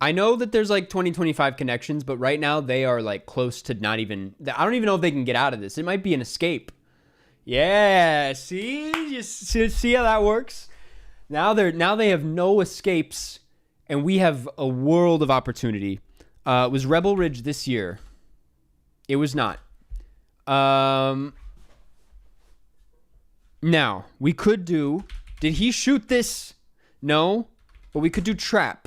I know that there's like 2025 connections, but right now they are like close to not even... I don't even know if they can get out of this. It might be an escape. Yeah, see? You see how that works? Now they have no escapes, and we have a world of opportunity. It was Rebel Ridge this year. It was not. Now, we could do... Did he shoot this? No. But we could do Trap.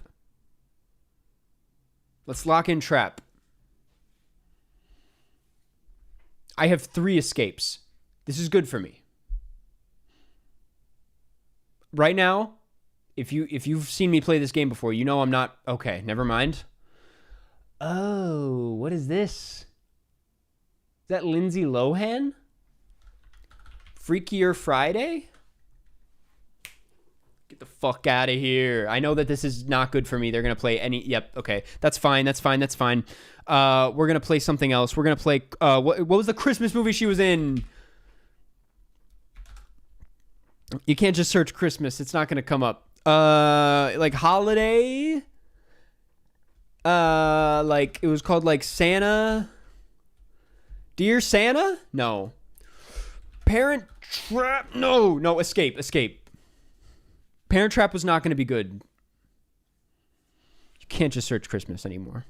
Let's lock in Trap. I have 3 escapes. This is good for me. Right now, if you've seen me play this game before, you know I'm not... Okay, never mind. Oh, what is this? Is that Lindsay Lohan? Freakier Friday? Get the fuck out of here. I know that this is not good for me. They're going to play any... Yep, okay. That's fine. We're going to play something else. We're going to play... what was the Christmas movie she was in? You can't just search Christmas. It's not going to come up. Like Holiday? Like, it was called like Santa... Dear Santa? No. Parent Trap? No. No, Escape. Parent Trap was not going to be good. You can't just search Christmas anymore.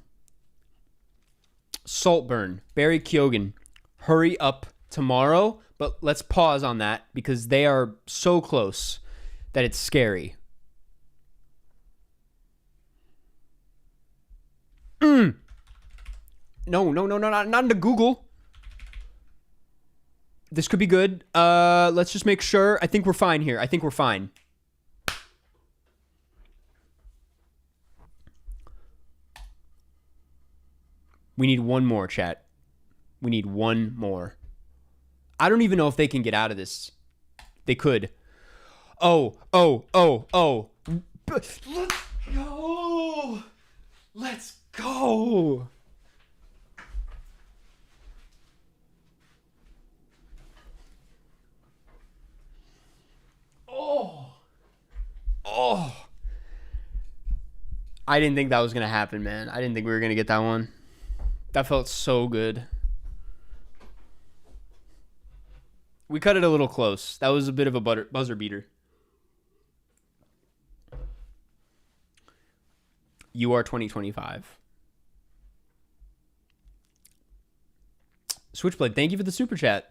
Saltburn. Barry Keoghan. Hurry Up Tomorrow. But let's pause on that because they are so close that it's scary. No, not into Google. This could be good. Let's just make sure. I think we're fine here. I think we're fine. We need one more, chat. We need one more. I don't even know if they can get out of this. They could. Oh. Let's go. Let's go. Oh. I didn't think that was going to happen, man. I didn't think we were going to get that one. That felt so good. We cut it a little close. That was a bit of a buzzer beater. You are 2025. Switchblade, thank you for the super chat.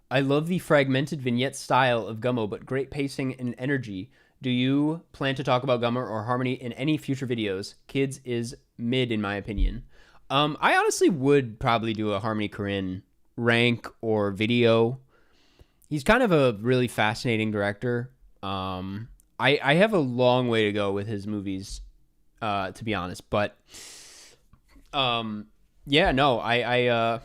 I love the fragmented vignette style of Gummo, but great pacing and energy. Do you plan to talk about Gummo or Harmony in any future videos? Kids is mid, in my opinion. I honestly would probably do a Harmony Korine rank or video. He's kind of a really fascinating director. I have a long way to go with his movies, to be honest. But yeah, no, I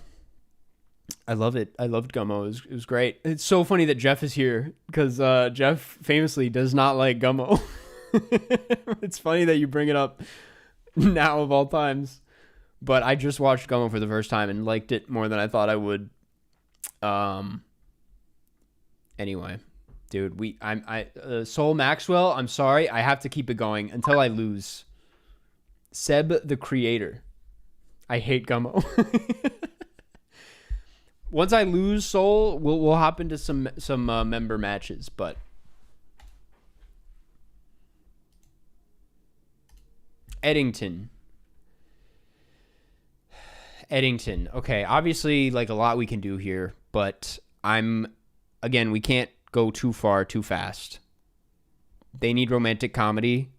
love it. I loved Gummo. It was great. It's so funny that Jeff is here because Jeff famously does not like Gummo. It's funny that you bring it up now of all times. But I just watched Gummo for the first time and liked it more than I thought I would. Anyway, dude, Soul Maxwell, I'm sorry. I have to keep it going until I lose. Seb the Creator. I hate Gummo. Once I lose Soul, we'll hop into some member matches, but Eddington. Okay, obviously like a lot we can do here, but again, we can't go too far too fast. They need romantic comedy.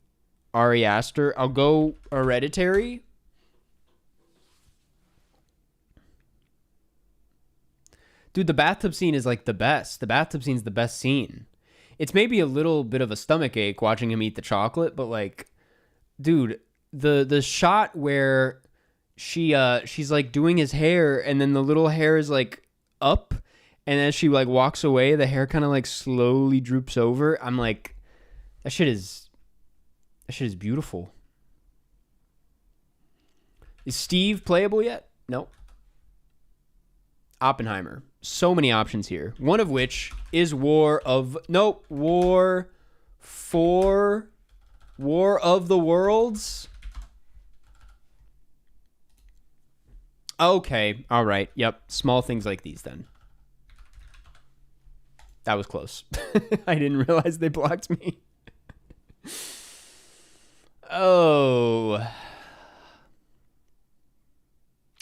Ari Aster. I'll go Hereditary. Dude, the bathtub scene is like the best. The bathtub scene's the best scene. It's maybe a little bit of a stomach ache watching him eat the chocolate, but like, dude, the shot where she's like doing his hair and then the little hair is like up and as she like walks away, the hair kind of like slowly droops over. I'm like, that shit is beautiful. Is Steve playable yet? Nope. Oppenheimer. So many options here. One of which is War of the Worlds. Okay. All right. Yep. Small things like these then. That was close. I didn't realize they blocked me. Oh.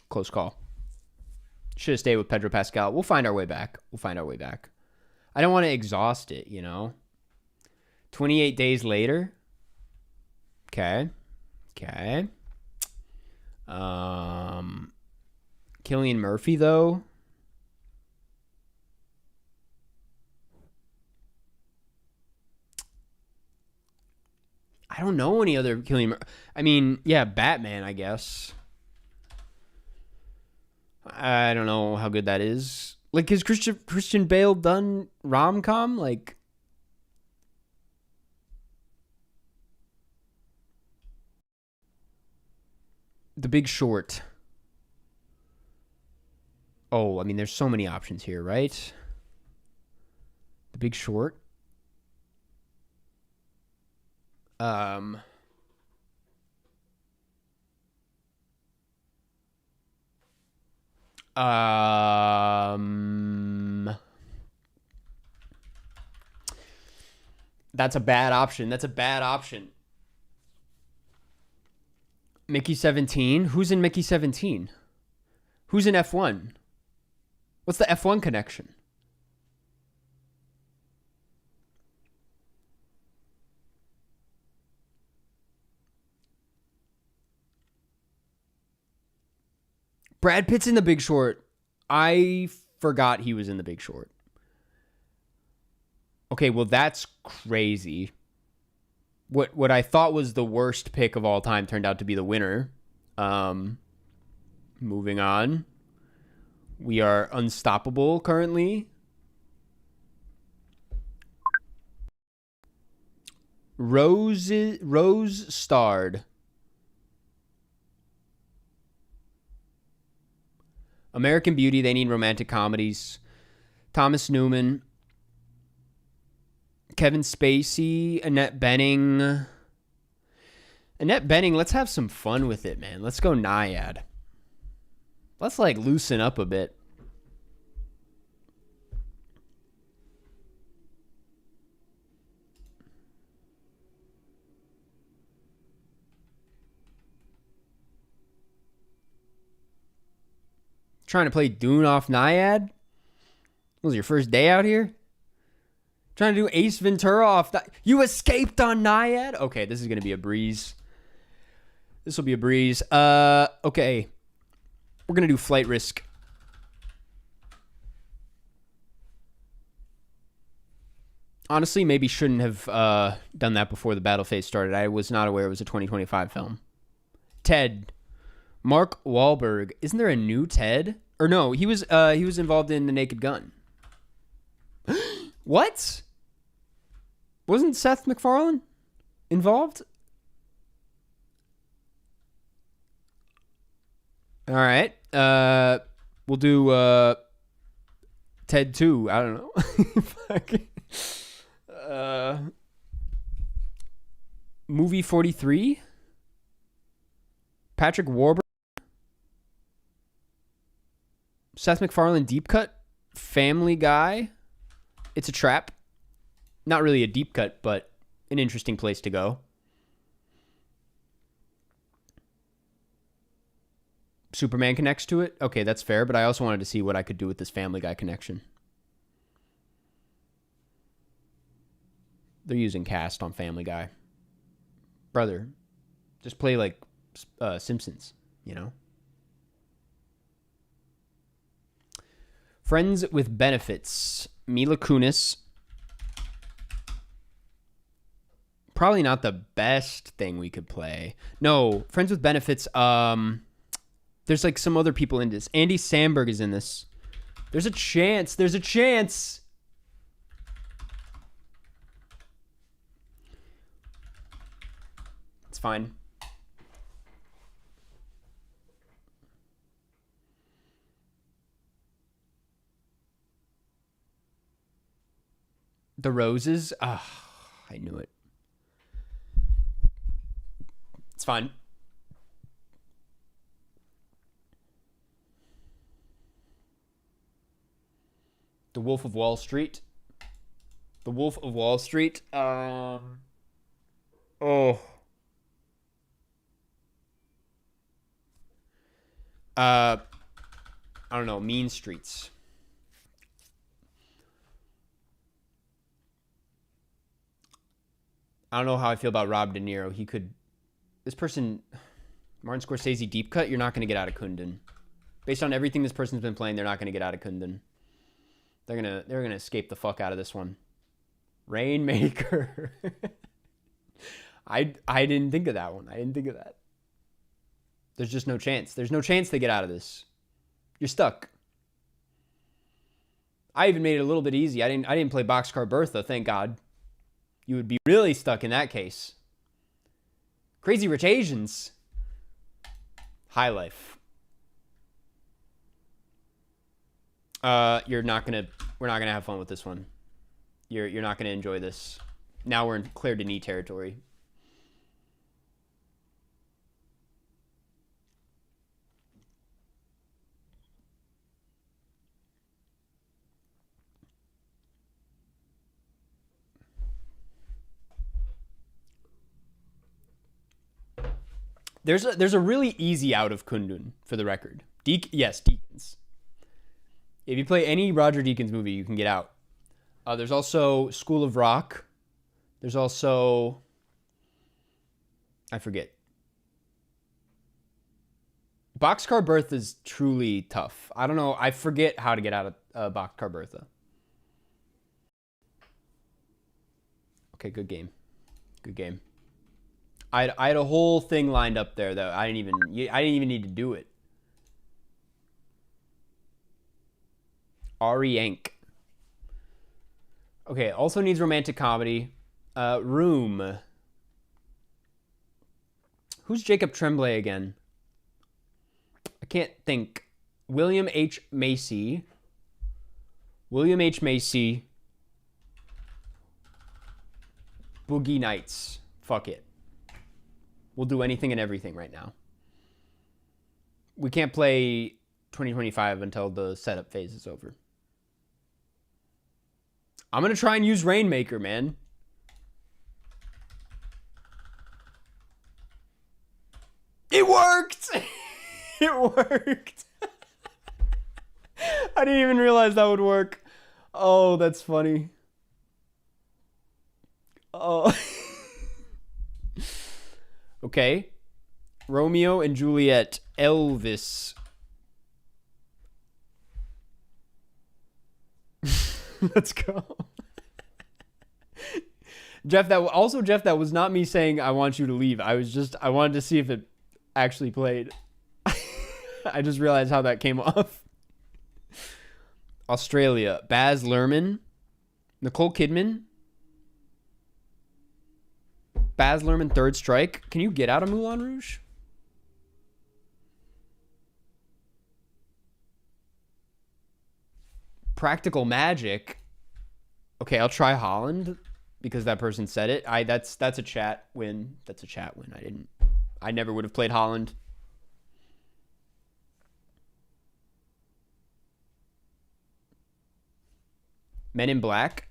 Close call. Should have stayed with Pedro Pascal. We'll find our way back. I don't want to exhaust it, you know? 28 Days Later. Okay. Cillian Murphy, though. I don't know any other Cillian Murphy. I mean, yeah, Batman, I guess. I don't know how good that is. Like, has Christian Bale done rom-com? Like, The Big Short. Oh, I mean, there's so many options here, right? The Big Short. That's a bad option. That's a bad option. Mickey 17? Who's in Mickey 17? Who's in F1? What's the F1 connection? Brad Pitt's in The Big Short. I forgot he was in The Big Short. Okay, well, that's crazy. What I thought was the worst pick of all time turned out to be the winner. Moving on. We are unstoppable currently. Rose starred. American Beauty, They Need Romantic Comedies. Thomas Newman. Kevin Spacey. Annette Bening. Annette Bening, let's have some fun with it, man. Let's go Naiad. Let's, like, loosen up a bit. Trying to play Dune off Naiad? Was your first day out here? Trying to do Ace Ventura off... You escaped on Naiad? Okay, this is going to be a breeze. This will be a breeze. Okay. We're going to do Flight Risk. Honestly, maybe shouldn't have done that before the battle phase started. I was not aware it was a 2025 film. Ted. Mark Wahlberg. Isn't there a new Ted? Or no, he was involved in The Naked Gun. What? Wasn't Seth MacFarlane involved? All right. We'll do Ted 2. I don't know. Movie 43. Patrick Warburton. Seth MacFarlane deep cut. Family Guy. It's a Trap. Not really a deep cut, but an interesting place to go. Superman connects to it. Okay, that's fair, but I also wanted to see what I could do with this Family Guy connection. They're using Cast on Family Guy. Brother, just play like Simpsons, you know? Friends with Benefits. Mila Kunis. Probably not the best thing we could play. No, Friends with Benefits. There's like some other people in this. Andy Samberg is in this. There's a chance. There's a chance. It's fine. The Roses. Ah, I knew it. It's fine. The Wolf of Wall Street. The Wolf of Wall Street. Oh. I don't know. Mean Streets. I don't know how I feel about Rob De Niro. He could... This person... Martin Scorsese deep cut, you're not going to get out of Kundun. Based on everything this person's been playing, they're not going to get out of Kundun. They're gonna escape the fuck out of this one. Rainmaker. I didn't think of that one. I didn't think of that. There's just no chance. There's no chance they get out of this. You're stuck. I even made it a little bit easy. I didn't play Boxcar Bertha, thank God. You would be really stuck in that case. Crazy Rich Asians. High Life. We're not gonna have fun with this one. You're not gonna enjoy this. Now we're in Claire Denis territory. There's a really easy out of Kundun, for the record. Yes, Deakins. If you play any Roger Deakins movie, you can get out. There's also School of Rock. There's also... I forget. Boxcar Bertha is truly tough. I don't know. I forget how to get out of Boxcar Bertha. Okay, good game. Good game. I had a whole thing lined up there that I didn't even need to do it. Ari Yank. Okay, also needs romantic comedy. Room. Who's Jacob Tremblay again? I can't think. William H. Macy. William H. Macy. Boogie Nights. Fuck it. We'll do anything and everything right now. We can't play 2025 until the setup phase is over. I'm going to try and use Rainmaker, man. It worked! It worked. I didn't even realize that would work. Oh, that's funny. Oh. Okay. Romeo and Juliet. Elvis. Let's go. Jeff, that was not me saying I want you to leave. I wanted to see if it actually played. I just realized how that came off. Australia. Baz Luhrmann. Nicole Kidman. Baz Luhrmann, Third Strike. Can you get out of Moulin Rouge? Practical Magic. Okay, I'll try Holland because that person said it. That's a chat win. That's a chat win. I never would have played Holland. Men in Black.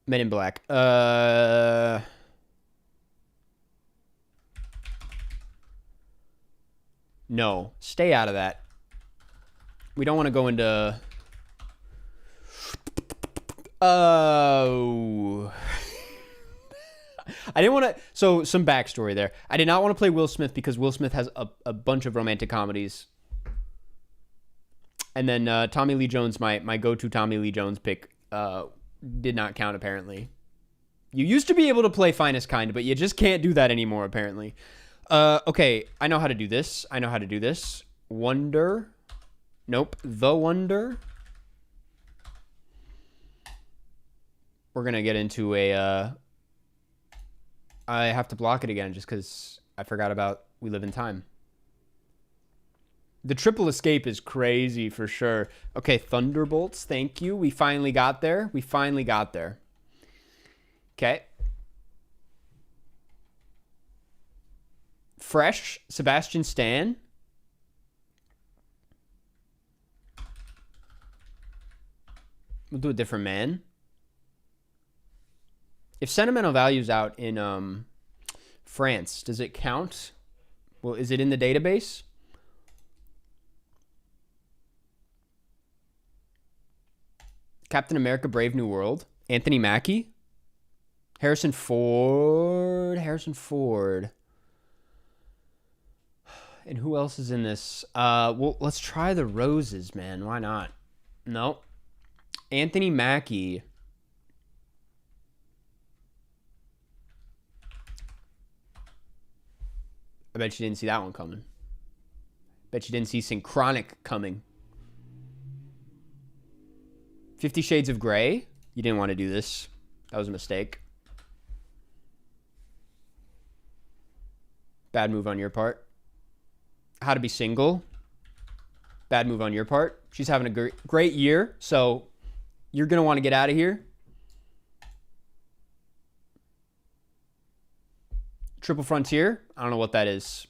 Men in Black. No. Stay out of that. We don't want to go into... Oh... I didn't want to... So, some backstory there. I did not want to play Will Smith because Will Smith has a bunch of romantic comedies. And then Tommy Lee Jones, my go-to Tommy Lee Jones pick, did not count, apparently. You used to be able to play Finest Kind, but you just can't do that anymore, apparently. Okay, I know how to do this. Wonder. Nope. The Wonder. We're going to get into a... I have to block it again just because I forgot about We Live in Time. The triple escape is crazy for sure. Okay, Thunderbolts. Thank you. We finally got there. Okay. Fresh. Sebastian Stan. We'll do a different man. If Sentimental Value's out in France, does it count? Well, is it in the database? Captain America Brave New World. Anthony Mackie. Harrison Ford. And who else is in this? Well, let's try The Roses, man. Why not? No. Anthony Mackie. I bet you didn't see that one coming. Bet you didn't see Synchronic coming. 50 Shades of Grey. You didn't want to do this. That was a mistake. Bad move on your part. How to Be Single. Bad move on your part. She's having a great year, so you're going to want to get out of here. Triple Frontier. I don't know what that is.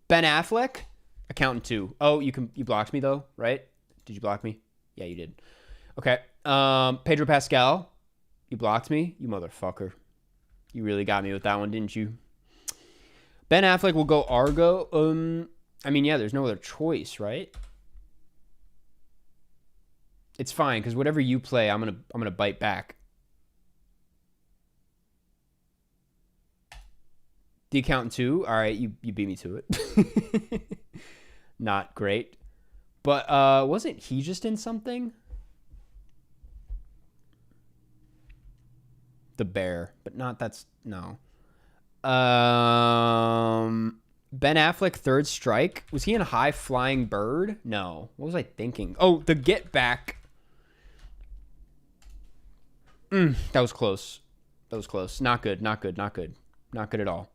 Ben Affleck. Accountant 2. Oh, you blocked me though, right? Did you block me? Yeah, you did. Okay. Pedro Pascal. You blocked me? You motherfucker. You really got me with that one, didn't you? Ben Affleck will go Argo. I mean, yeah, there's no other choice, right? It's fine, because whatever you play, I'm gonna bite back. The Accountant 2. All right, you beat me to it. Not great. But wasn't he just in something? The Bear, but not that's no. Ben Affleck, Third Strike. Was he in High Flying Bird? No. What was I thinking? Oh, The Get Back. That was close. That was close. Not good. Not good. Not good. Not good at all.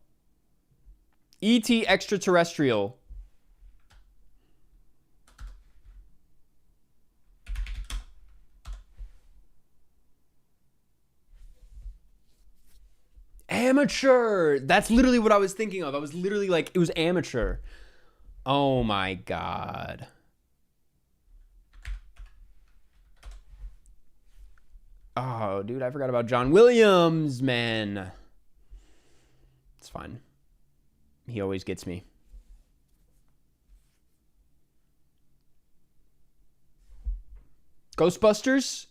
E.T. Extraterrestrial. Amateur. That's literally what I was thinking of. I was literally like, it was amateur. Oh my God. Oh, dude, I forgot about John Williams, man. It's fine. He always gets me. Ghostbusters?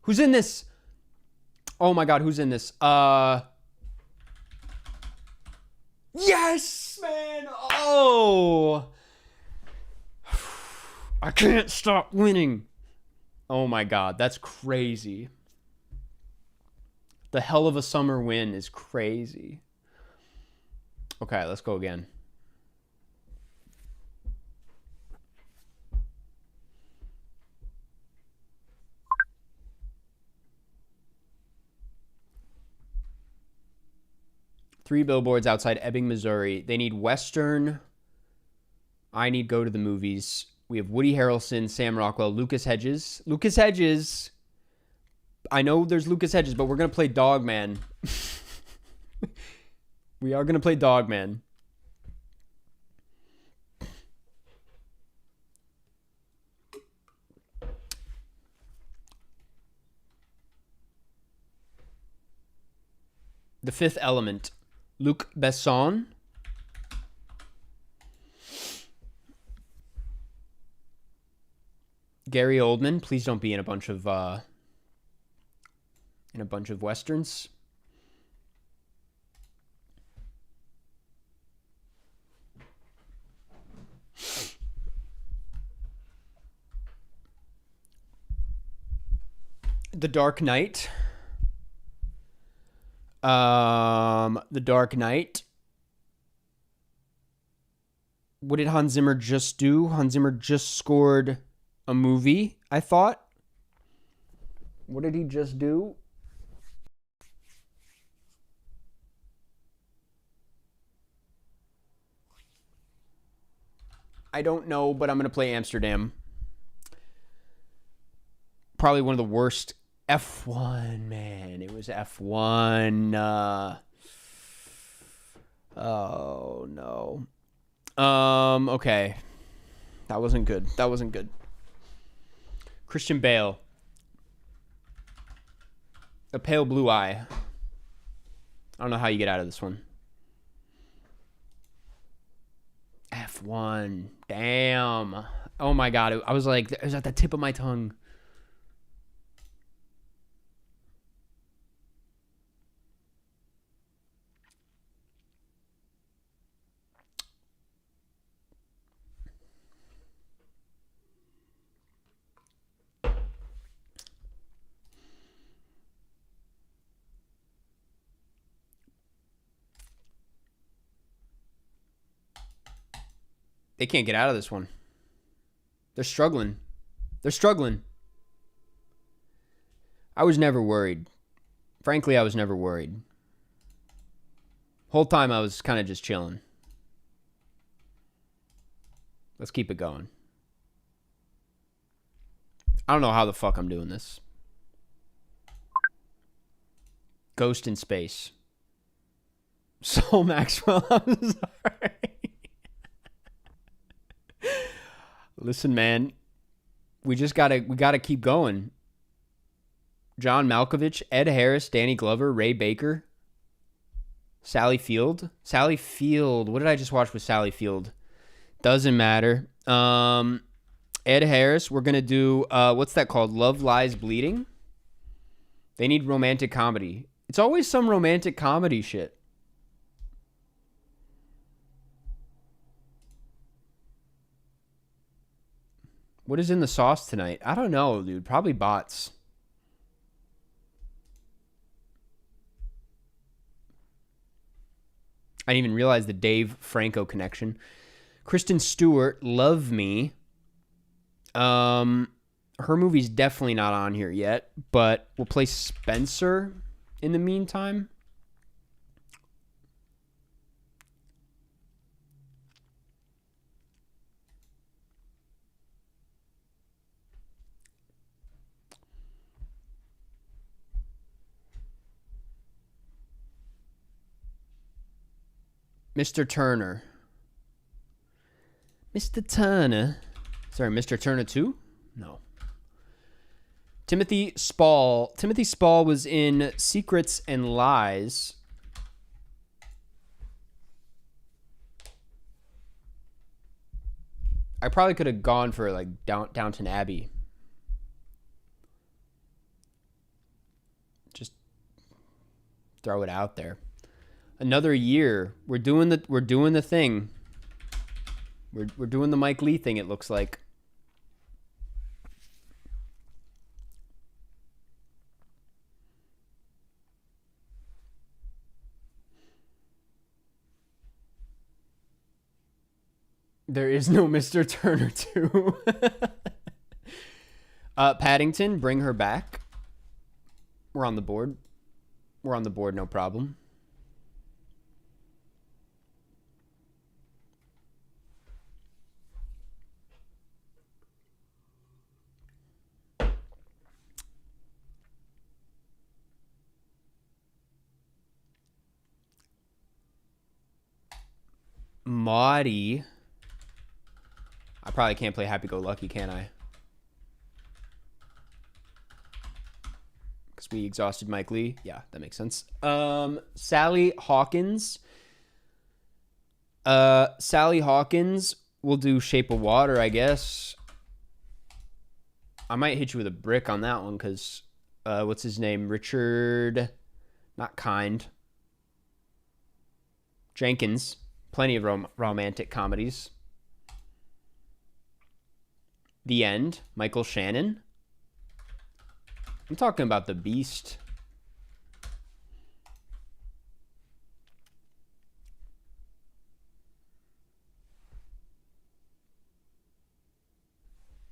Who's in this? Oh my God, who's in this? Yes, man. Oh. I can't stop winning. Oh my God, that's crazy. The hell of a summer win is crazy. Okay, let's go again. Three billboards outside Ebbing, Missouri. They need Western. I need Go to the Movies. We have Woody Harrelson, Sam Rockwell, Lucas Hedges. Lucas Hedges. I know there's Lucas Hedges, but we're going to play Dogman. We are going to play Dogman. The Fifth Element. Luc Besson. Gary Oldman. Please don't be in a bunch of westerns. The Dark Knight. The Dark Knight. What did Hans Zimmer just do? Hans Zimmer just scored a movie, I thought. What did he just do? I don't know, but I'm going to play Amsterdam. Probably one of the worst. F1, man. It was F1. Oh, no. Okay. That wasn't good. That wasn't good. Christian Bale. A Pale Blue Eye. I don't know how you get out of this one. F1. Damn. Oh, my God. I was like, it was at the tip of my tongue. They can't get out of this one. They're struggling. They're struggling. I was never worried. Frankly, I was never worried. Whole time I was kind of just chilling. Let's keep it going. I don't know how the fuck I'm doing this. Ghost in Space. Soul Maxwell, I'm sorry. Listen, man, we gotta keep going. John Malkovich, Ed Harris, Danny Glover, Ray Baker, Sally Field. Sally Field. What did I just watch with Sally Field? Doesn't matter. Ed Harris. We're going to do, what's that called? Love Lies Bleeding. They need romantic comedy. It's always some romantic comedy shit. What is in the sauce tonight? I don't know, dude. Probably bots. I didn't even realize the Dave Franco connection. Kristen Stewart, Love Me. Her movie's definitely not on here yet, but we'll play Spencer in the meantime. Mr. Turner. Mr. Turner. Sorry, Mr. Turner 2? No. Timothy Spall. Timothy Spall was in Secrets and Lies. I probably could have gone for like Downton Abbey. Just throw it out there. Another year. We're doing the thing. We're doing the Mike Lee thing, it looks like. There is no Mr. Turner 2. Paddington, Bring Her Back. We're on the board. We're on the board, no problem. Maudie. I probably can't play Happy Go Lucky, can I? Because we exhausted Mike Lee. Yeah, that makes sense. Sally Hawkins. Sally Hawkins. We'll do Shape of Water, I guess. I might hit you with a brick on that one because, what's his name? Richard, not Kind. Jenkins. Plenty of romantic comedies. The End, Michael Shannon. I'm talking about The Beast.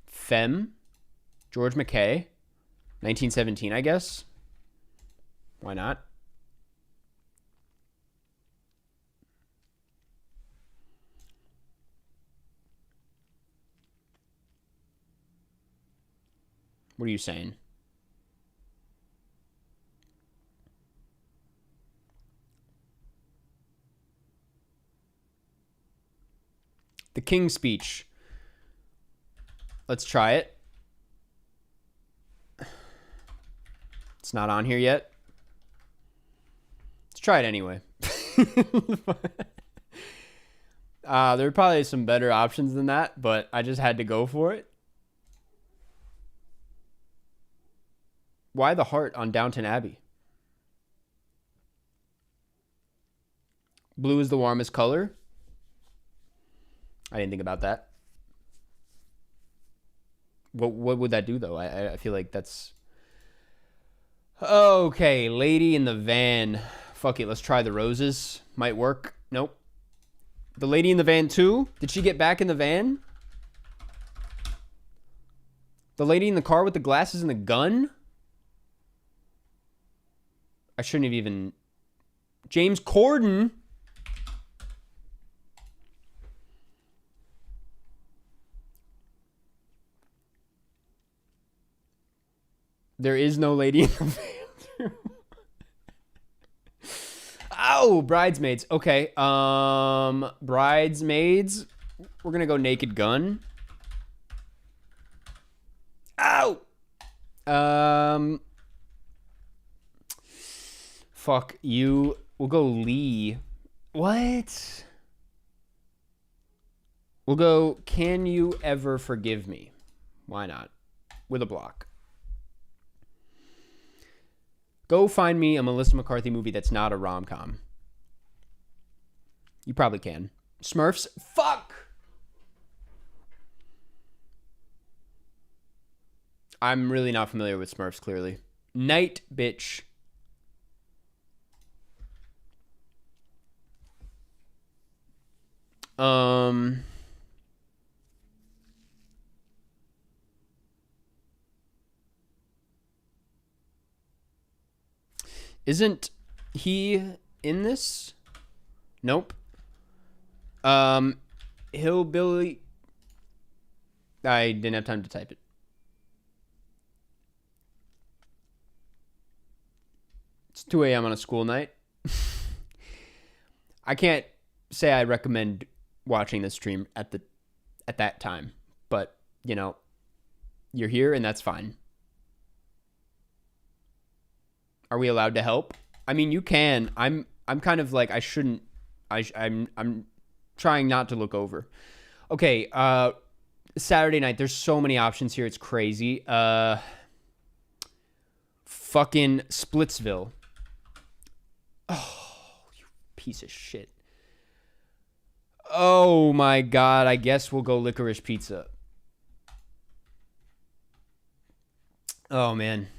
Femme, George McKay. 1917, I guess. Why not? What are you saying? The King's Speech. Let's try it. It's not on here yet. Let's try it anyway. There are probably some better options than that, but I just had to go for it. Why the heart on Downton Abbey? Blue is the warmest color. I didn't think about that. What would that do, though? I feel like that's... Okay, Lady in the Van. Fuck it, let's try The Roses. Might work. Nope. The Lady in the Van 2? Did she get back in the van? The lady in the car with the glasses and the gun? I shouldn't have even... James Corden? There is no Lady in the Van. Oh, Bridesmaids. Okay. Bridesmaids. We're going to go Naked Gun. Ow! Fuck you. We'll go Lee. What? We'll go Can You Ever Forgive Me? Why not? With a block. Go find me a Melissa McCarthy movie that's not a rom-com. You probably can. Smurfs? Fuck! I'm really not familiar with Smurfs, clearly. Night, bitch. Isn't he in this? Nope. Hillbilly. I didn't have time to type it. It's 2 a.m. on a school night. I can't say I recommend watching this stream at that time, but you know, you're here and that's fine. Are we allowed to help? I mean, you can. I'm kind of like I shouldn't. I'm trying not to look over. Okay, Saturday night. There's so many options here. It's crazy. Fucking Splitsville. Oh, you piece of shit. Oh my god. I guess we'll go Licorice Pizza. Oh man.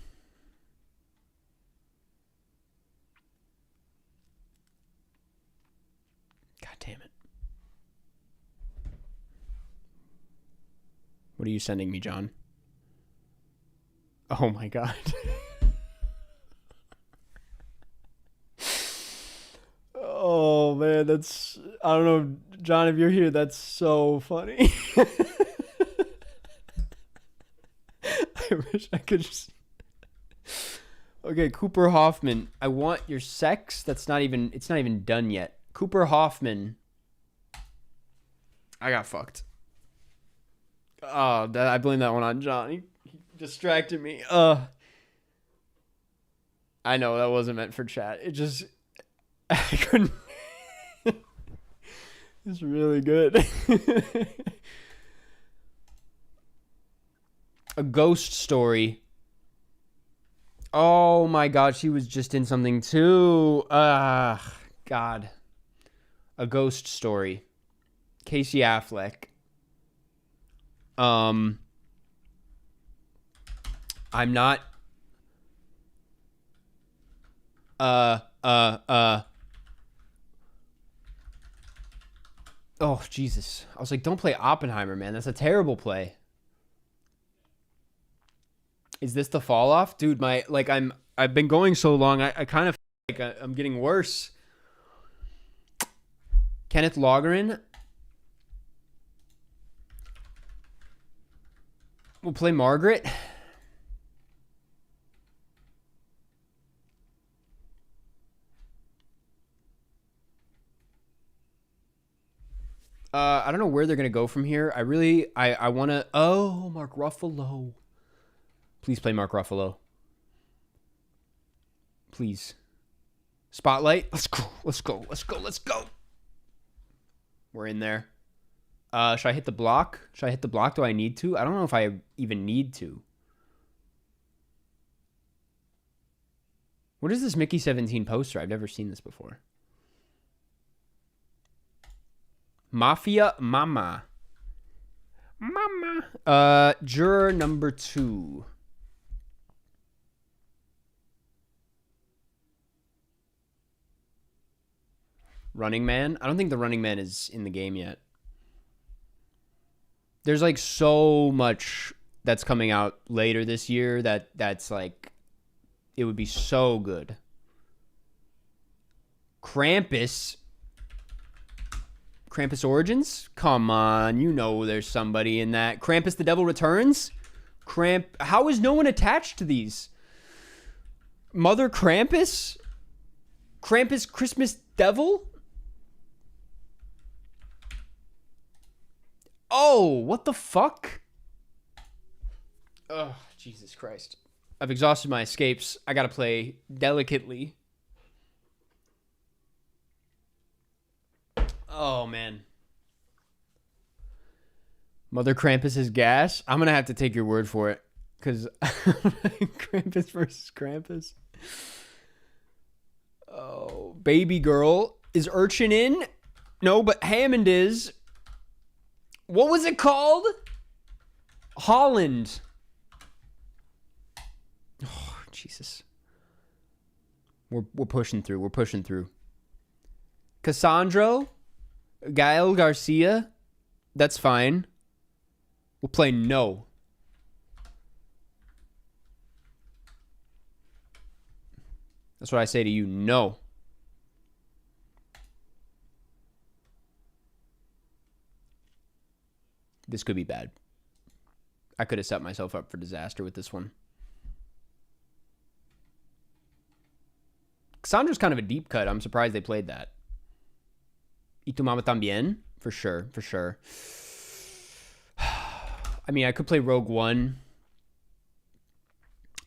Damn it. What are you sending me, John? Oh my god. Oh man, that's... I don't know, John, if you're here, that's so funny. I wish I could just... Okay, Cooper Hoffman. I want your sex. That's not even... It's not even done yet. Cooper Hoffman. I got fucked. Oh, I blame that one on John. He distracted me. I know that wasn't meant for chat. It just... I couldn't... It's really good. A Ghost Story. Oh my god, she was just in something too. God. A Ghost Story. Casey Affleck. I'm not... Oh, Jesus. I was like, don't play Oppenheimer, man. That's a terrible play. Is this the fall off? Dude, I've been going so long, I kind of feel like I'm getting worse. Kenneth Loggren. We'll play Margaret. I don't know where they're going to go from here. I want to... Oh, Mark Ruffalo. Please play Mark Ruffalo. Please. Spotlight. Let's go. Let's go. Let's go. Let's go. We're in there. Should I hit the block? Should I hit the block? Do I need to? I don't know if I even need to. What is this Mickey 17 poster? I've never seen this before. Mafia Mama. Mama. Juror number 2. Running Man. I don't think the Running Man is in the game yet. There's like so much that's coming out later this year that's like, it would be so good. Krampus Origins? Come on, you know there's somebody in that. Krampus the Devil Returns? How is no one attached to these? Mother Krampus? Krampus Christmas Devil? Oh, what the fuck? Oh, Jesus Christ. I've exhausted my escapes. I gotta play delicately. Oh, man. Mother Krampus is gas? I'm going to have to take your word for it. Because Krampus versus Krampus. Oh, baby girl. Is Urchin in? No, but Hammond is. What was it called? Holland. Oh, Jesus. We're pushing through. We're pushing through. Cassandro? Gael Garcia? That's fine. We'll play no. That's what I say to you. No. This could be bad. I could have set myself up for disaster with this one. Cassandra's kind of a deep cut. I'm surprised they played that. Y tu mama también? For sure, for sure. I mean, I could play Rogue One.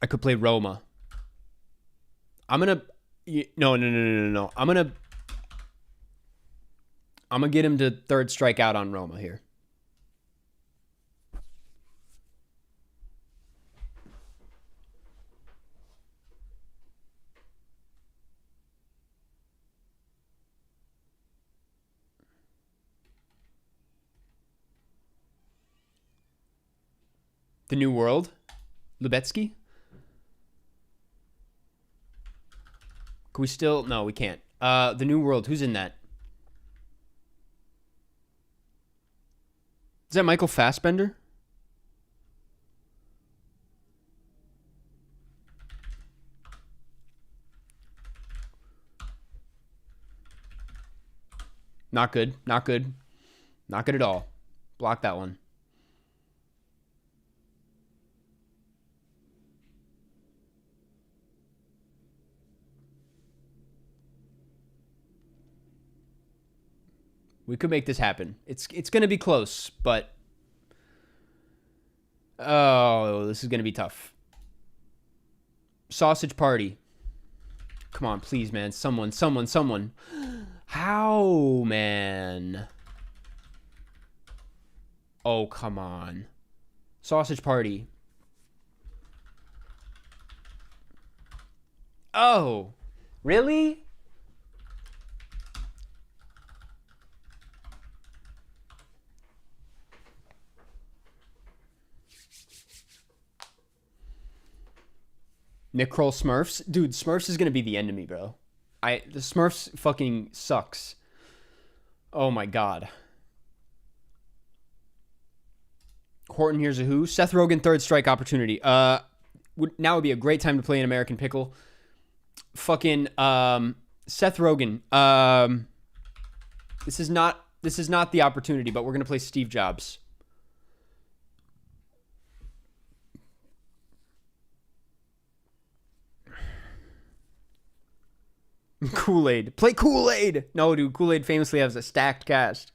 I could play Roma. I'm gonna... No. I'm gonna get him to third strike out on Roma here. The New World? Lubetsky? Can we still... No, we can't. The New World. Who's in that? Is that Michael Fassbender? Not good. Not good. Not good at all. Block that one. We could make this happen. It's going to be close, but... Oh, this is going to be tough. Sausage Party. Come on, please, man. Someone. How, man? Oh, come on. Sausage Party. Oh, really? Nick Kroll Smurfs? Dude, Smurfs is going to be the enemy, bro. The Smurfs fucking sucks. Oh my god. Horton, here's a who. Seth Rogen, third strike opportunity. Now would be a great time to play an American Pickle. Fucking Seth Rogen. This is not the opportunity, but we're going to play Steve Jobs. Kool-Aid. Play Kool-Aid! No, dude. Kool-Aid famously has a stacked cast.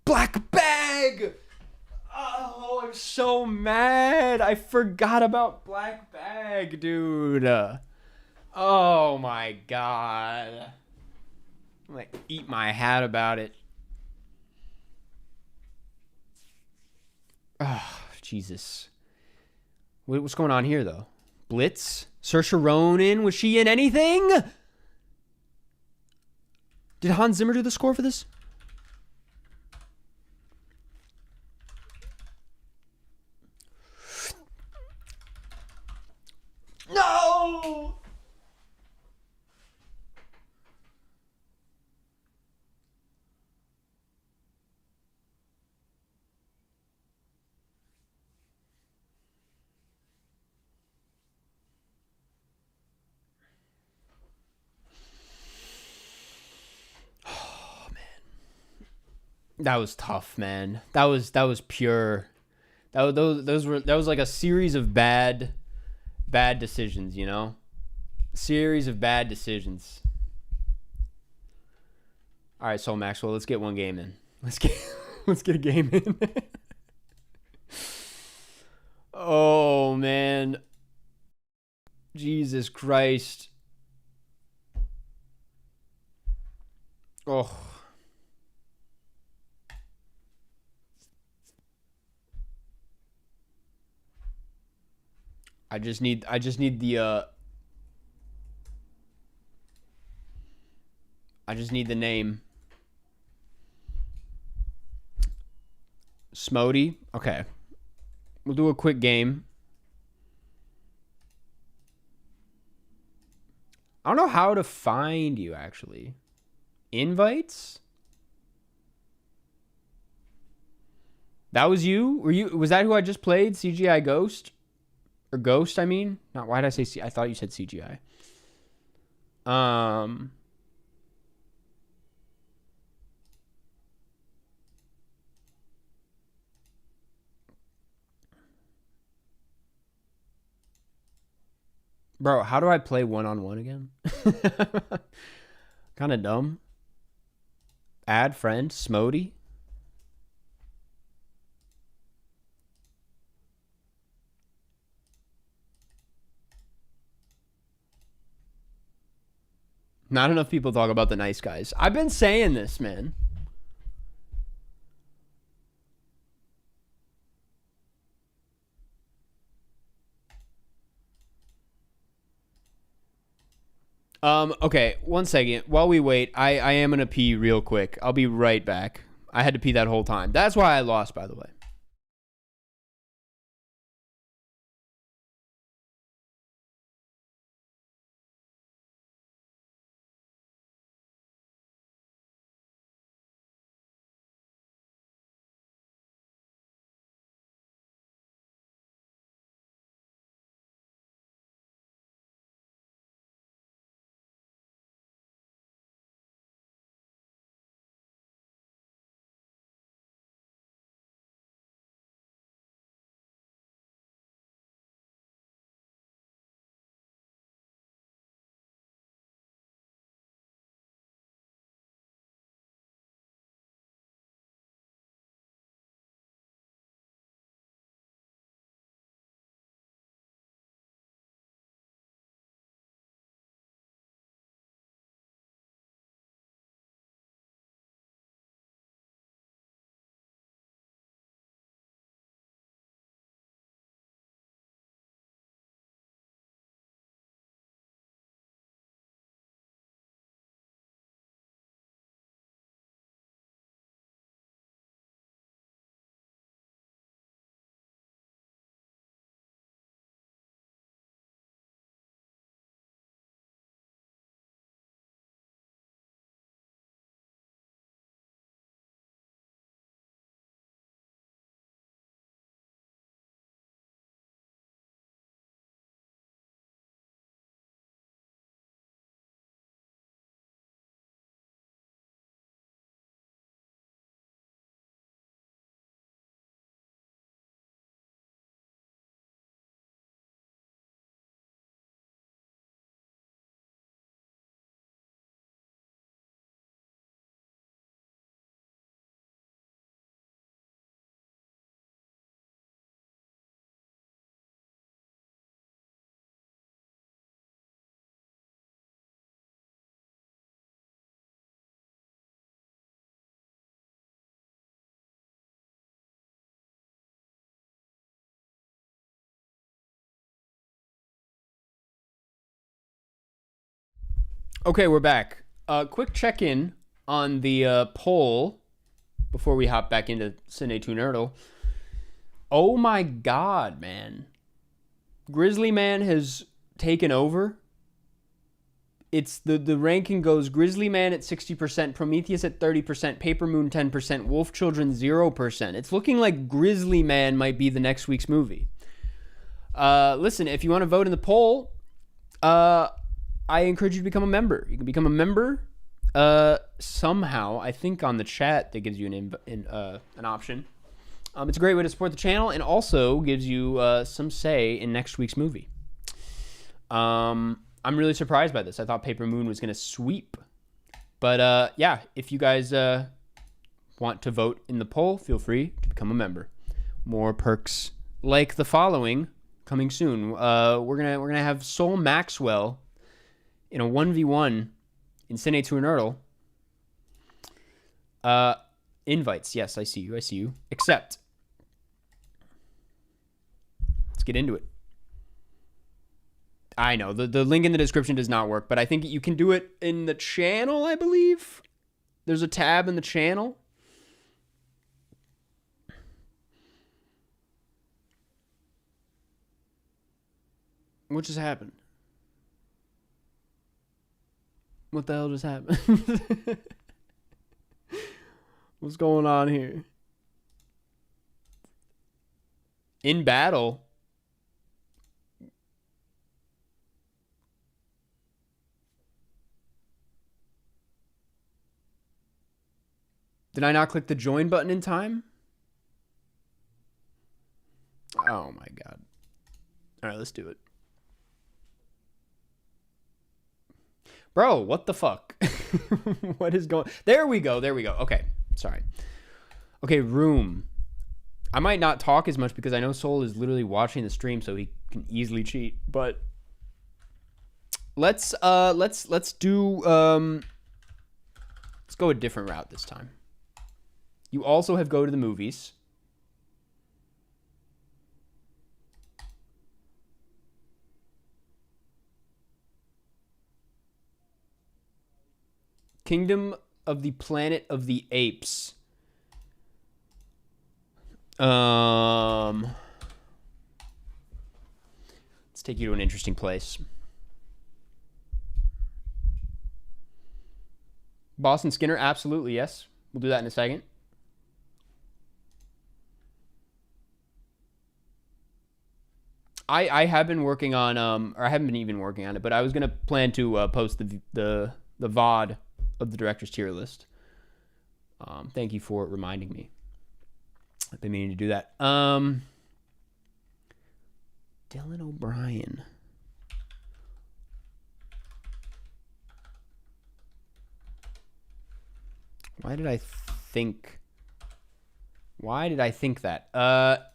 Black Bag! Oh, I'm so mad. I forgot about Black Bag, dude. Oh, my God. I'm going to eat my hat about it. Oh, Jesus. What's going on here, though? Blitz? Saoirse Ronan? Was she in anything? Did Hans Zimmer do the score for this? No! That was tough, man. That was pure. That was like a series of bad decisions, you know? Series of bad decisions. All right, Soul Maxwell, let's get one game in. Let's get a game in. Oh Jesus Christ. Oh. I just need the I just need the name. Smody. Okay. We'll do a quick game. I don't know how to find you, actually. Invites? That was you? Was that who I just played? CGI Ghost? Or Ghost, I mean? Not, why did I say I thought you said CGI. Bro, how do I play one-on-one again? Kind of dumb. Add friend, Smody. Not enough people talk about the nice guys. I've been saying this, man. Okay, 1 second. While we wait, I am gonna pee real quick. I'll be right back. I had to pee that whole time. That's why I lost, by the way. Okay, we're back. Quick check-in on the poll before we hop back into Cine2Nerdle. Oh my god, man. Grizzly Man has taken over. It's the ranking goes Grizzly Man at 60%, Prometheus at 30%, Paper Moon 10%, Wolf Children 0%. It's looking like Grizzly Man might be the next week's movie. Listen, if you want to vote in the poll, I encourage you to become a member. You can become a member somehow. I think on the chat that gives you an option. It's a great way to support the channel and also gives you some say in next week's movie. I'm really surprised by this. I thought Paper Moon was going to sweep. But yeah, if you guys want to vote in the poll, feel free to become a member. More perks like the following coming soon. We're gonna have Sol Maxwell in a 1v1 in Cine2Nerdle. Invites. Yes, I see you. I see you. Accept. Let's get into it. I know the link in the description does not work, but I think you can do it in the channel, I believe. There's a tab in the channel. What just happened? What the hell just happened? What's going on here? In battle. Did I not click the join button in time? Oh my god. All right, let's do it. Bro, what the fuck? What is going... There we go. There we go. Okay. Sorry. Okay, room. I might not talk as much because I know Sol is literally watching the stream, so he can easily cheat. But let's do let's go a different route this time. You also have go to the movies. Kingdom of the Planet of the Apes. Let's take you to an interesting place. Boston Skinner, absolutely, yes. We'll do that in a second. I have been working on or I haven't been even working on it, but I was gonna plan to post the VOD of the director's tier list. Thank you for reminding me. I've been meaning to do that. Dylan O'Brien. Why did I think that?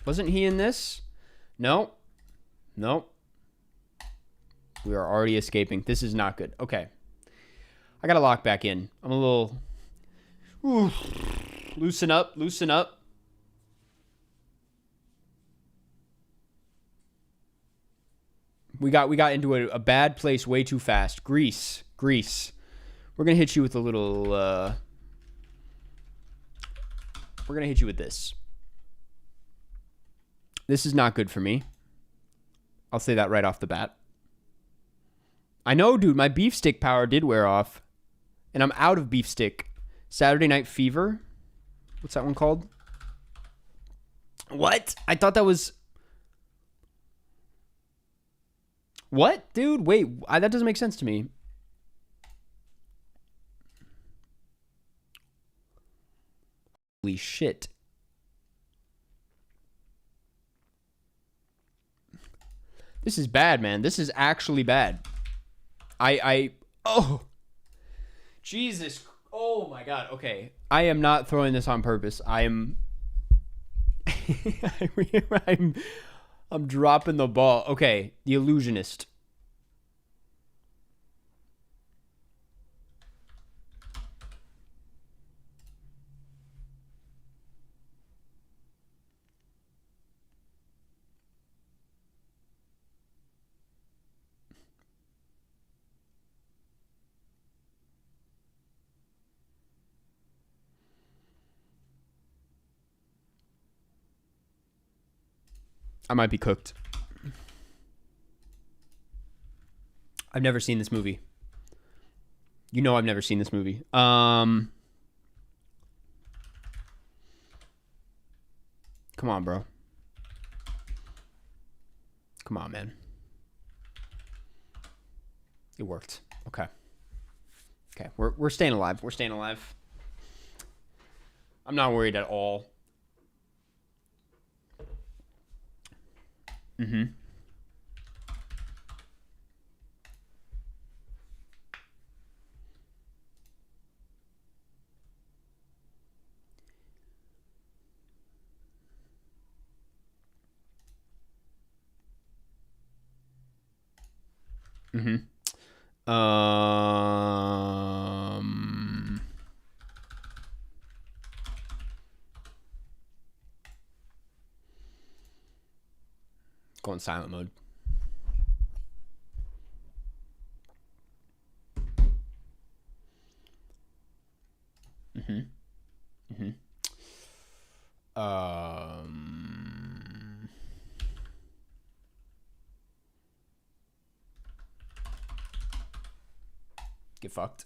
Wasn't he in this? No. Nope. We are already escaping. This is not good. Okay. I gotta lock back in. I'm a little... Ooh. Loosen up. Loosen up. We got into a bad place way too fast. Greece. We're gonna hit you with a little... we're gonna hit you with this. This is not good for me. I'll say that right off the bat. I know, dude, my beef stick power did wear off. And I'm out of beef stick. Saturday Night Fever. What's that one called? What? I thought that was... What? Dude, wait. That doesn't make sense to me. Holy shit. This is bad, man. This is actually bad. Oh. Jesus. Oh my god. Okay. I am not throwing this on purpose. I am... I'm dropping the ball. Okay. The Illusionist. I might be cooked. I've never seen this movie. You know I've never seen this movie. Come on, bro. Come on, man. It worked. Okay. Okay, we're staying alive. We're staying alive. I'm not worried at all. Mm-hmm. Mm-hmm. Go in silent mode. Mm-hmm. Mm-hmm. Get fucked.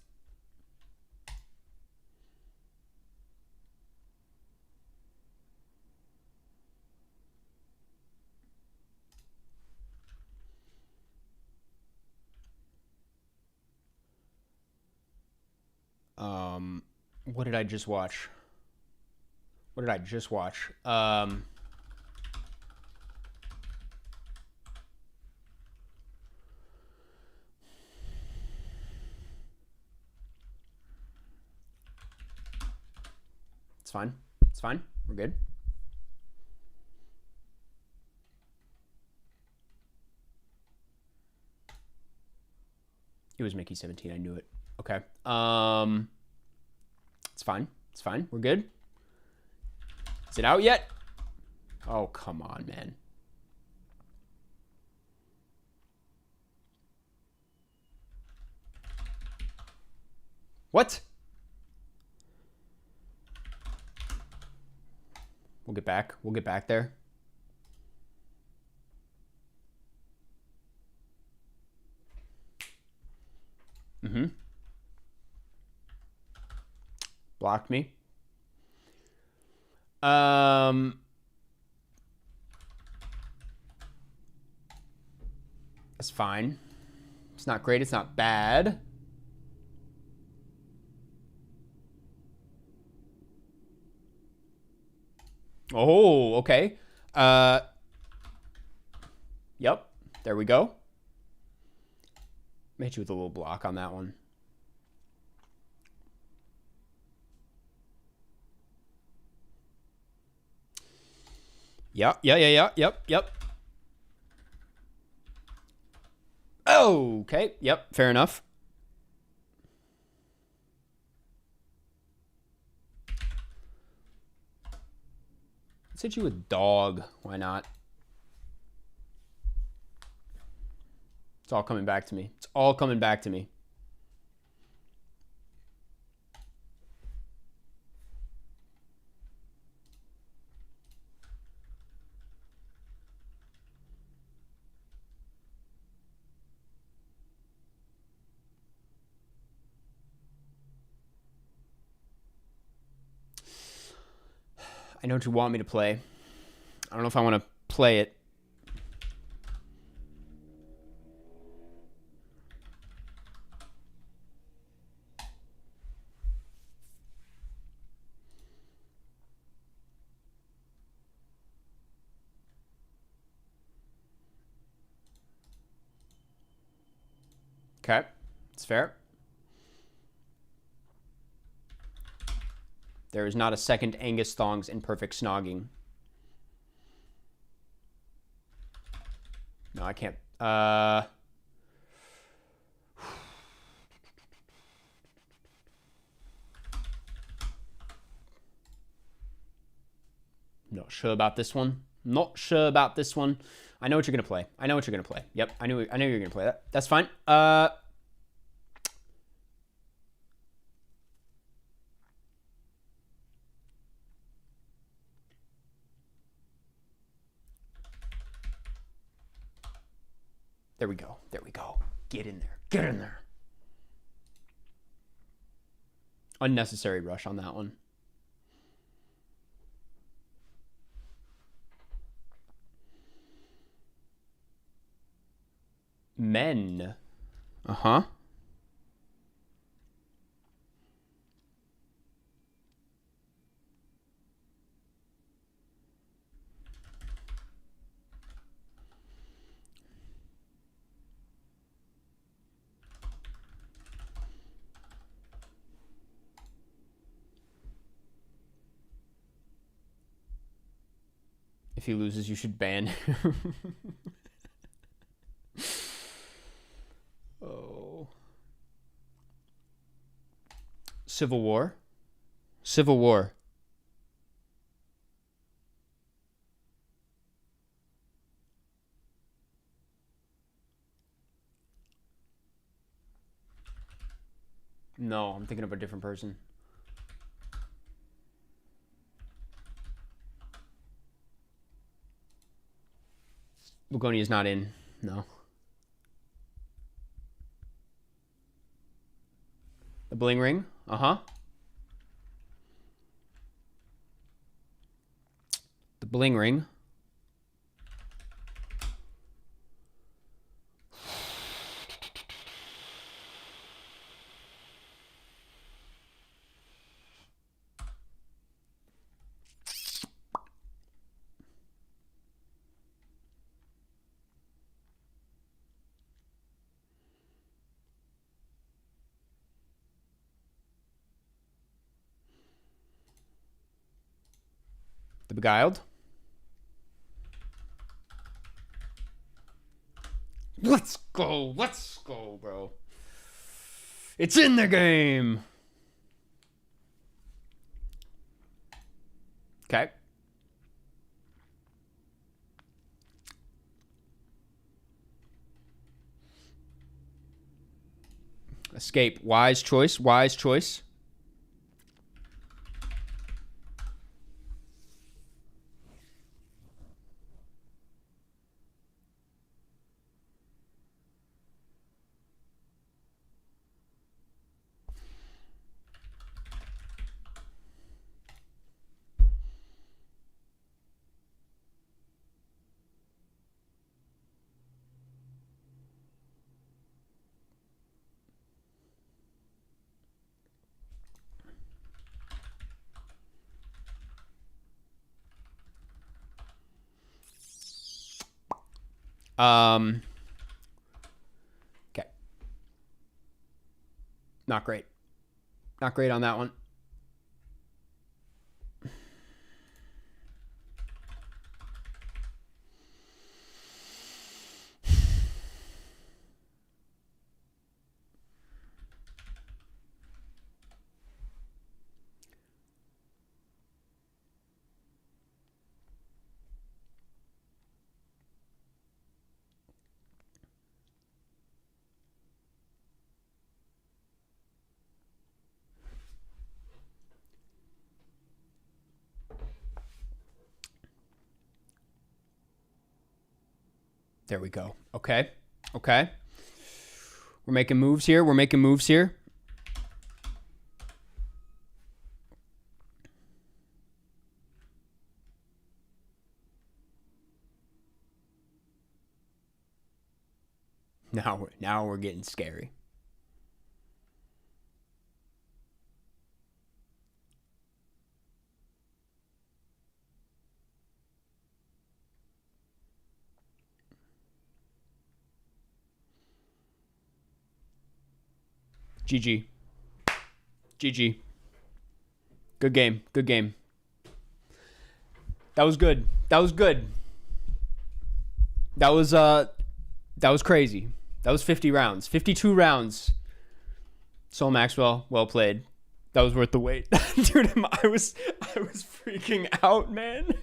What did I just watch? What did I just watch? It's fine. It's fine. We're good. It was Mickey 17. I knew it. Okay. It's fine. It's fine. We're good. Is it out yet? Oh, come on, man. What? We'll get back. We'll get back there. Mm-hmm. Blocked me. That's fine. It's not great. It's not bad. Oh, okay. Yep. There we go. Hit you with a little block on that one. Yep. Yep. Okay. Yep. Fair enough. Let's hit you with dog. Why not? It's all coming back to me. It's all coming back to me. I know what you want me to play. I don't know if I want to play it. Okay, it's fair. There is not a second Angus Thongs in perfect snogging. No, I can't. Not sure about this one. Not sure about this one. I know what you're gonna play. I know what you're gonna play. Yep, I knew you were gonna play that. That's fine. There we go. There we go. Get in there. Get in there. Unnecessary rush on that one. Men. Uh-huh. If he loses, you should ban. Civil War. Civil War. No, I'm thinking of a different person. Lugoni is not in. No. The Bling Ring. Uh-huh. The Bling Ring. The Beguiled. Let's go. Let's go, bro. It's in the game. Okay. Escape. Wise choice. Wise choice. Okay. Not great. Not great on that one. There we go. Okay. Okay. We're making moves here. We're making moves here. Now we're getting scary. GG. GG. Good game. Good game. That was good. That was good. That was crazy. That was 50 rounds. 52 rounds. Sol Maxwell, well played. That was worth the wait. Dude, I was freaking out, man.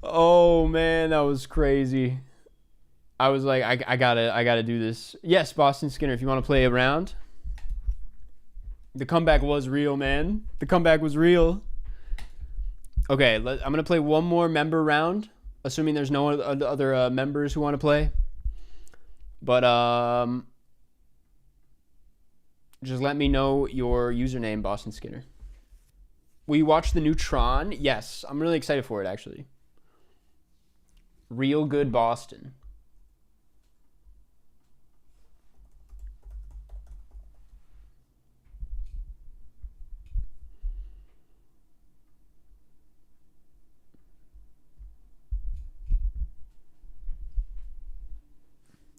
Oh man, that was crazy. I was like, I gotta do this. Yes, Boston Skinner, if you want to play a round. The comeback was real, man. The comeback was real. Okay, I'm gonna play one more member round, assuming there's no other members who want to play. But just let me know your username, Boston Skinner. Will you watch the new Tron? Yes, I'm really excited for it, actually. Real good Boston.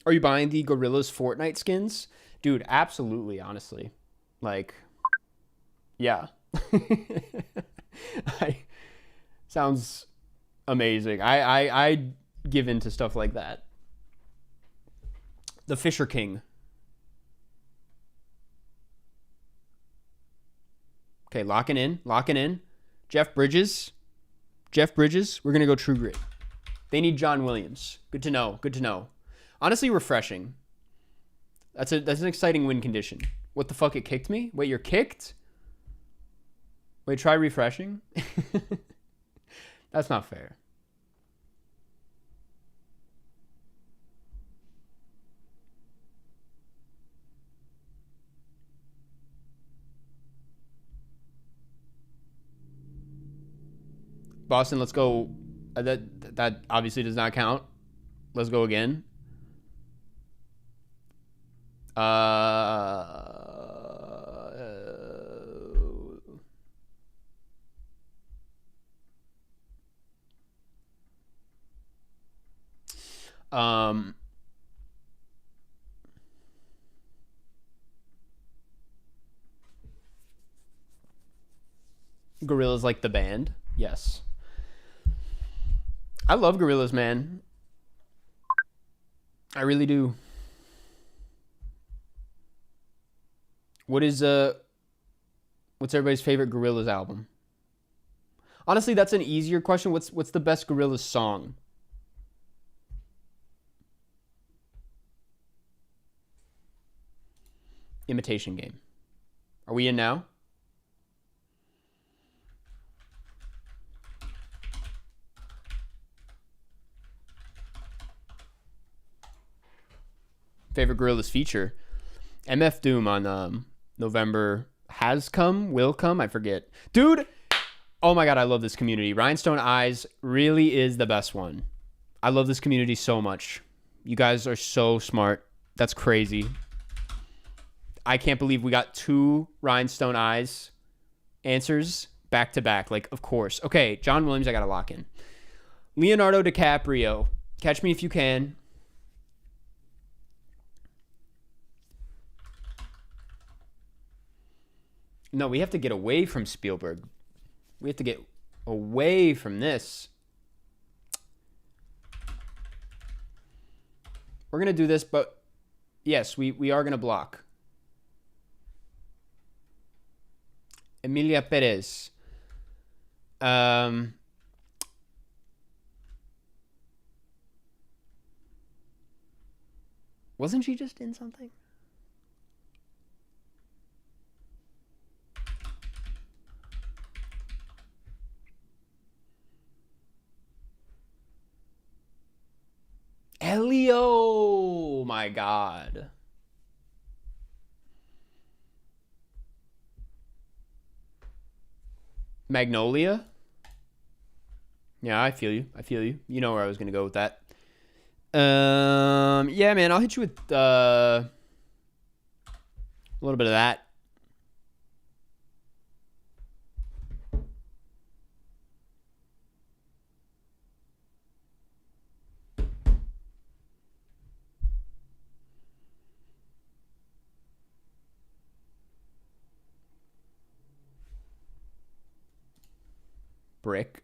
Are you buying the Gorillas Fortnite skins? Dude, absolutely, honestly. Like, yeah. Sounds amazing. I give into stuff like that. The Fisher King. Okay, locking in. Locking in. Jeff Bridges. Jeff Bridges. We're going to go True Grit. They need John Williams. Good to know. Good to know. Honestly, refreshing. That's an exciting win condition. What the fuck? It kicked me? Wait, you're kicked? Wait, try refreshing? That's not fair. Boston, let's go. That obviously does not count. Let's go again. Gorillaz like the band? Yes. I love Gorillaz, man. I really do. What's everybody's favorite Gorillaz album? Honestly, that's an easier question. What's the best Gorillaz song? Imitation Game. Are we in now? Favorite Gorillaz feature? MF Doom on November will come, I forget. Dude, oh my god, I love this community. Rhinestone Eyes really is the best one. I love this community so much. You guys are so smart. That's crazy. I can't believe we got 2 Rhinestone Eyes answers back to back. Like, of course. Okay, John Williams, I gotta lock in. Leonardo DiCaprio, Catch Me If You Can. No, we have to get away from Spielberg. We have to get away from this. We're going to do this, but yes, we are going to block. Emilia Perez. Wasn't she just in something? Elio, my god. Magnolia? Yeah, I feel you. You know where I was going to go with that. Yeah, man, I'll hit you with a little bit of that. Brick.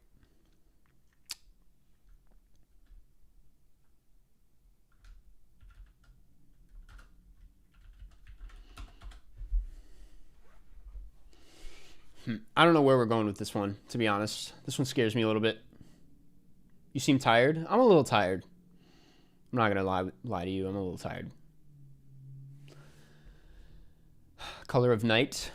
I don't know where we're going with this one, to be honest. This one scares me a little bit. You seem tired? I'm a little tired. I'm not going to lie to you. I'm a little tired. Color of Night.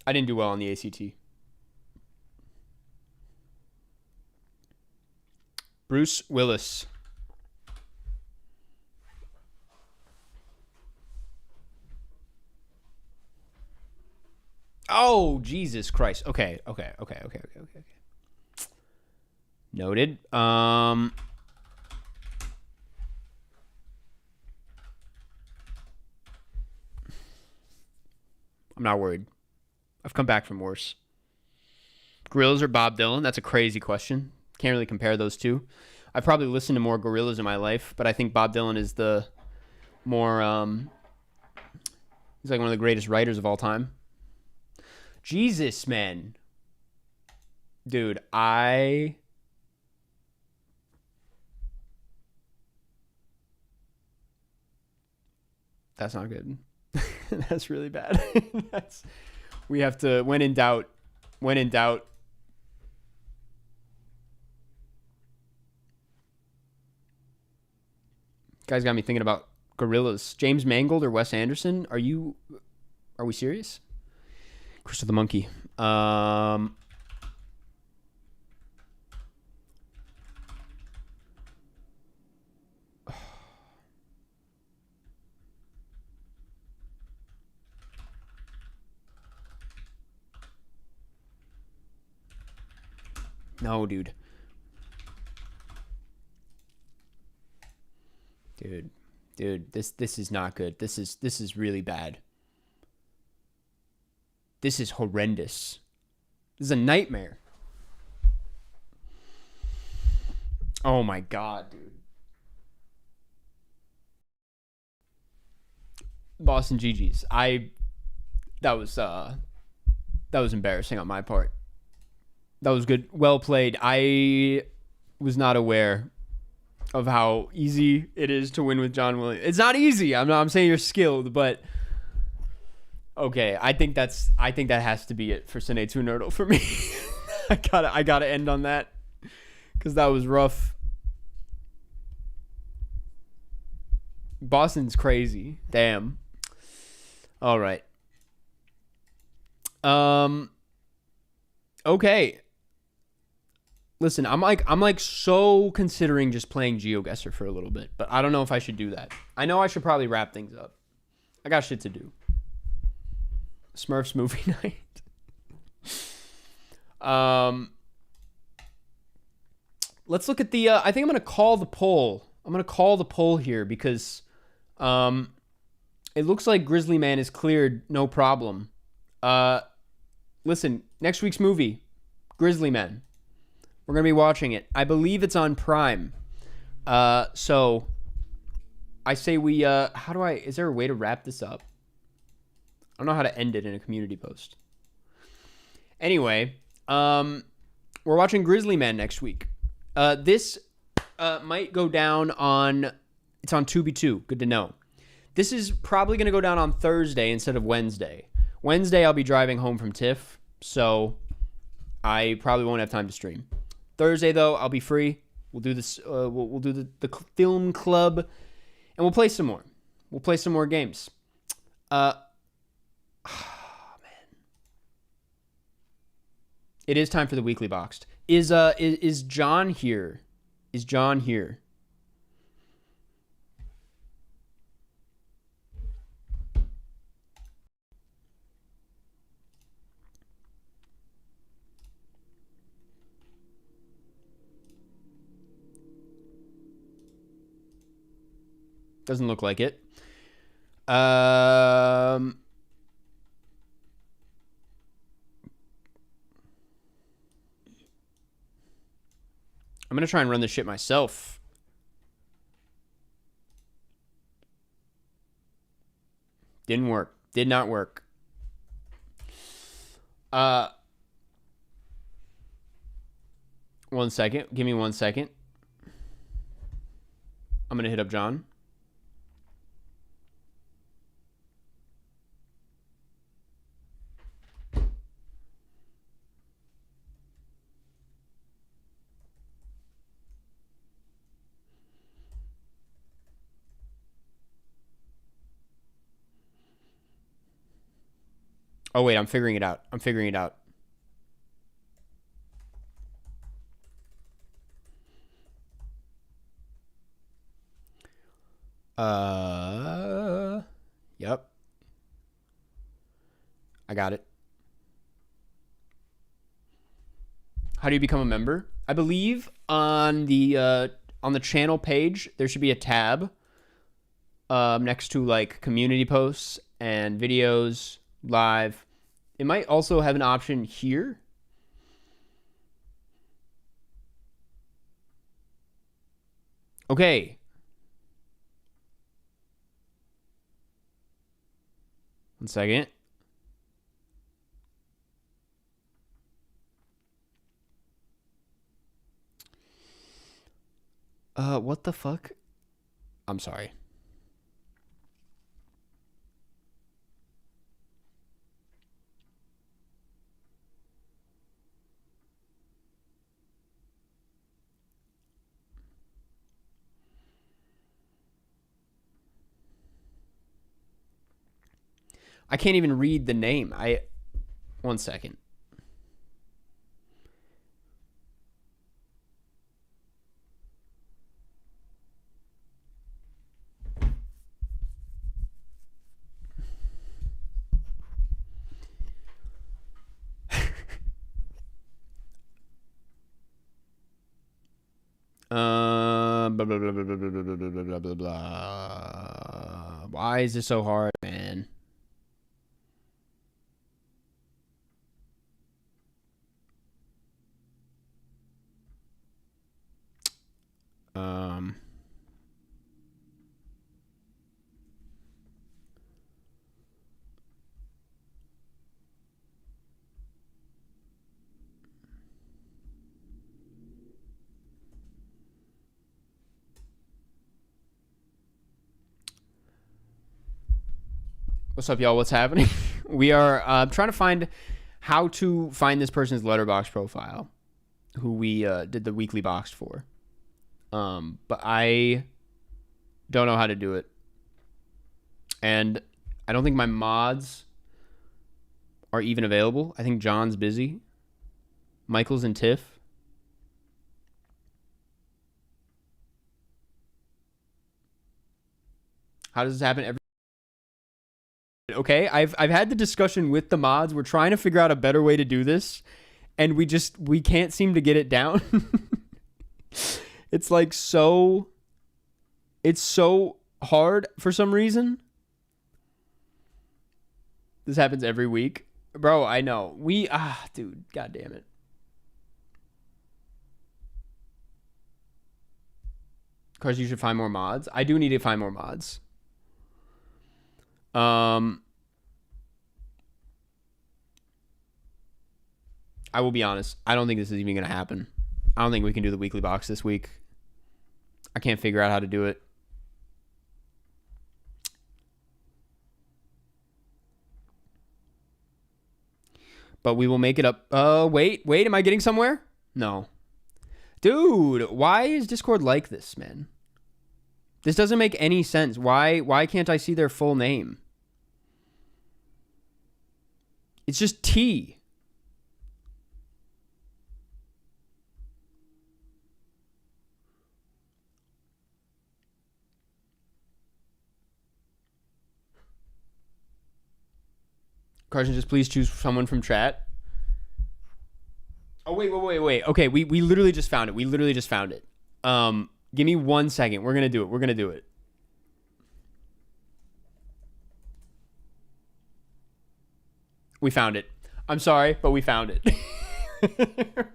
I didn't do well on the ACT. Bruce Willis. Oh, Jesus Christ. Okay. Noted. I'm not worried. I've come back from worse. Gorillaz or Bob Dylan? That's a crazy question. Can't really compare those two. I've probably listened to more Gorillaz in my life, but I think Bob Dylan is the more, he's like one of the greatest writers of all time. Jesus, man. Dude, That's not good. That's really bad. We have to, when in doubt. Guys got me thinking about gorillas. James Mangold or Wes Anderson? Are we serious? Crystal the Monkey. No, dude. Dude, this is not good. This is really bad. This is horrendous. This is a nightmare. Oh my god, dude. Boston GG's. That was embarrassing on my part. That was good. Well played. I was not aware of how easy it is to win with John Williams. It's not easy. I'm saying you're skilled, but okay. I think that has to be it for Cine2Nerdle for me. I gotta end on that because that was rough. Boston's crazy. Damn. All right. Okay. Listen, I'm like so considering just playing GeoGuessr for a little bit, but I don't know if I should do that. I know I should probably wrap things up. I got shit to do. Smurfs movie night. Let's look at the I think I'm going to call the poll. I'm going to call the poll here because it looks like Grizzly Man is cleared, no problem. Listen, next week's movie, Grizzly Man. We're going to be watching it. I believe it's on Prime. So I say we, is there a way to wrap this up? I don't know how to end it in a community post. Anyway, we're watching Grizzly Man next week. This might go down on, it's on Tubi2. Good to know. This is probably going to go down on Thursday instead of Wednesday. Wednesday, I'll be driving home from TIFF, so I probably won't have time to stream. Thursday, though, I'll be free. We'll do this. We'll do the film club, and we'll play some more. We'll play some more games. Man, it is time for the weekly boxed. Is John here? Is John here? Doesn't look like it. I'm going to try and run this shit myself. Didn't work. Did not work. One second. Give me 1 second. I'm going to hit up John. Oh, wait, I'm figuring it out. Yep. I got it. How do you become a member? I believe on the channel page, there should be a tab next to like community posts and videos, live. It might also have an option here. Okay. One second. What the fuck? I'm sorry. I can't even read the name. One second. Blah, blah, blah, blah, blah, blah, blah, blah, blah, blah. Why is this so hard, man? What's up, y'all? What's happening? We are trying to find how to find this person's Letterboxd profile, who we did the weekly box for. But I don't know how to do it. And I don't think my mods are even available. I think John's busy. Michael's and Tiff. How does this happen every... Okay, I've had the discussion with the mods. We're trying to figure out a better way to do this, and we can't seem to get it down. It's like it's so hard for some reason. This happens every week. Bro, I know. Dude, god damn it. Karst, you should find more mods. I do need to find more mods. I will be honest. I don't think this is even going to happen. I don't think we can do the weekly box this week. I can't figure out how to do it. But we will make it up. Wait. Am I getting somewhere? No. Dude, why is Discord like this, man? This doesn't make any sense. Why can't I see their full name? It's just T. Karsten, just please choose someone from chat. Oh, wait. Okay, we literally just found it. Give me 1 second. We're going to do it. We found it. I'm sorry, but we found it.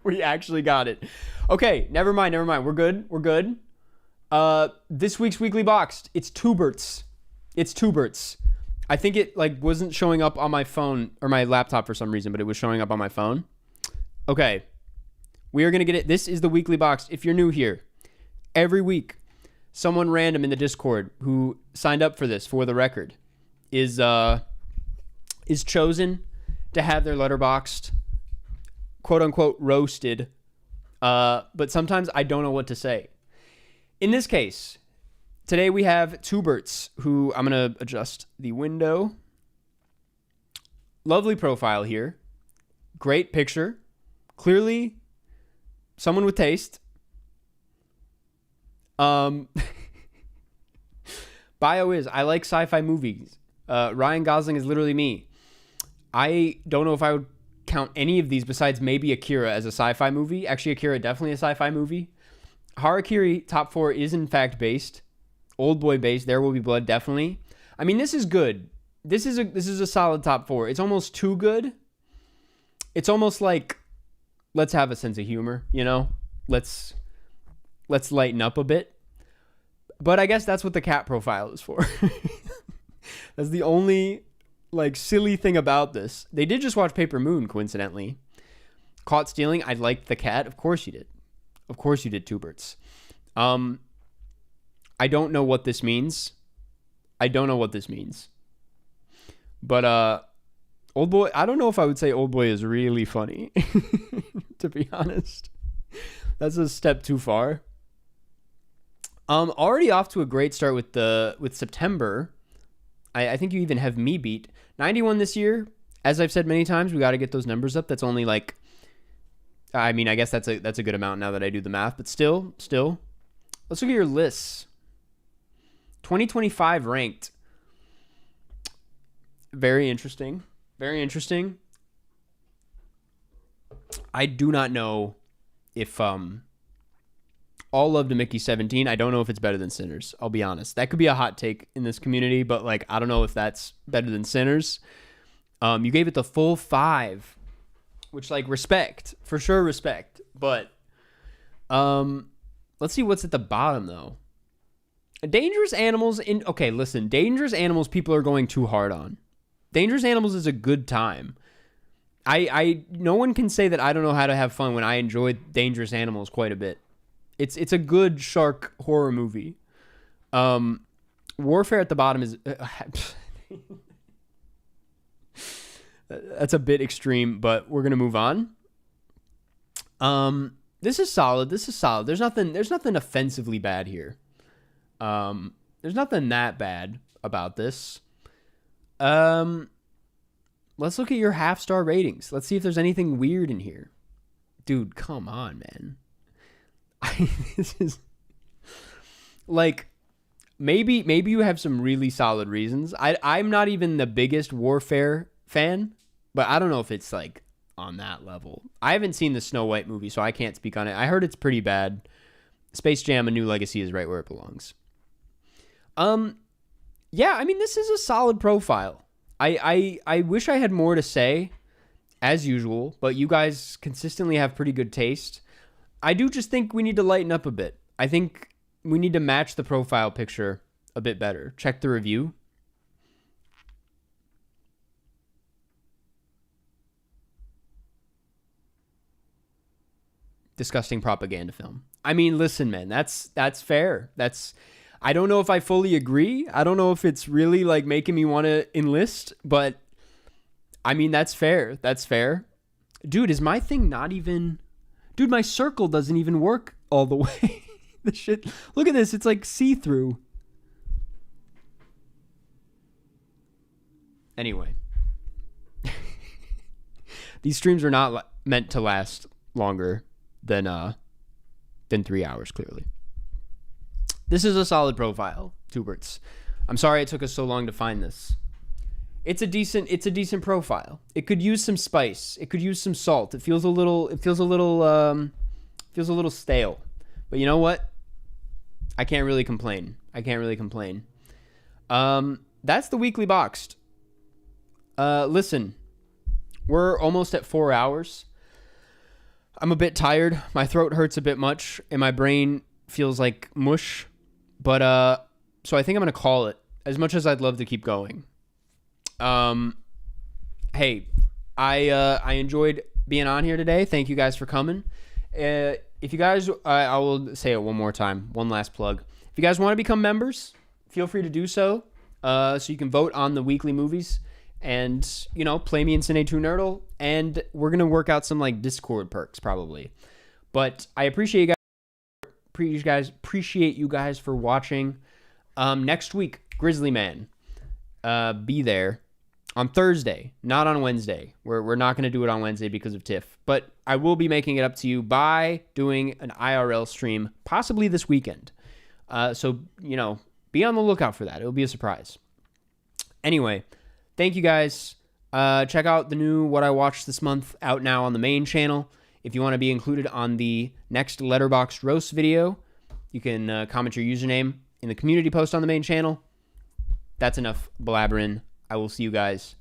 We actually got it. Okay, never mind. We're good. This week's weekly boxed. It's Tuberts. I think it wasn't showing up on my phone or my laptop for some reason, but it was showing up on my phone. Okay. We are going to get it. This is the weekly box. If you're new here, every week, someone random in the Discord who signed up for this, for the record, is chosen to have their Letterboxd, quote unquote, roasted. But sometimes I don't know what to say. In this case, today we have Tuberts, who I'm going to adjust the window. Lovely profile here. Great picture. Clearly someone with taste. Bio is, I like sci-fi movies. Ryan Gosling is literally me. I don't know if I would count any of these besides maybe Akira as a sci-fi movie. Actually, Akira definitely a sci-fi movie. Harakiri top 4 is in fact based. Old Boy based. There Will Be Blood definitely. I mean, this is good. This is a solid top 4. It's almost too good. It's almost like, let's have a sense of humor, you know? Let's lighten up a bit. But I guess that's what the cat profile is for. That's the only silly thing about this. They did just watch Paper Moon, coincidentally. Caught Stealing. I liked the cat. Of course you did. Of course you did, Tuberts. I don't know what this means. But Old Boy, I don't know if I would say Old Boy is really funny. To be honest. That's a step too far. Already off to a great start with September. I think you even have me beat. 91 this year. As I've said many times, we got to get those numbers up. That's only like, I mean, I guess that's a good amount now that I do the math. But still. Let's look at your lists. 2025 ranked. Very interesting. Very interesting. I do not know if all love to Mickey 17. I don't know if it's better than Sinners. I'll be honest. That could be a hot take in this community, but like I don't know if that's better than Sinners. You gave it the full 5, which like respect, for sure respect. But let's see what's at the bottom though. Dangerous Animals okay, listen. Dangerous Animals people are going too hard on. Dangerous Animals is a good time. No one can say that I don't know how to have fun when I enjoy Dangerous Animals quite a bit. It's a good shark horror movie. Warfare at the bottom is that's a bit extreme, but we're gonna move on. This is solid. There's nothing offensively bad here. There's nothing that bad about this. Let's look at your half-star ratings. Let's see if there's anything weird in here. Dude, come on, man. This is like maybe you have some really solid reasons. I'm not even the biggest Warfare fan, but I don't know if it's like on that level. I haven't seen the Snow White movie, so I can't speak on it. I heard it's pretty bad. Space Jam: A New Legacy is right where it belongs. Yeah, I mean, this is a solid profile. I wish I had more to say, as usual, but you guys consistently have pretty good taste. I do just think we need to lighten up a bit. I think we need to match the profile picture a bit better. Check the review. Disgusting propaganda film. I mean, listen, man, that's fair. I don't know if I fully agree. I don't know if it's really like making me want to enlist, but I mean, that's fair. That's fair. Dude, is my thing not even... Dude, my circle doesn't even work all the way. The shit. Look at this. It's like see-through. Anyway. These streams are not meant to last longer than 3 hours, clearly. This is a solid profile, Tuberts. I'm sorry it took us so long to find this. It's a decent profile. It could use some spice. It could use some salt. It feels a little stale. But you know what? I can't really complain. That's the weekly boxed. Listen, we're almost at 4 hours. I'm a bit tired. My throat hurts a bit much, and my brain feels like mush. But so I think I'm gonna call it. As much as I'd love to keep going. Hey, I enjoyed being on here today. Thank you guys for coming. If you guys, I will say it one more time. One last plug. If you guys want to become members, feel free to do so. So you can vote on the weekly movies and, you know, play me in Cine2Nerdle. And we're going to work out some like Discord perks probably. But I appreciate you guys. Appreciate you guys for watching. Next week, Grizzly Man. Be there on Thursday, not on Wednesday. We're not going to do it on Wednesday because of TIFF, but I will be making it up to you by doing an IRL stream, possibly this weekend. So, you know, be on the lookout for that. It'll be a surprise. Anyway, thank you guys. Check out the new What I Watched This Month out now on the main channel. If you want to be included on the next Letterboxd roast video, you can comment your username in the community post on the main channel. That's enough blabbering. I will see you guys